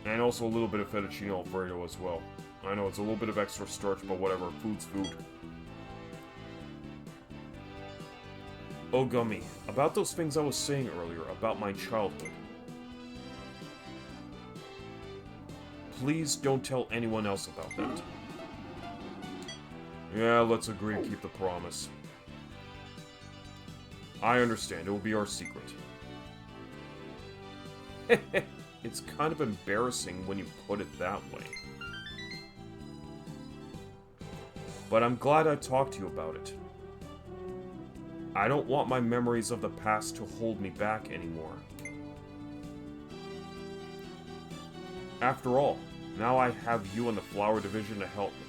And also a little bit of fettuccine alfredo as well. I know, it's a little bit of extra starch, but whatever. Food's food. Ogami, about those things I was saying earlier about my childhood. Please don't tell anyone else about that. Yeah, let's agree to keep the promise. I understand, it will be our secret. It's kind of embarrassing when you put it that way. But I'm glad I talked to you about it. I don't want my memories of the past to hold me back anymore. After all, now I have you and the Flower Division to help me.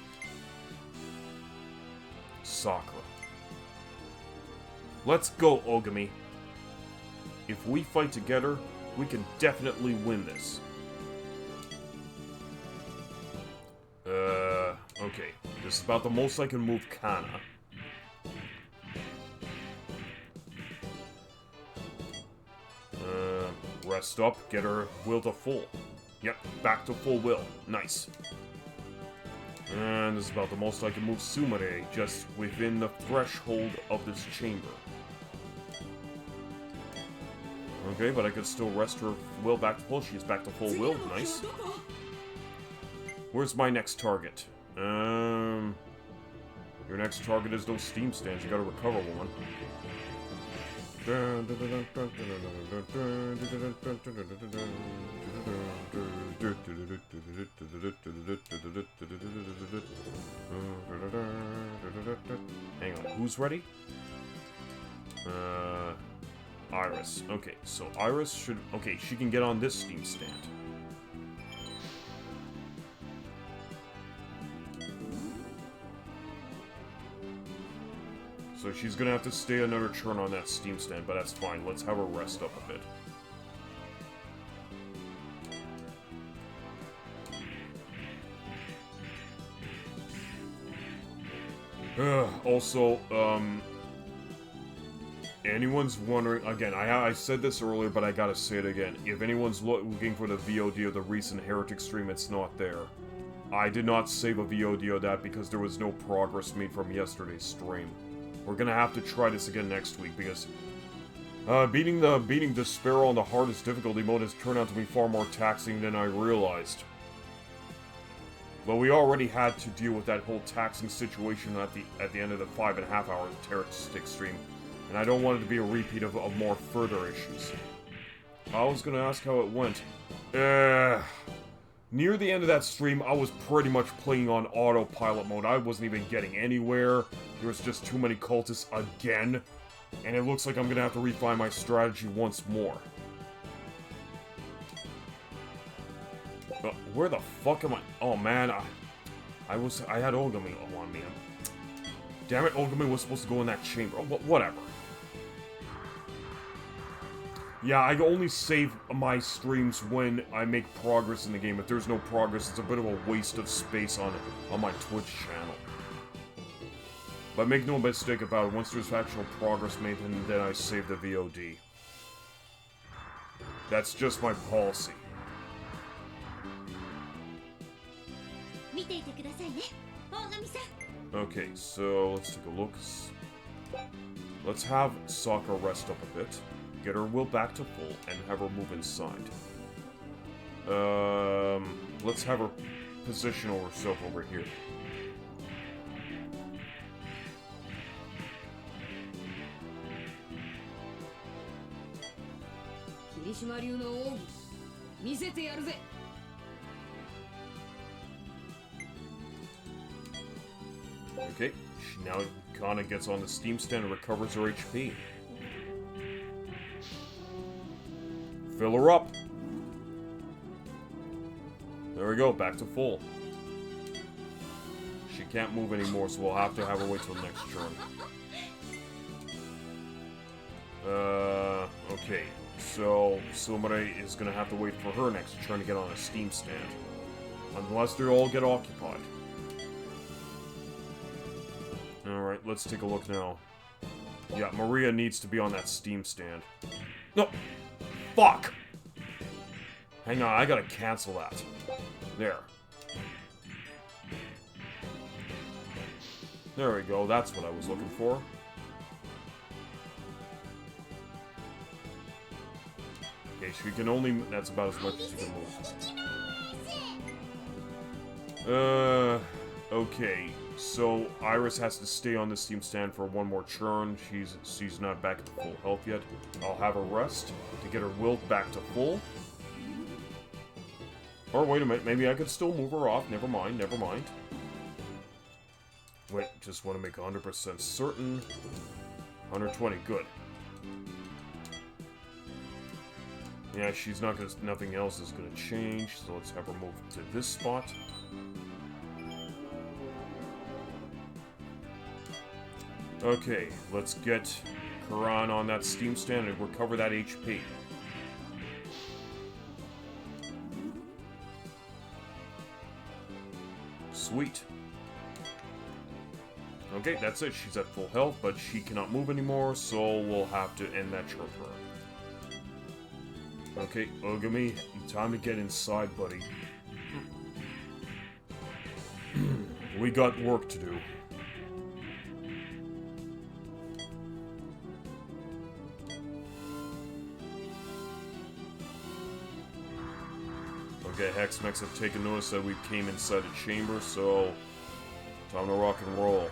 Sakura. Let's go, Ogami. If we fight together, we can definitely win this. Okay. This is about the most I can move Kana. Rest up, get her will to full. Yep, back to full will. Nice. And this is about the most I can move Sumire, just within the threshold of this chamber. Okay, but I could still rest her will back to full. She's back to full will. Nice. Where's my next target? Your next target is those steam stands. You gotta recover one. Hang on, who's ready? Iris. Okay, so Iris should... Okay, she can get on this steam stand. So she's gonna have to stay another turn on that steam stand, but that's fine. Let's have her rest up a bit. Also, anyone's wondering, again, I said this earlier, but I gotta say it again. If anyone's looking for the VOD of the recent Heretic stream, it's not there. I did not save a VOD of that because there was no progress made from yesterday's stream. We're gonna have to try this again next week because beating Despair on the hardest difficulty mode has turned out to be far more taxing than I realized. But we already had to deal with that whole taxing situation at the end of the 5.5 hour Terror stream, and I don't want it to be a repeat of more further issues. I was gonna ask how it went. Near the end of that stream, I was pretty much playing on autopilot mode. I wasn't even getting anywhere. There was just too many cultists again, and it looks like I'm gonna have to refine my strategy once more. Where the fuck am I? Oh man, I had Ogami on me. Damn it, Ogami was supposed to go in that chamber. Oh, whatever. Yeah, I only save my streams when I make progress in the game. If there's no progress, it's a bit of a waste of space on my Twitch channel. But make no mistake about it, once there's actual progress made, then I save the VOD. That's just my policy. Okay, so let's take a look. Let's have Sakura rest up a bit, get her will back to full, and have her move inside. Let's have her position herself over here. Okay, she now kinda gets on the steam stand and recovers her HP. Fill her up! There we go, back to full. She can't move anymore, so we'll have to have her wait till next turn. Okay, so Sumire is gonna have to wait for her next turn to get on a steam stand. Unless they all get occupied. Alright, let's take a look now. Yeah, Maria needs to be on that steam stand. No! Fuck! Hang on, I gotta cancel that. There. There we go, that's what I was looking for. Okay, she can only... That's about as much as she can move. Okay. So, Iris has to stay on the steam stand for one more turn. She's not back at full health yet. I'll have her rest to get her will back to full. Or wait a minute, maybe I could still move her off. Never mind, never mind. Wait, just want to make 100% certain. 120, good. Yeah, she's not gonna... Nothing else is gonna change, so let's have her move to this spot. Okay, let's get Karan on that steam stand and recover that HP. Sweet. Okay, that's it. She's at full health, but she cannot move anymore, so we'll have to end that turn for her. Okay, Ogami, time to get inside, buddy. We got work to do. Okay, Hexmex have taken notice that we came inside the chamber, so time to rock and roll.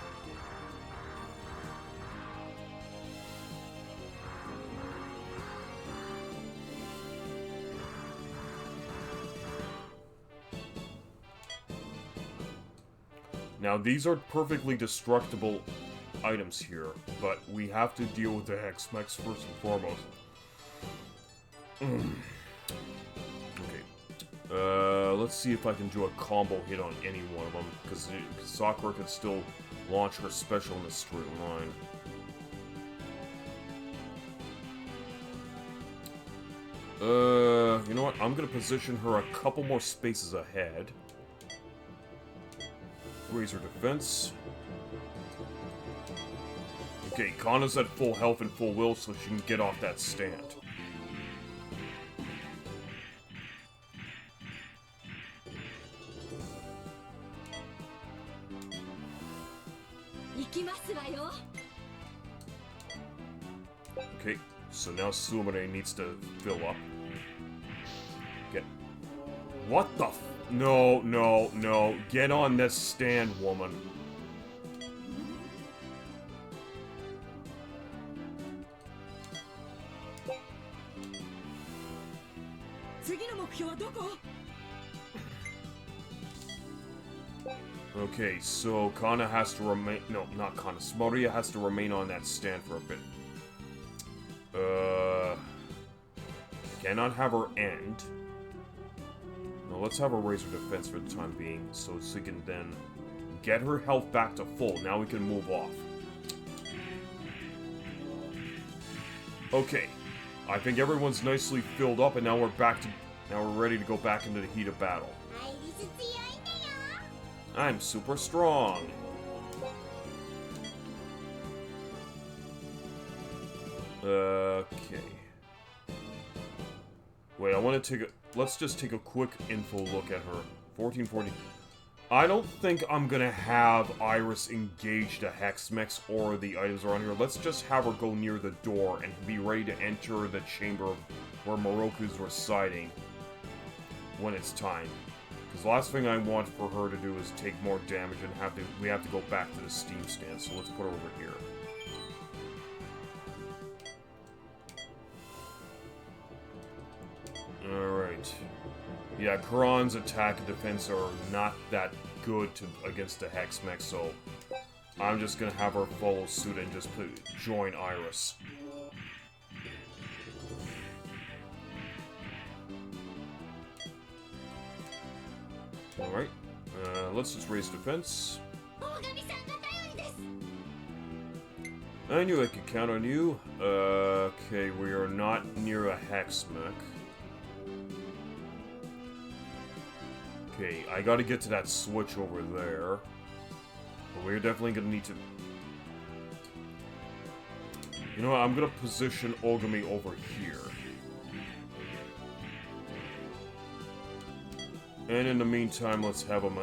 Now, these are perfectly destructible items here, but we have to deal with the Hex-Mex first and foremost. Okay. Let's see if I can do a combo hit on any one of them, because Sakura could still launch her special in a straight line. You know what? I'm gonna position her a couple more spaces ahead. Raise her defense. Okay, Kana's at full health and full will, so she can get off that stand. Okay, so now Sumire needs to fill up. Get... What the f... No, no, no. Get on this stand, woman. Okay, so Kana has to remain... No, not Kana. Smoria has to remain on that stand for a bit. Cannot have her end. No, let's have her raise her defense for the time being, so she can then get her health back to full. Now we can move off. Okay. I think everyone's nicely filled up, and now we're back to... Now we're ready to go back into the heat of battle. I'm super strong. Okay. Wait, I want to take a... Let's just take a quick info look at her. 1440. I don't think I'm gonna have Iris engage the Hex-Mex or the items around here. Let's just have her go near the door and be ready to enter the chamber where Moroku's residing when it's time. Because the last thing I want for her to do is take more damage and we have to go back to the steam stand. So let's put her over here. Alright. Yeah, Karan's attack and defense are not that good against the Hex-Mex, so I'm just gonna have her follow suit and just join Iris. Alright, let's just raise defense. I knew I could count on you. Okay, we are not near a Hex-Mech. Okay, I gotta get to that switch over there. But we're definitely gonna need to... You know what, I'm gonna position Ogami over here. And in the meantime, let's have him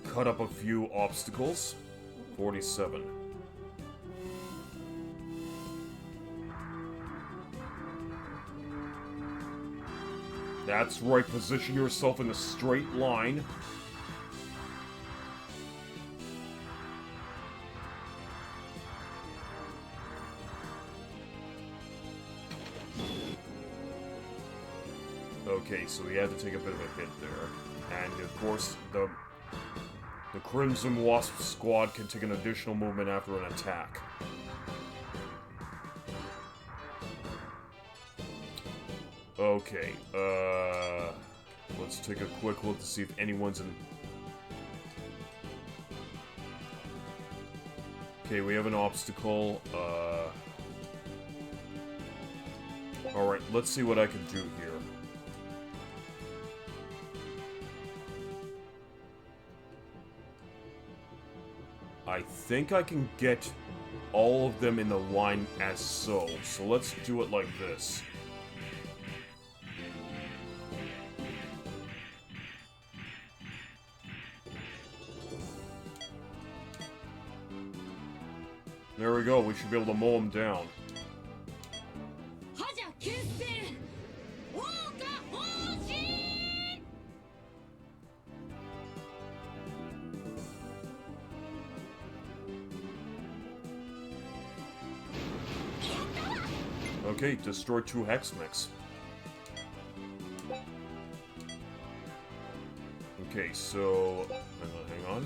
cut up a few obstacles. 47. That's right, position yourself in a straight line. Okay, so we had to take a bit of a hit there. And of course, the Crimson Wasp squad can take an additional movement after an attack. Okay, let's take a quick look to see if anyone's in... Okay, we have an obstacle, Alright, let's see what I can do here. I think I can get all of them in the line as so let's do it like this. There we go, we should be able to mow them down. Okay, destroy 2 Hex-Mechs. Okay, so hang on.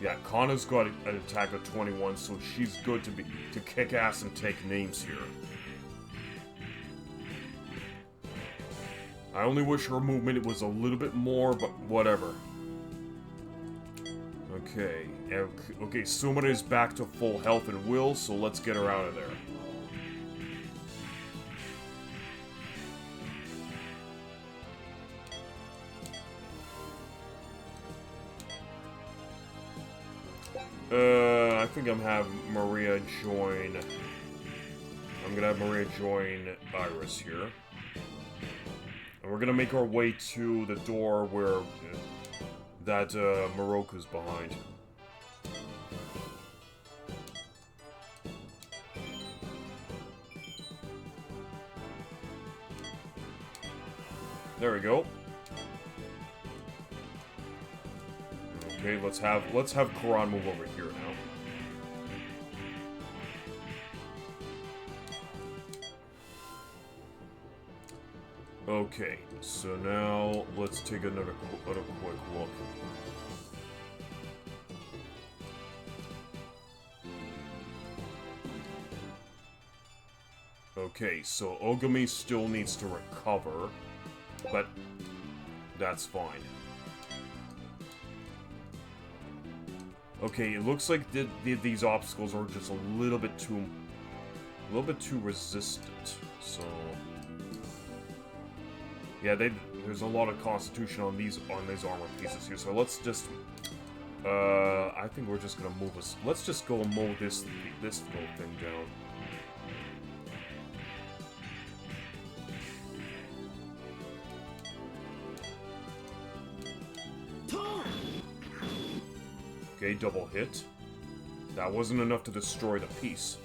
Yeah, Kana's got an attack of 21, so she's good to kick ass and take names here. I only wish her movement was a little bit more, but whatever. Okay, okay, Sumire is back to full health and will, so let's get her out of there. I think I'm have Maria join. I'm gonna have Maria join Iris here. And we're gonna make our way to the door where that Moroku's behind. There we go. Okay, let's have Quran move over here now. Okay, so now let's take another quick look. Okay, so Ogami still needs to recover, but that's fine. Okay, it looks like these obstacles are just a little bit too resistant. So yeah, there's a lot of constitution on these armor pieces here. So let's just I think we're just gonna move us. Let's just go and mow this little thing down. Okay, double hit. That wasn't enough to destroy the piece.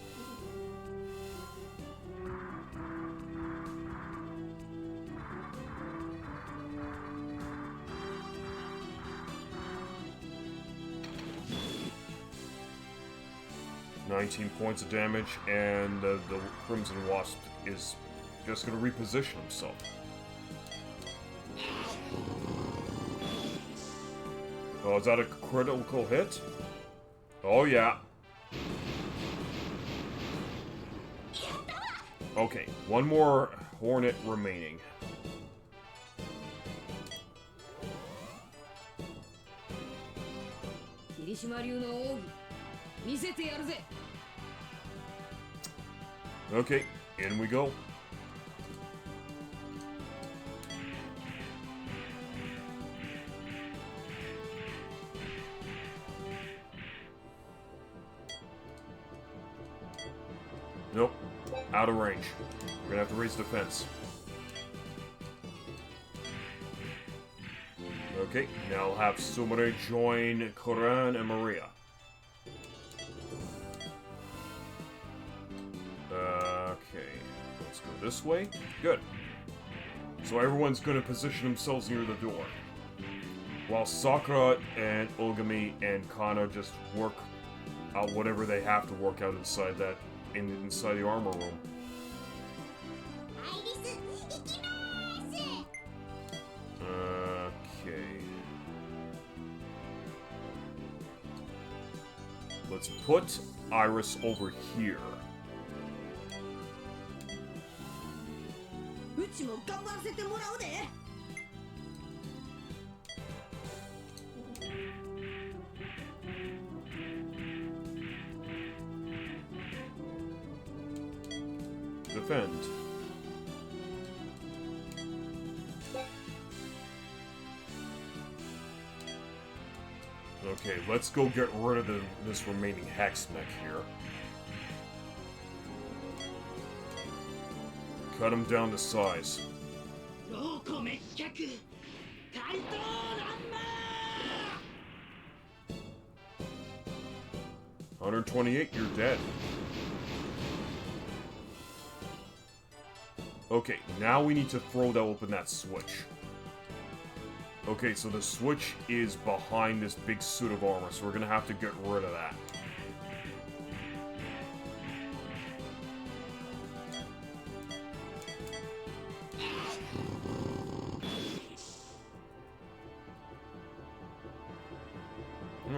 $19 points of damage, and the Crimson Wasp is just going to reposition himself. Oh, is that a critical hit? Oh, yeah. Okay, one more Hornet remaining. Okay, in we go. Nope. Out of range. We're gonna have to raise defense. Okay, now I'll have Sumire join Koran and Maria. Okay, let's go this way. Good. So everyone's gonna position themselves near the door. While Sakura and Ogami and Kana just work out whatever they have to work out inside that inside the armor room. Okay. Let's put Iris over here. Defend. Okay, let's go get rid of this remaining Hex mech here. Cut him down to size. 128, you're dead. Okay, now we need to open that switch. Okay, so the switch is behind this big suit of armor, so we're gonna have to get rid of that.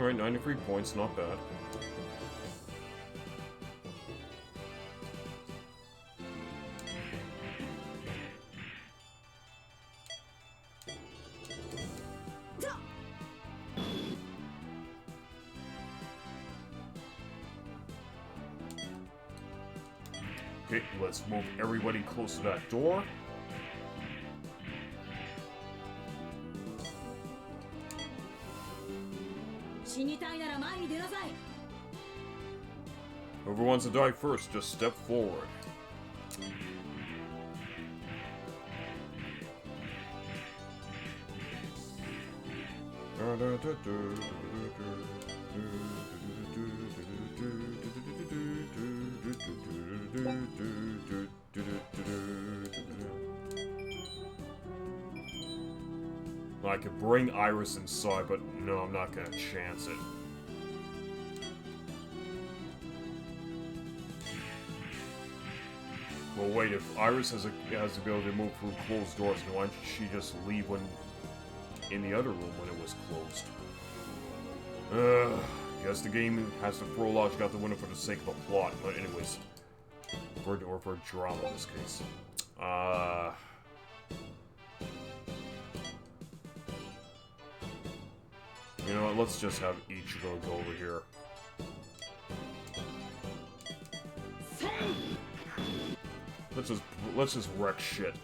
Alright, 93 points, not bad. Okay, let's move everybody close to that door. Whoever wants to die first, just step forward. I could bring Iris inside, but no, I'm not gonna chance it. Well, wait, if Iris has the ability to move through closed doors, then why didn't she just leave when in the other room when it was closed? Guess the game has to throw logic out the window for the sake of a plot. But anyways, or for drama in this case. You know what? Let's just have Ichigo go over here. Let's just wreck shit.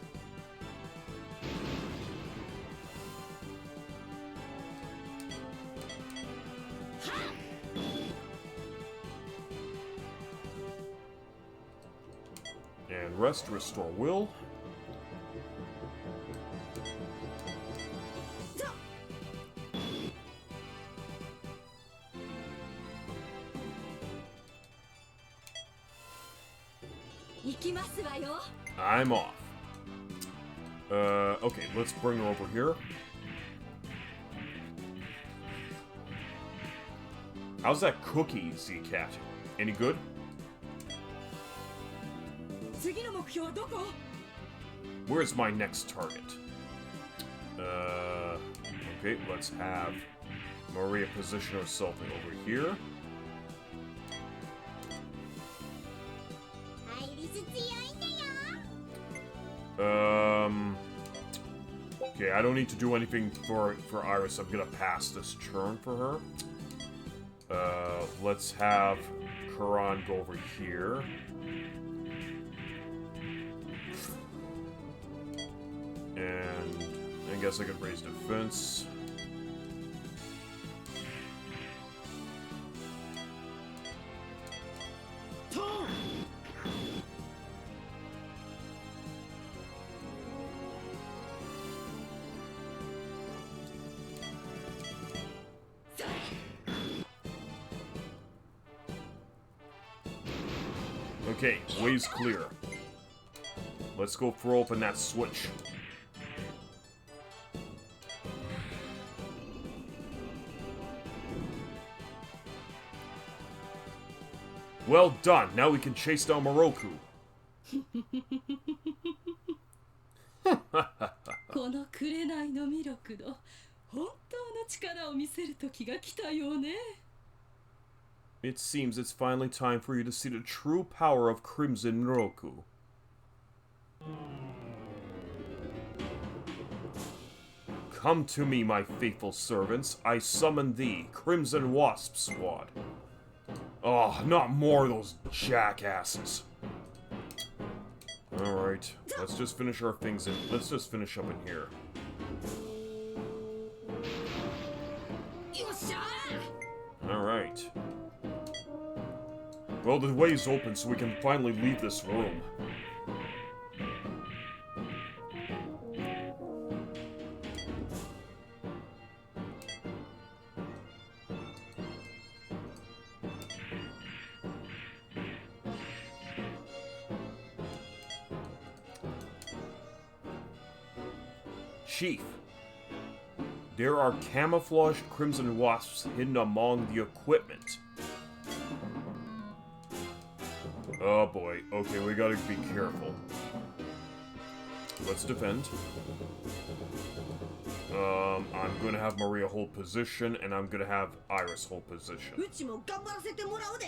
And rest, restore will. I'm off. Okay, let's bring her over here. How's that cookie, Z-Cat? Any good? Where's my next target? Okay, let's have Maria position herself over here. Okay, I don't need to do anything for Iris. I'm gonna pass this turn for her. Let's have Karan go over here. And I guess I could raise defense. Okay, way's clear. Let's go throw open that switch. Well done. Now we can chase down Moroku. この紅の弥勒の本当の力を見せる時が来たよね。 It seems it's finally time for you to see the true power of Crimson Roku. Come to me, my faithful servants. I summon thee, Crimson Wasp Squad. Oh, not more of those jackasses. Alright, let's just finish our things in. Let's just finish up in here. Alright. Well, the way's open, so we can finally leave this room. Chief, there are camouflaged Crimson Wasps hidden among the equipment. Oh boy, okay, we gotta be careful. let's defend. I'm gonna have Maria hold position, and I'm gonna have Iris hold position. うちも頑張らせてもらうで。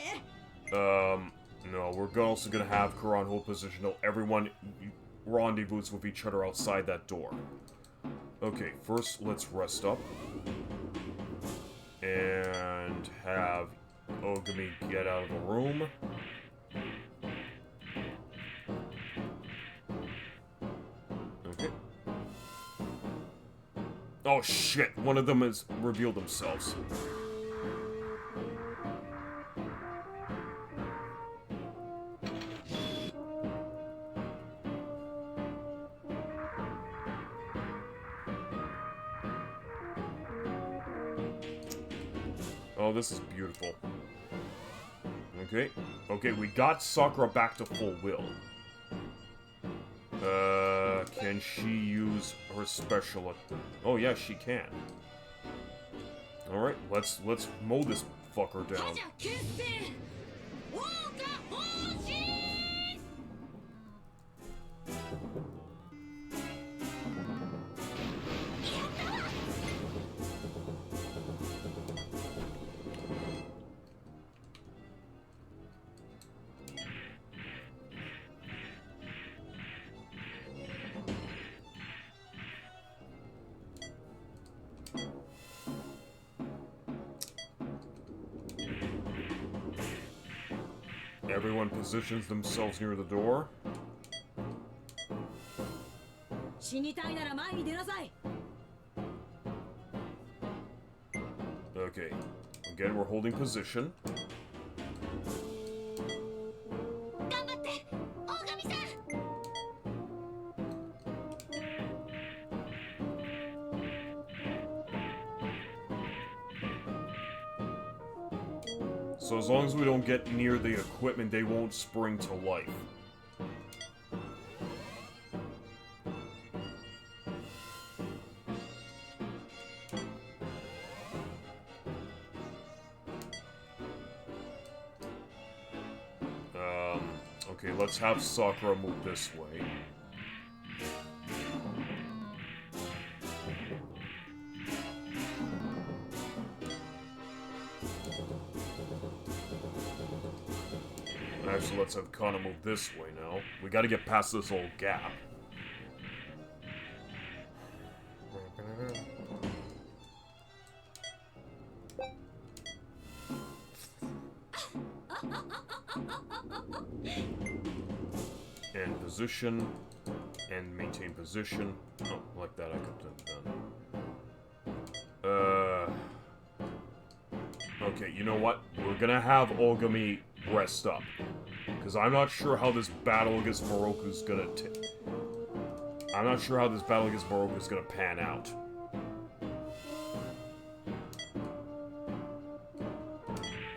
No, we're also gonna have Karan hold position. No, everyone rendezvous with each other outside that door. Okay, first let's rest up. And have Ogami get out of the room. Okay. Oh shit, one of them has revealed themselves. Oh, this is beautiful. Okay. Okay, we got Sakura back to full will. Can she use her special... Oh, yeah, she can. Alright, let's mow this fucker down. Everyone positions themselves near the door. 死にたいなら前に出なさい。 Okay. Again, we're holding position. 頑張って大神さん。 So as long as we don't get near the equipment, they won't spring to life. Okay, let's have Sakura move this way. Actually, let's have Kana move this way now. We gotta get past this old gap. And position. And maintain position. Oh, like that I could have done. Okay, you know what? We're gonna have Ogami rest up. Because I'm not sure how this battle against Moroku's gonna pan out.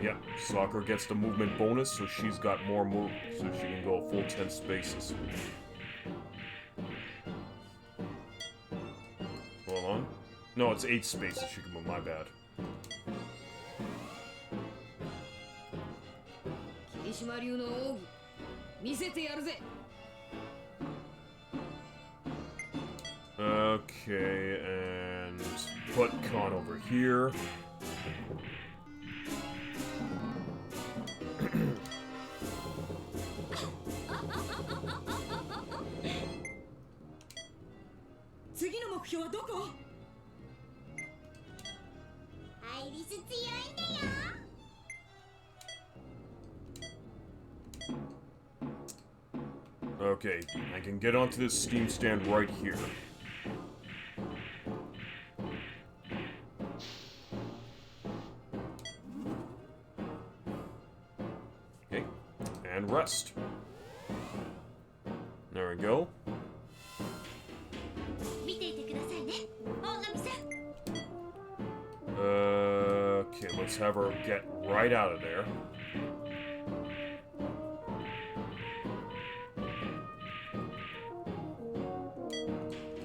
Yeah, Sakura gets the movement bonus, so she's got more move, so she can go full 10 spaces. Hold on. No, it's 8 spaces she can move, my bad. 霧島流の奥義見せてやるぜ。 Okay, and put Khan over here. Okay, I can get onto this steam stand right here. Okay, and rest. There we go. Okay, let's have her get right out of there.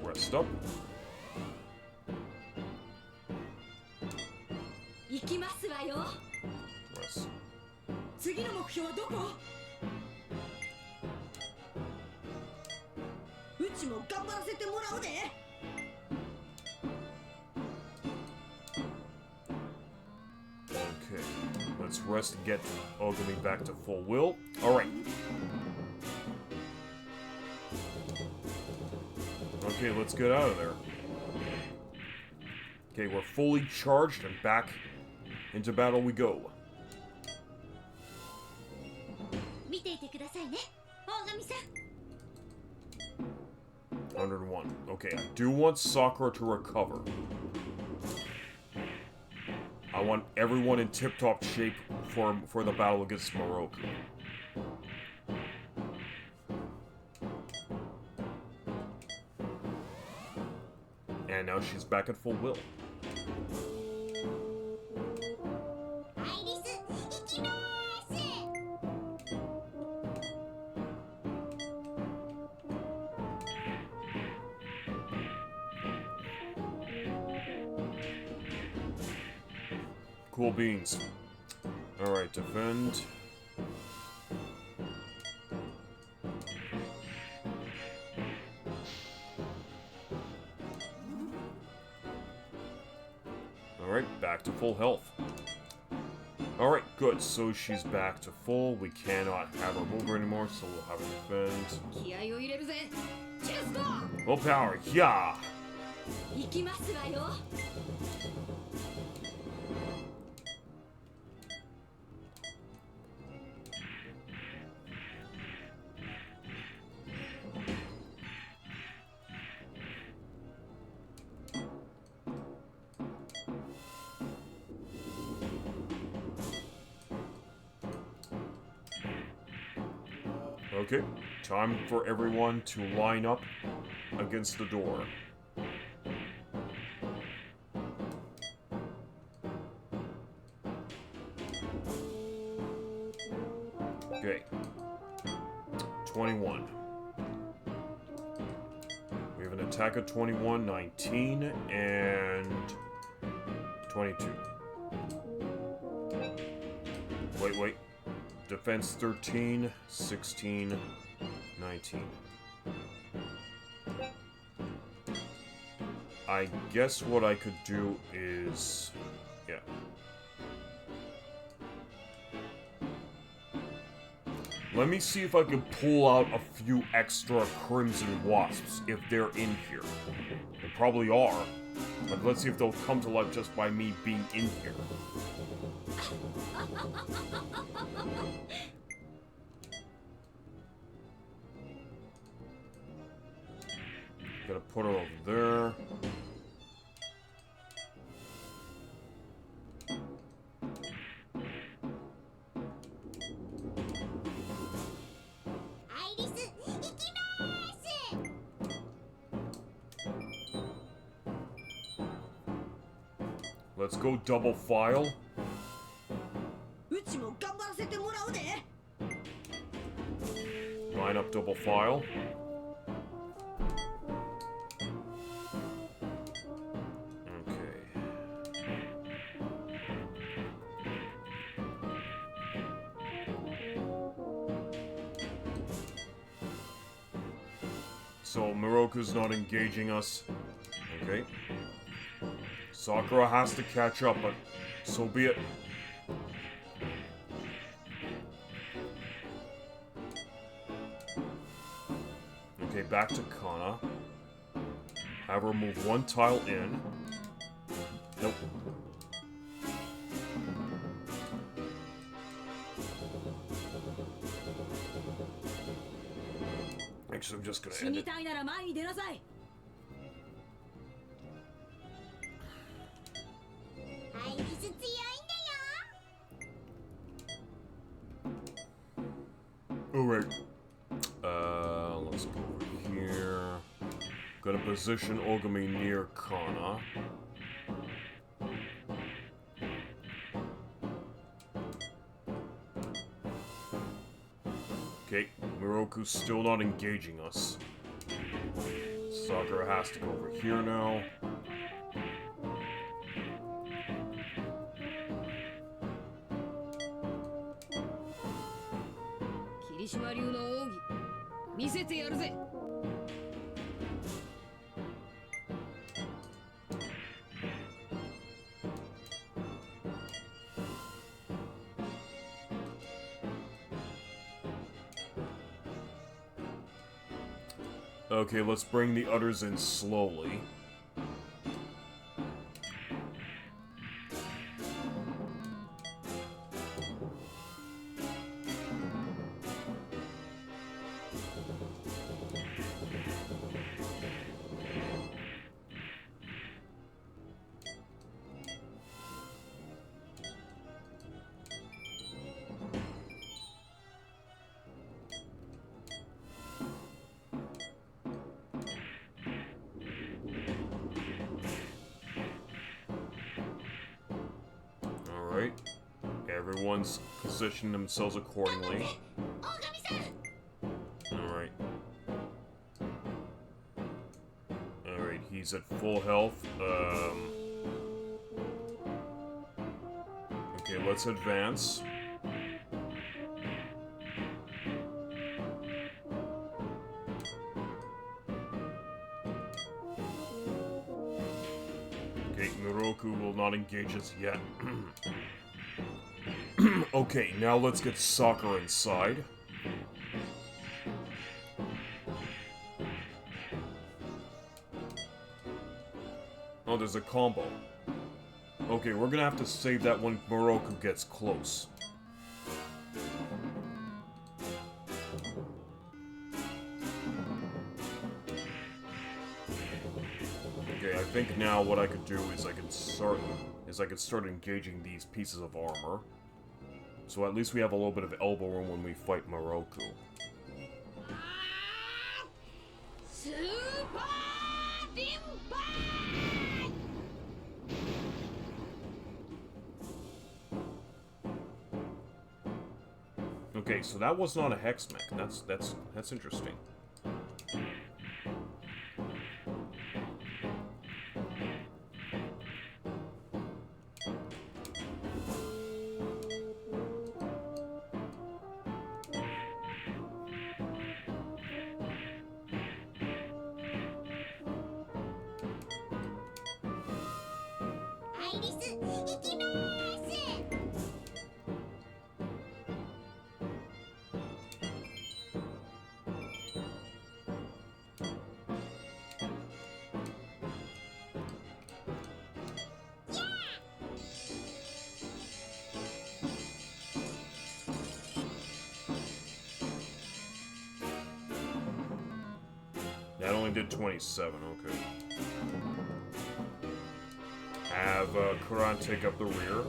Rest up. 行きますわよ。 Rest. 次の目標はどこ？うちも頑張らせてもらうで。 Okay, let's rest and get Ogami back to full will. Alright. Okay, let's get out of there. Okay, we're fully charged and back into battle we go. 見ていてくださいね、大神さん。 101. Okay, I do want Sakura to recover. I want everyone in tip-top shape for the battle against Moroku. And now she's back at full will. アイリス、行きまーす。 Cool beans. Alright, defend. Alright, back to full health. Alright, good. So she's back to full. We cannot have her move her anymore, so we'll have her defend. 気合を入れるぜ。チェスト。 Willpower, yeah! 行きますわよ。 Okay, time for everyone to line up against the door. Okay. 21. We have an attack of 21, 19, and 22. Wait. Defense 13, 16, 19. I guess what I could do is... yeah. Let me see if I can pull out a few extra Crimson Wasps, if they're in here. They probably are, but let's see if they'll come to life just by me being in here. Gotta put her over there. Let's go double file. うちも頑張らせてもらうで。 Line up double file. So Miroku's not engaging us. Okay. Sakura has to catch up, but so be it. Okay, back to Kana. Have her move one tile in. Nope. Actually, I'm just gonna 死 end に it. たいなら前に出なさい。 アイリス強いんだよ。 Alright. Let's go over here. Gonna position Ogami near Kana. Okay, Miroku's still not engaging us. Sakura has to go over here now. Okay, let's bring the others in slowly. Alright. Everyone's positioned themselves accordingly. Alright. Alright, he's at full health. Okay, let's advance. Okay, Miroku will not engage us yet. Okay, now let's get Sakura inside. Oh, there's a combo. Okay, we're gonna have to save that when Miroku gets close. Okay, I think now what I could do is I could start engaging these pieces of armor. So at least we have a little bit of elbow room when we fight Miroku. Okay, so that was not a hex mech. That's interesting. That only did 27, okay. Have Kuran take up the rear.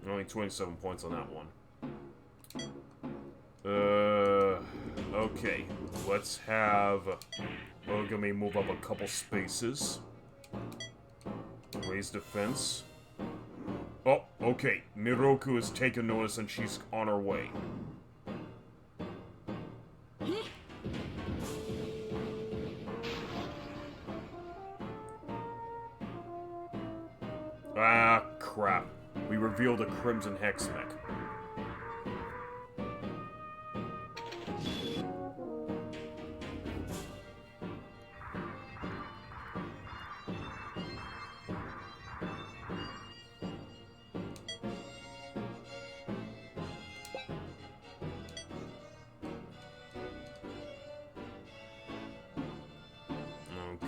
Only 27 points on that one. Okay. Let's have Ogami move up a couple spaces. Raise defense. Oh, okay. Miroku has taken notice and she's on her way. Ah, crap. We revealed a Crimson Hex mech.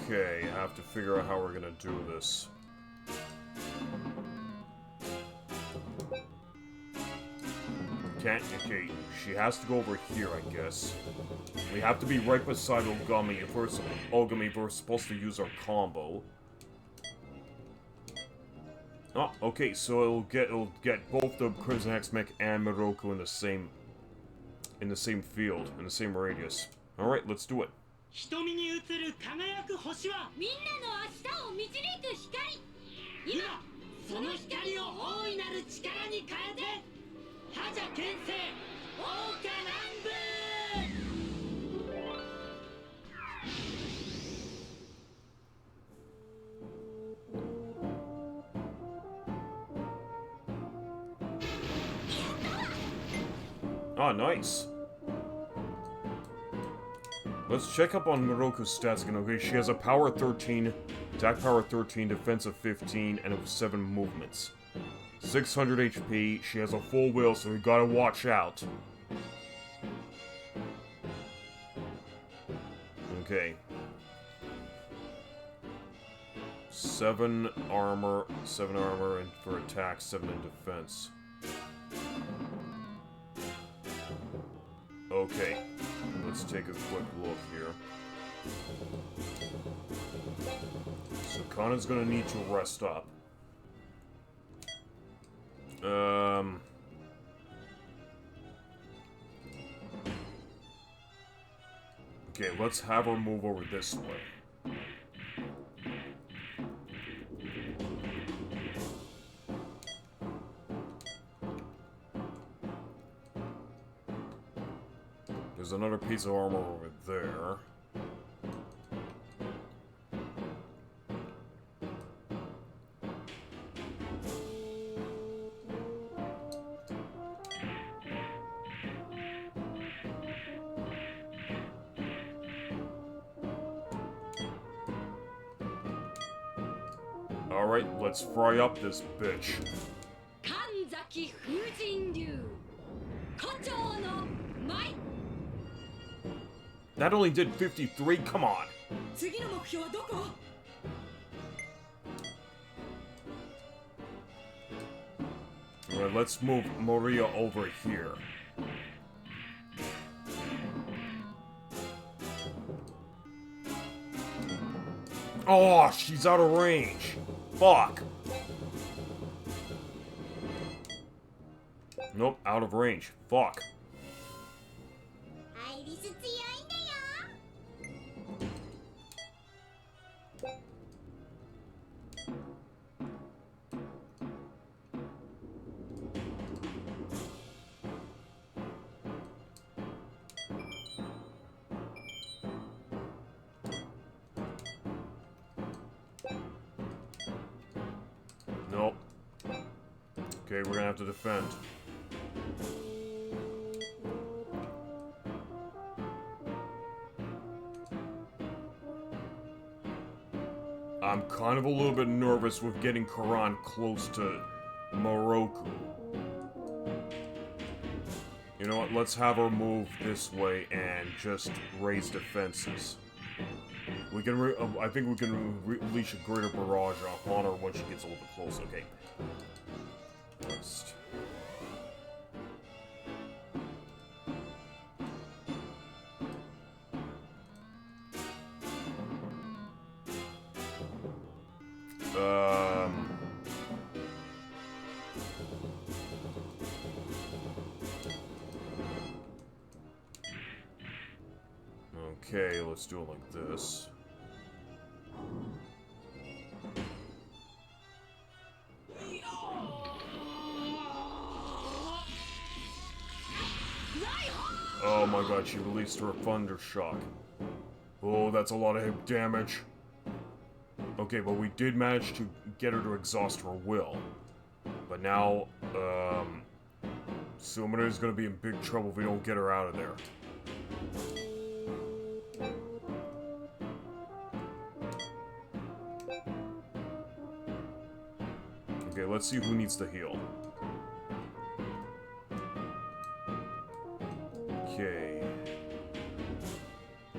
Okay, I have to figure out how we're gonna do this. Okay, she has to go over here, I guess. We have to be right beside Ogami if we're supposed to use our combo. Oh, okay, so it'll get both the Crimson Hex mech and Miroku in the same field, in the same radius. Alright, let's do it. 瞳に映る輝く星はみんなの明日を導く光。今その光を大いなる力に変えて覇者牽制桜花乱舞。 Ah, nice. Let's check up on Miroku's stats again. Okay, she has a power 13, Attack power 13, defense of 15, and of 7 movements. 600 HP, she has a full will, so we gotta watch out. Okay. 7 armor, and for attack, 7 in defense. Okay, let's take a quick look here. So Kana's gonna need to rest up. Okay, let's have her move over this way. There's another piece of armor over there. Alright, let's fry up this bitch. Kanzaki Fujinryu. Kochou no Mai. That only did 53? Come on! 次の目標はどこ？ Alright, let's move Maria over here. Oh, she's out of range. Fuck. Nope, out of range. Fuck. アイリス強いんだよ。 Nope. Okay, we're gonna have to defend. I'm kind of a little bit nervous with getting Karan close to Moroku. You know what, let's have her move this way and just raise defenses. We can, I think we can unleash a greater barrage on her when she gets a little bit close. Okay. Next. Okay, let's do it like this. Oh my god, she released her Thunder Shock. Oh, that's a lot of damage. Okay, but we did manage to get her to exhaust her will. But now, Sumina is gonna be in big trouble if we don't get her out of there. Okay, let's see who needs to heal. Okay.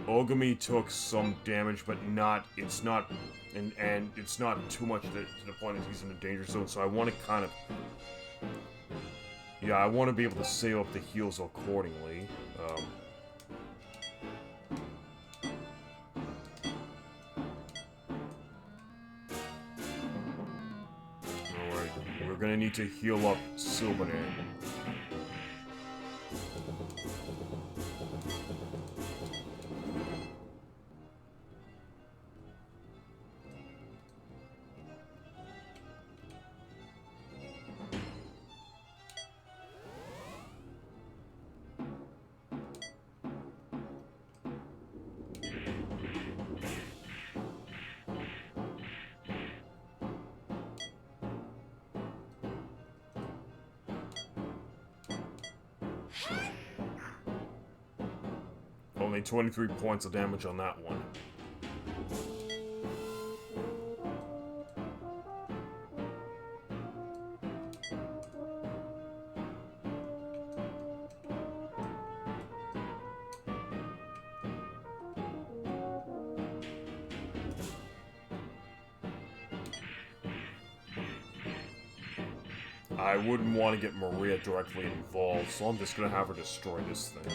Ogami took some damage, but it's not too much to the point that he's in the danger zone, so I want to kind of... Yeah, I want to be able to save up the heals accordingly. Alright, we're gonna need to heal up Sumina. Only 23 points of damage on that one. I wouldn't want to get Maria directly involved, so I'm just gonna have her destroy this thing.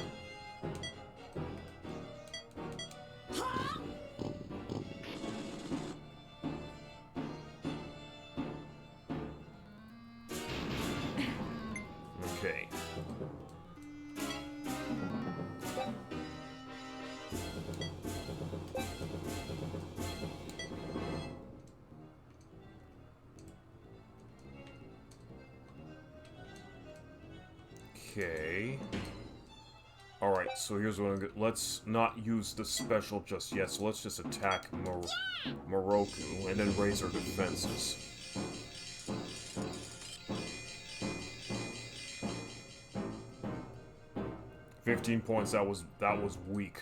Okay. Okay. Alright, so here's what I'm gonna... Let's not use the special just yet, so let's just attack Moroku and then raise our defenses. $15 points, that was weak.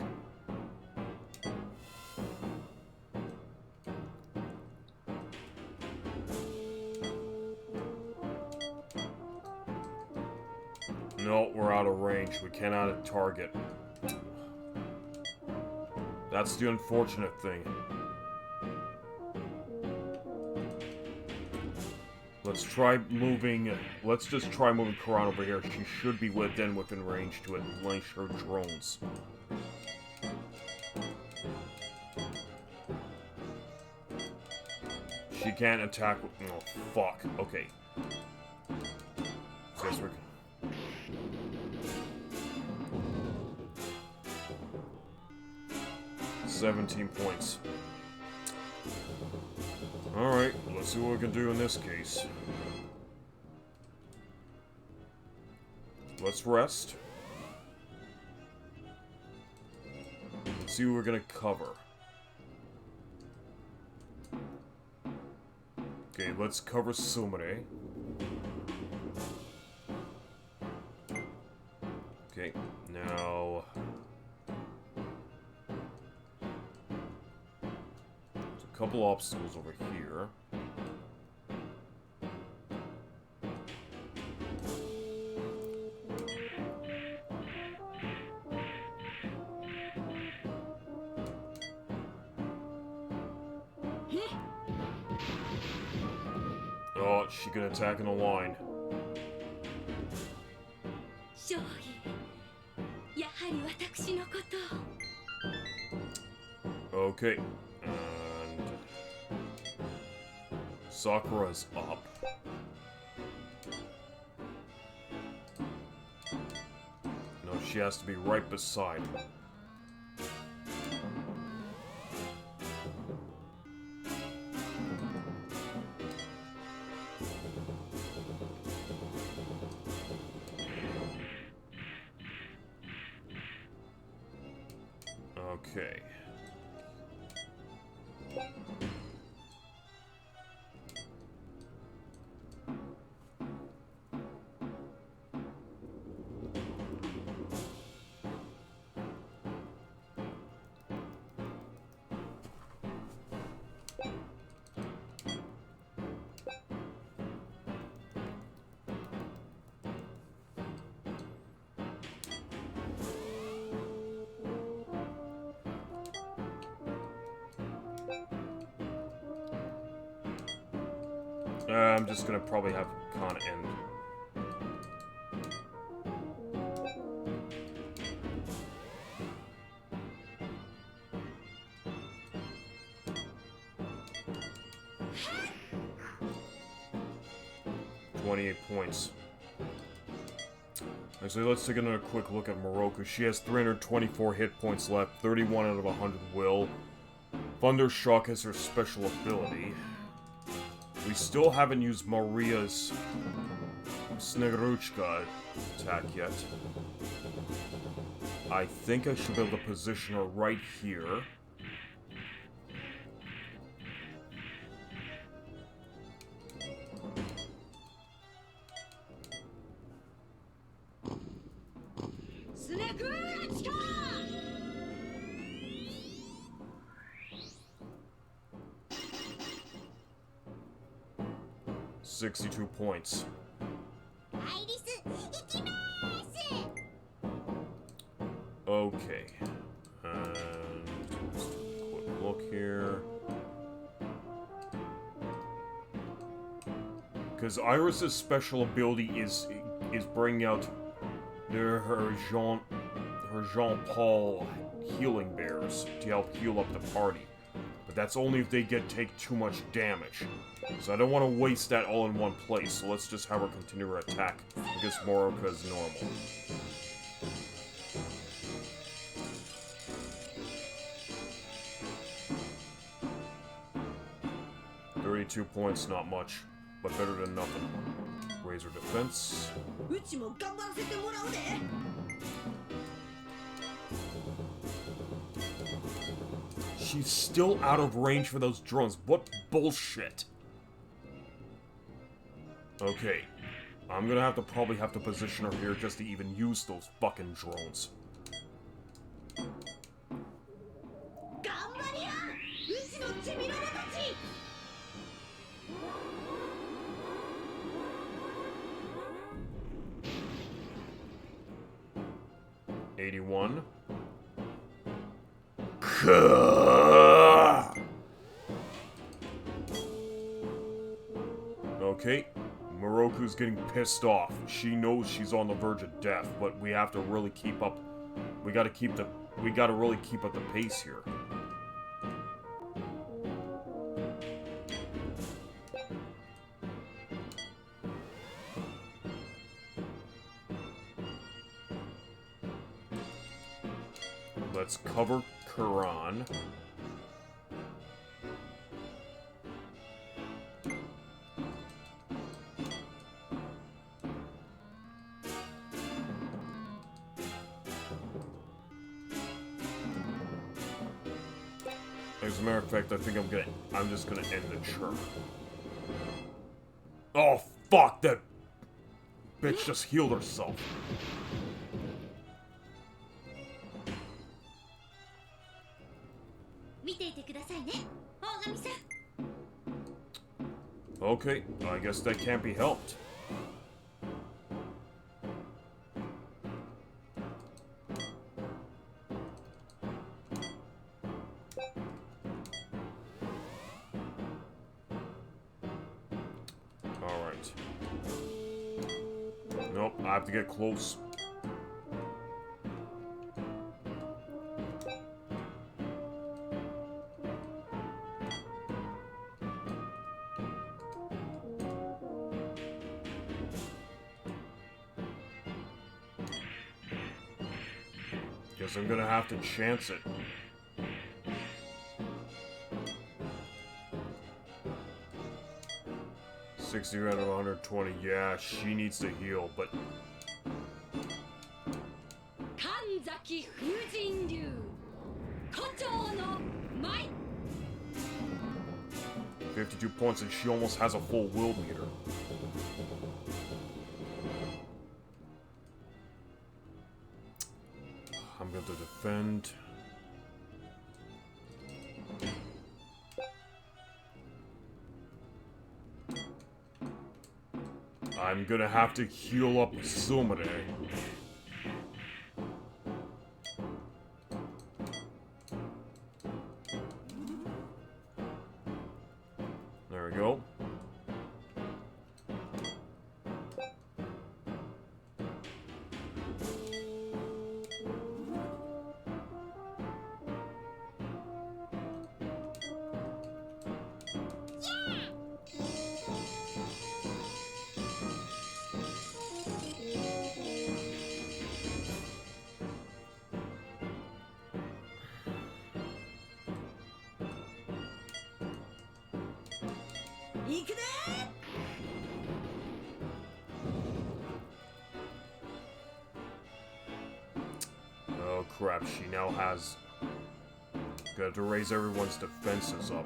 No, we're out of range. We cannot target. That's the unfortunate thing. Let's try moving... Let's just try moving Karan over here. She should be within range to unleash her drones. She can't attack... Oh, fuck. Okay. Guess we're... 17 points. Alright, let's see what we can do in this case. Let's rest. Let's see what we're gonna cover. Okay, let's cover Sumire. Okay, now... Couple obstacles over here. Oh, she can attack in a line. Okay. Sakura's up. No, she has to be right beside me. Okay. I'm just gonna probably have Kana end. $28 points. Actually, let's take another quick look at Moroku. She has 324 hit points left, 31 out of 100 will. Thunder Shock is her special ability. We still haven't used Maria's Sneguruchka attack yet. I think I should be able to position her right here. $62 points. Okay. And just a quick look here. Because Iris's special ability is bringing out her Jean-Paul healing bears to help heal up the party. But that's only if they take too much damage. So I don't want to waste that all in one place, so let's just have her continue her attack against Moroka as normal. $32 points, not much, but better than nothing. Raise her defense. She's still out of range for those drones. What bullshit? Okay. I'm gonna probably have to position her here just to even use those fucking drones. $81. Okay, Moroku's getting pissed off. She knows she's on the verge of death, but we have to really keep up. We gotta really keep up the pace here. Let's cover Quran. As a matter of fact, I think I'm just gonna end the turn. Oh fuck, that bitch just healed herself. Okay, I guess that can't be helped. Alright. Nope, I have to get close. Guess I'm gonna have to chance it. $60 out of 120. Yeah, she needs to heal, but 52 points and she almost has a full will meter. I'm going to defend. I'm gonna have to heal up Sumire. There we go. Oh crap, she now has... Got to raise everyone's defenses up.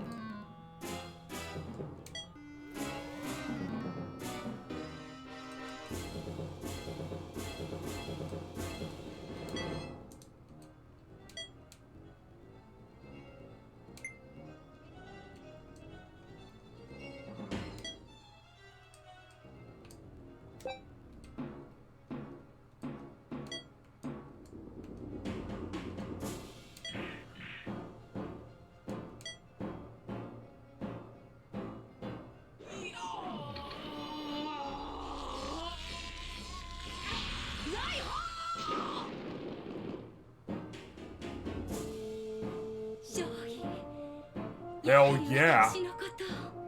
Hell yeah!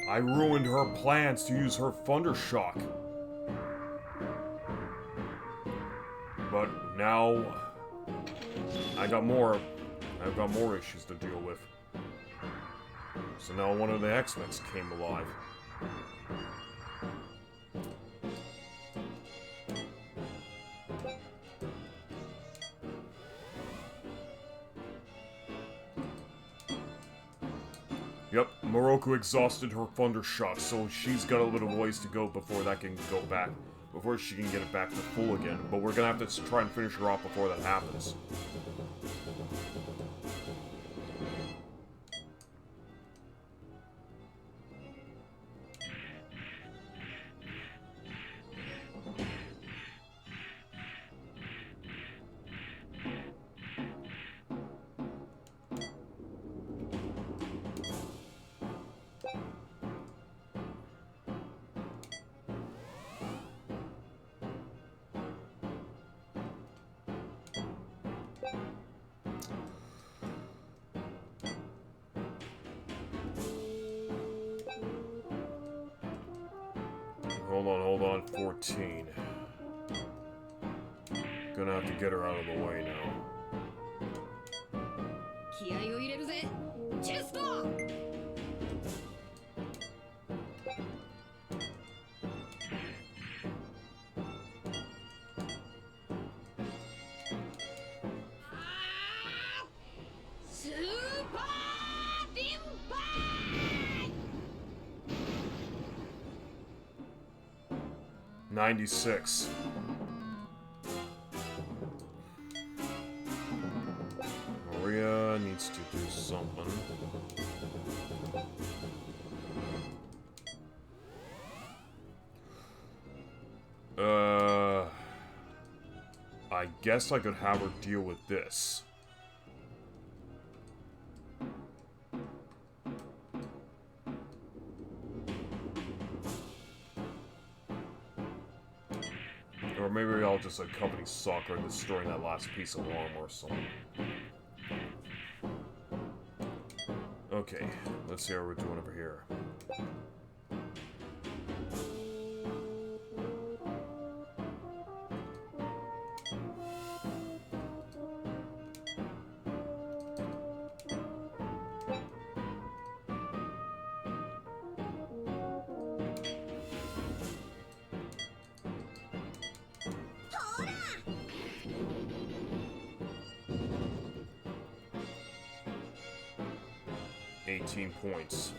I ruined her plans to use her Thundershock. But now I've got more issues to deal with. So now one of the X-Mechs came alive. Yep, Moroku exhausted her Thundershock, so she's got a little ways to go before that can go back. Before she can get it back to full again. But we're gonna have to try and finish her off before that happens. Hold on, 14. Gonna have to get her out of the way now. 気合を入れるぜチェストスーパーリンパ96. Maria needs to do something. I guess I could have her deal with this. Or maybe I'll just accompany Sakura in destroying that last piece of armor or something. Okay, let's see how we're doing over here. Points.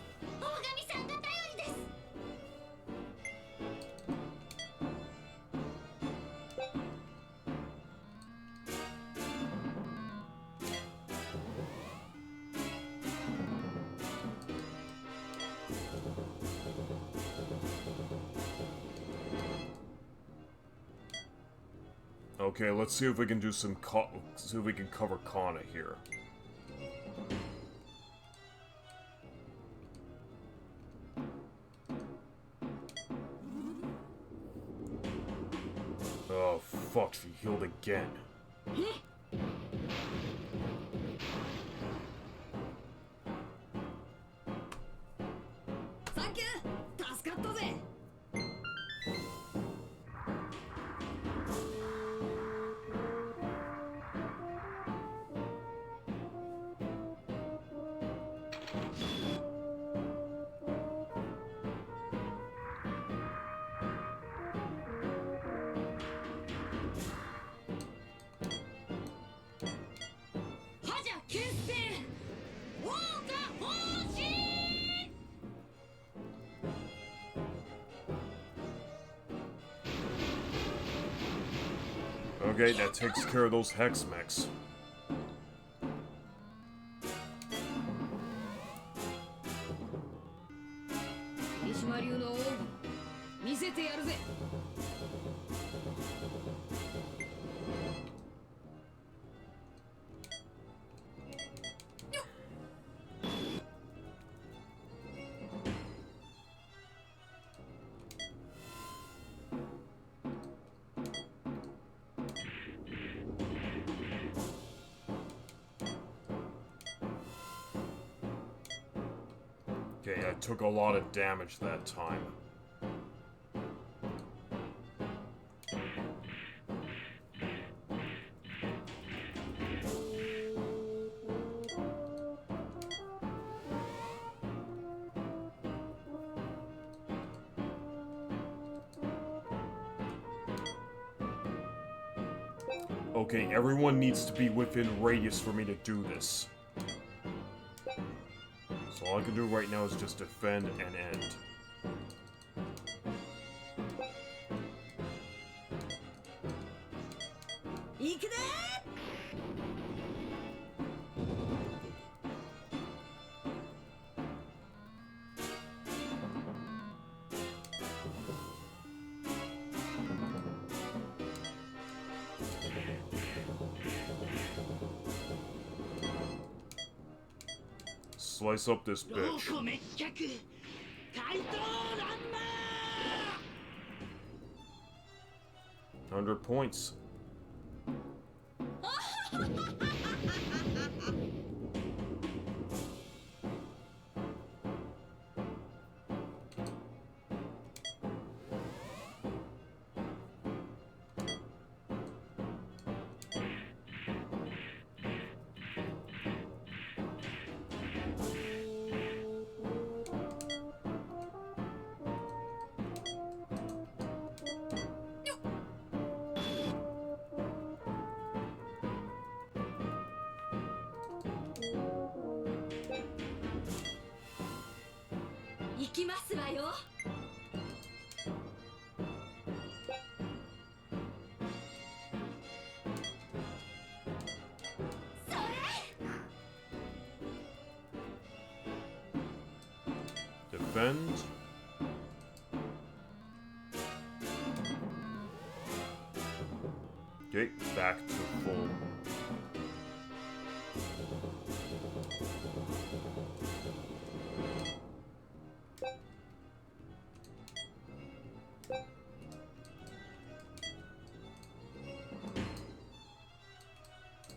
Okay, let's see if we can do see if we can cover Kana here. Oh, fuck, she healed again. Thank you! 助かったぜ Okay, that takes care of those Hex Mechs. Okay, I took a lot of damage that time. Okay, everyone needs to be within radius for me to do this. So all I can do right now is just defend and end. Slice up this bitch. 100 points. Defend. Okay, back to full.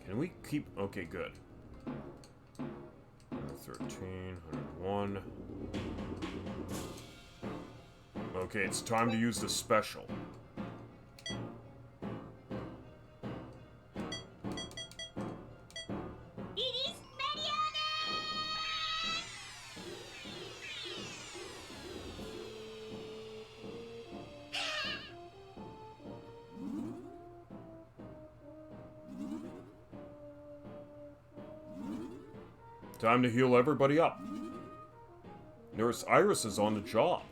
Can we keep... Okay, good. 113, 101... Okay, it's time to use the special. Time to heal everybody up. Nurse Iris is on the job.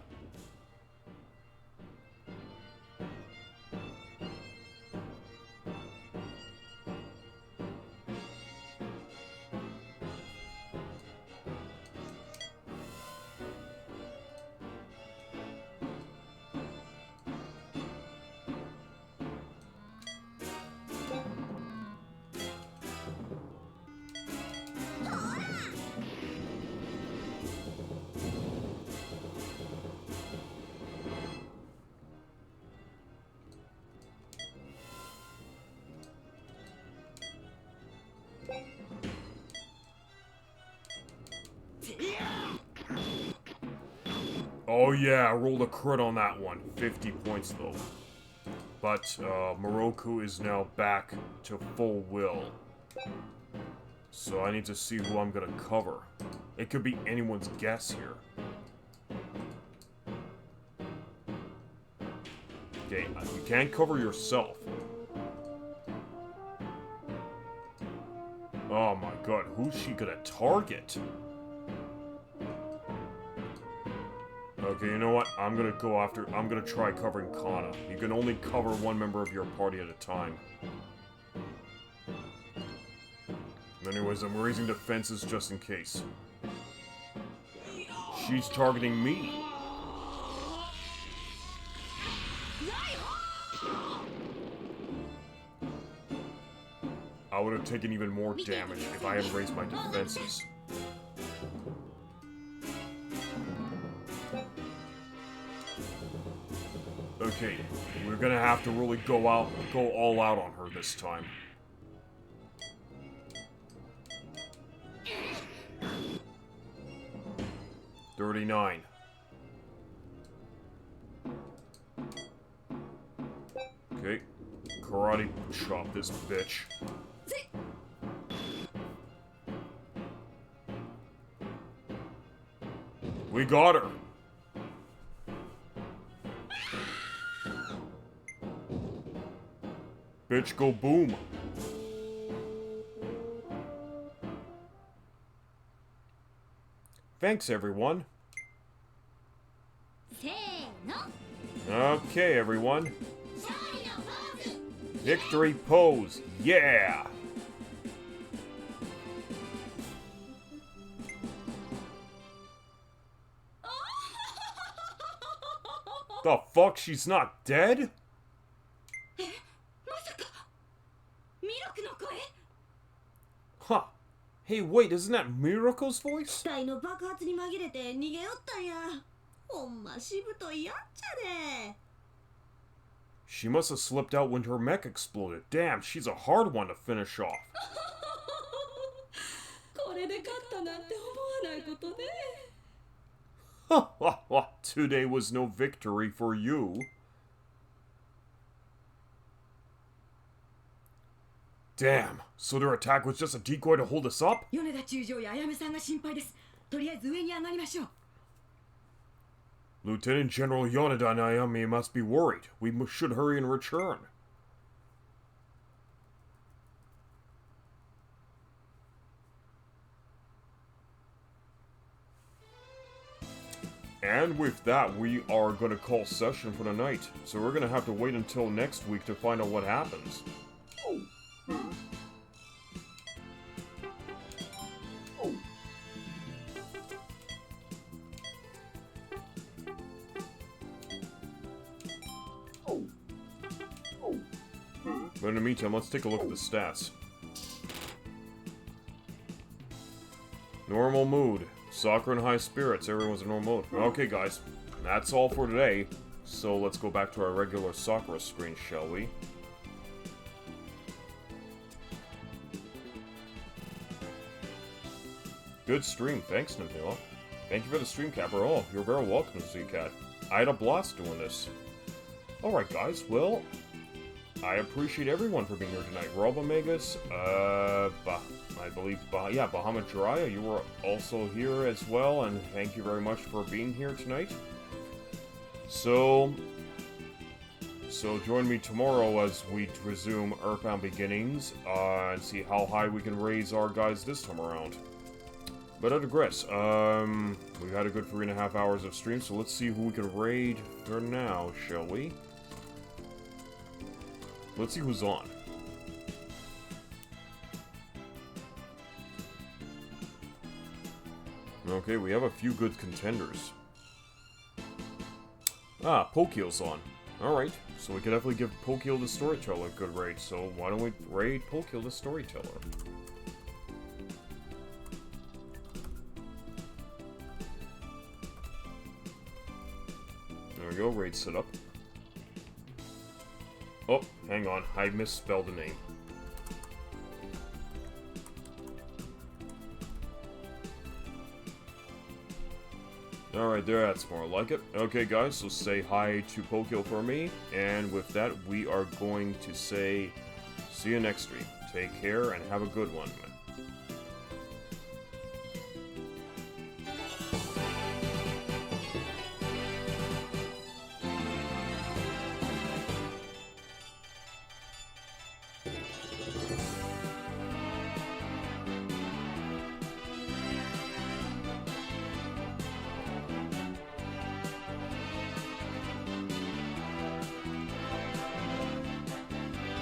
Oh yeah, I rolled a crit on that one. 50 points though. But Moroku is now back to full will. So I need to see who I'm gonna cover. It could be anyone's guess here. Okay, you can't cover yourself. Oh my god, who's she gonna target? Okay, you know what? I'm gonna try covering Kana. You can only cover one member of your party at a time. Anyways, I'm raising defenses just in case. She's targeting me. I would have taken even more damage if I had raised my defenses. Okay, we're gonna have to really go all out on her this time. 39. Okay. Karate chop this bitch. We got her. Bitch, go boom. Thanks, everyone. Okay, everyone. Victory pose. Yeah! The fuck? She's not dead? Huh. Hey, wait, isn't that Miracle's voice? 機体の爆発に紛れて逃げよったんや。ほんましぶといやっちゃで。 She must have slipped out when her mech exploded. Damn, she's a hard one to finish off. これで勝ったなんて思わないことね。 Ha ha ha. Today was no victory for you. Damn, so their attack was just a decoy to hold us up? 米田中将やあやめさんが心配です。とりあえず上に上がりましょう。 Lieutenant General Yoneda and Ayami must be worried. We should hurry and return. And with that, we are going to call session for the night. So we're going to have to wait until next week to find out what happens. But in the meantime, let's take a look at the stats. Normal mood. Sakura in high spirits. Everyone's in normal mode. Okay, guys. That's all for today. So let's go back to our regular Sakura screen, shall we? Good stream. Thanks, Nintendo. Thank you for the stream, Capper. Oh, you're very welcome, Z-Cat. I had a blast doing this. Alright, guys. Well, I appreciate everyone for being here tonight. Rob Omegas, I believe, Bahamut Jiraiya, you were also here as well, and thank you very much for being here tonight. So join me tomorrow as we resume Earthbound Beginnings, and see how high we can raise our guys this time around. But I digress. We've had a good 3.5 hours of stream, so let's see who we can raid for now, shall we? Let's see who's on. Okay, we have a few good contenders. Ah, Pokio's on. Alright, so we can definitely give Pokio the Storyteller a good raid, so why don't we raid Pokio the Storyteller? There we go, raid set up. Oh, hang on, I misspelled the name. Alright, there, that's more like it. Okay, guys, so say hi to Pokio for me, and with that, we are going to say, see you next stream. Take care, and have a good one.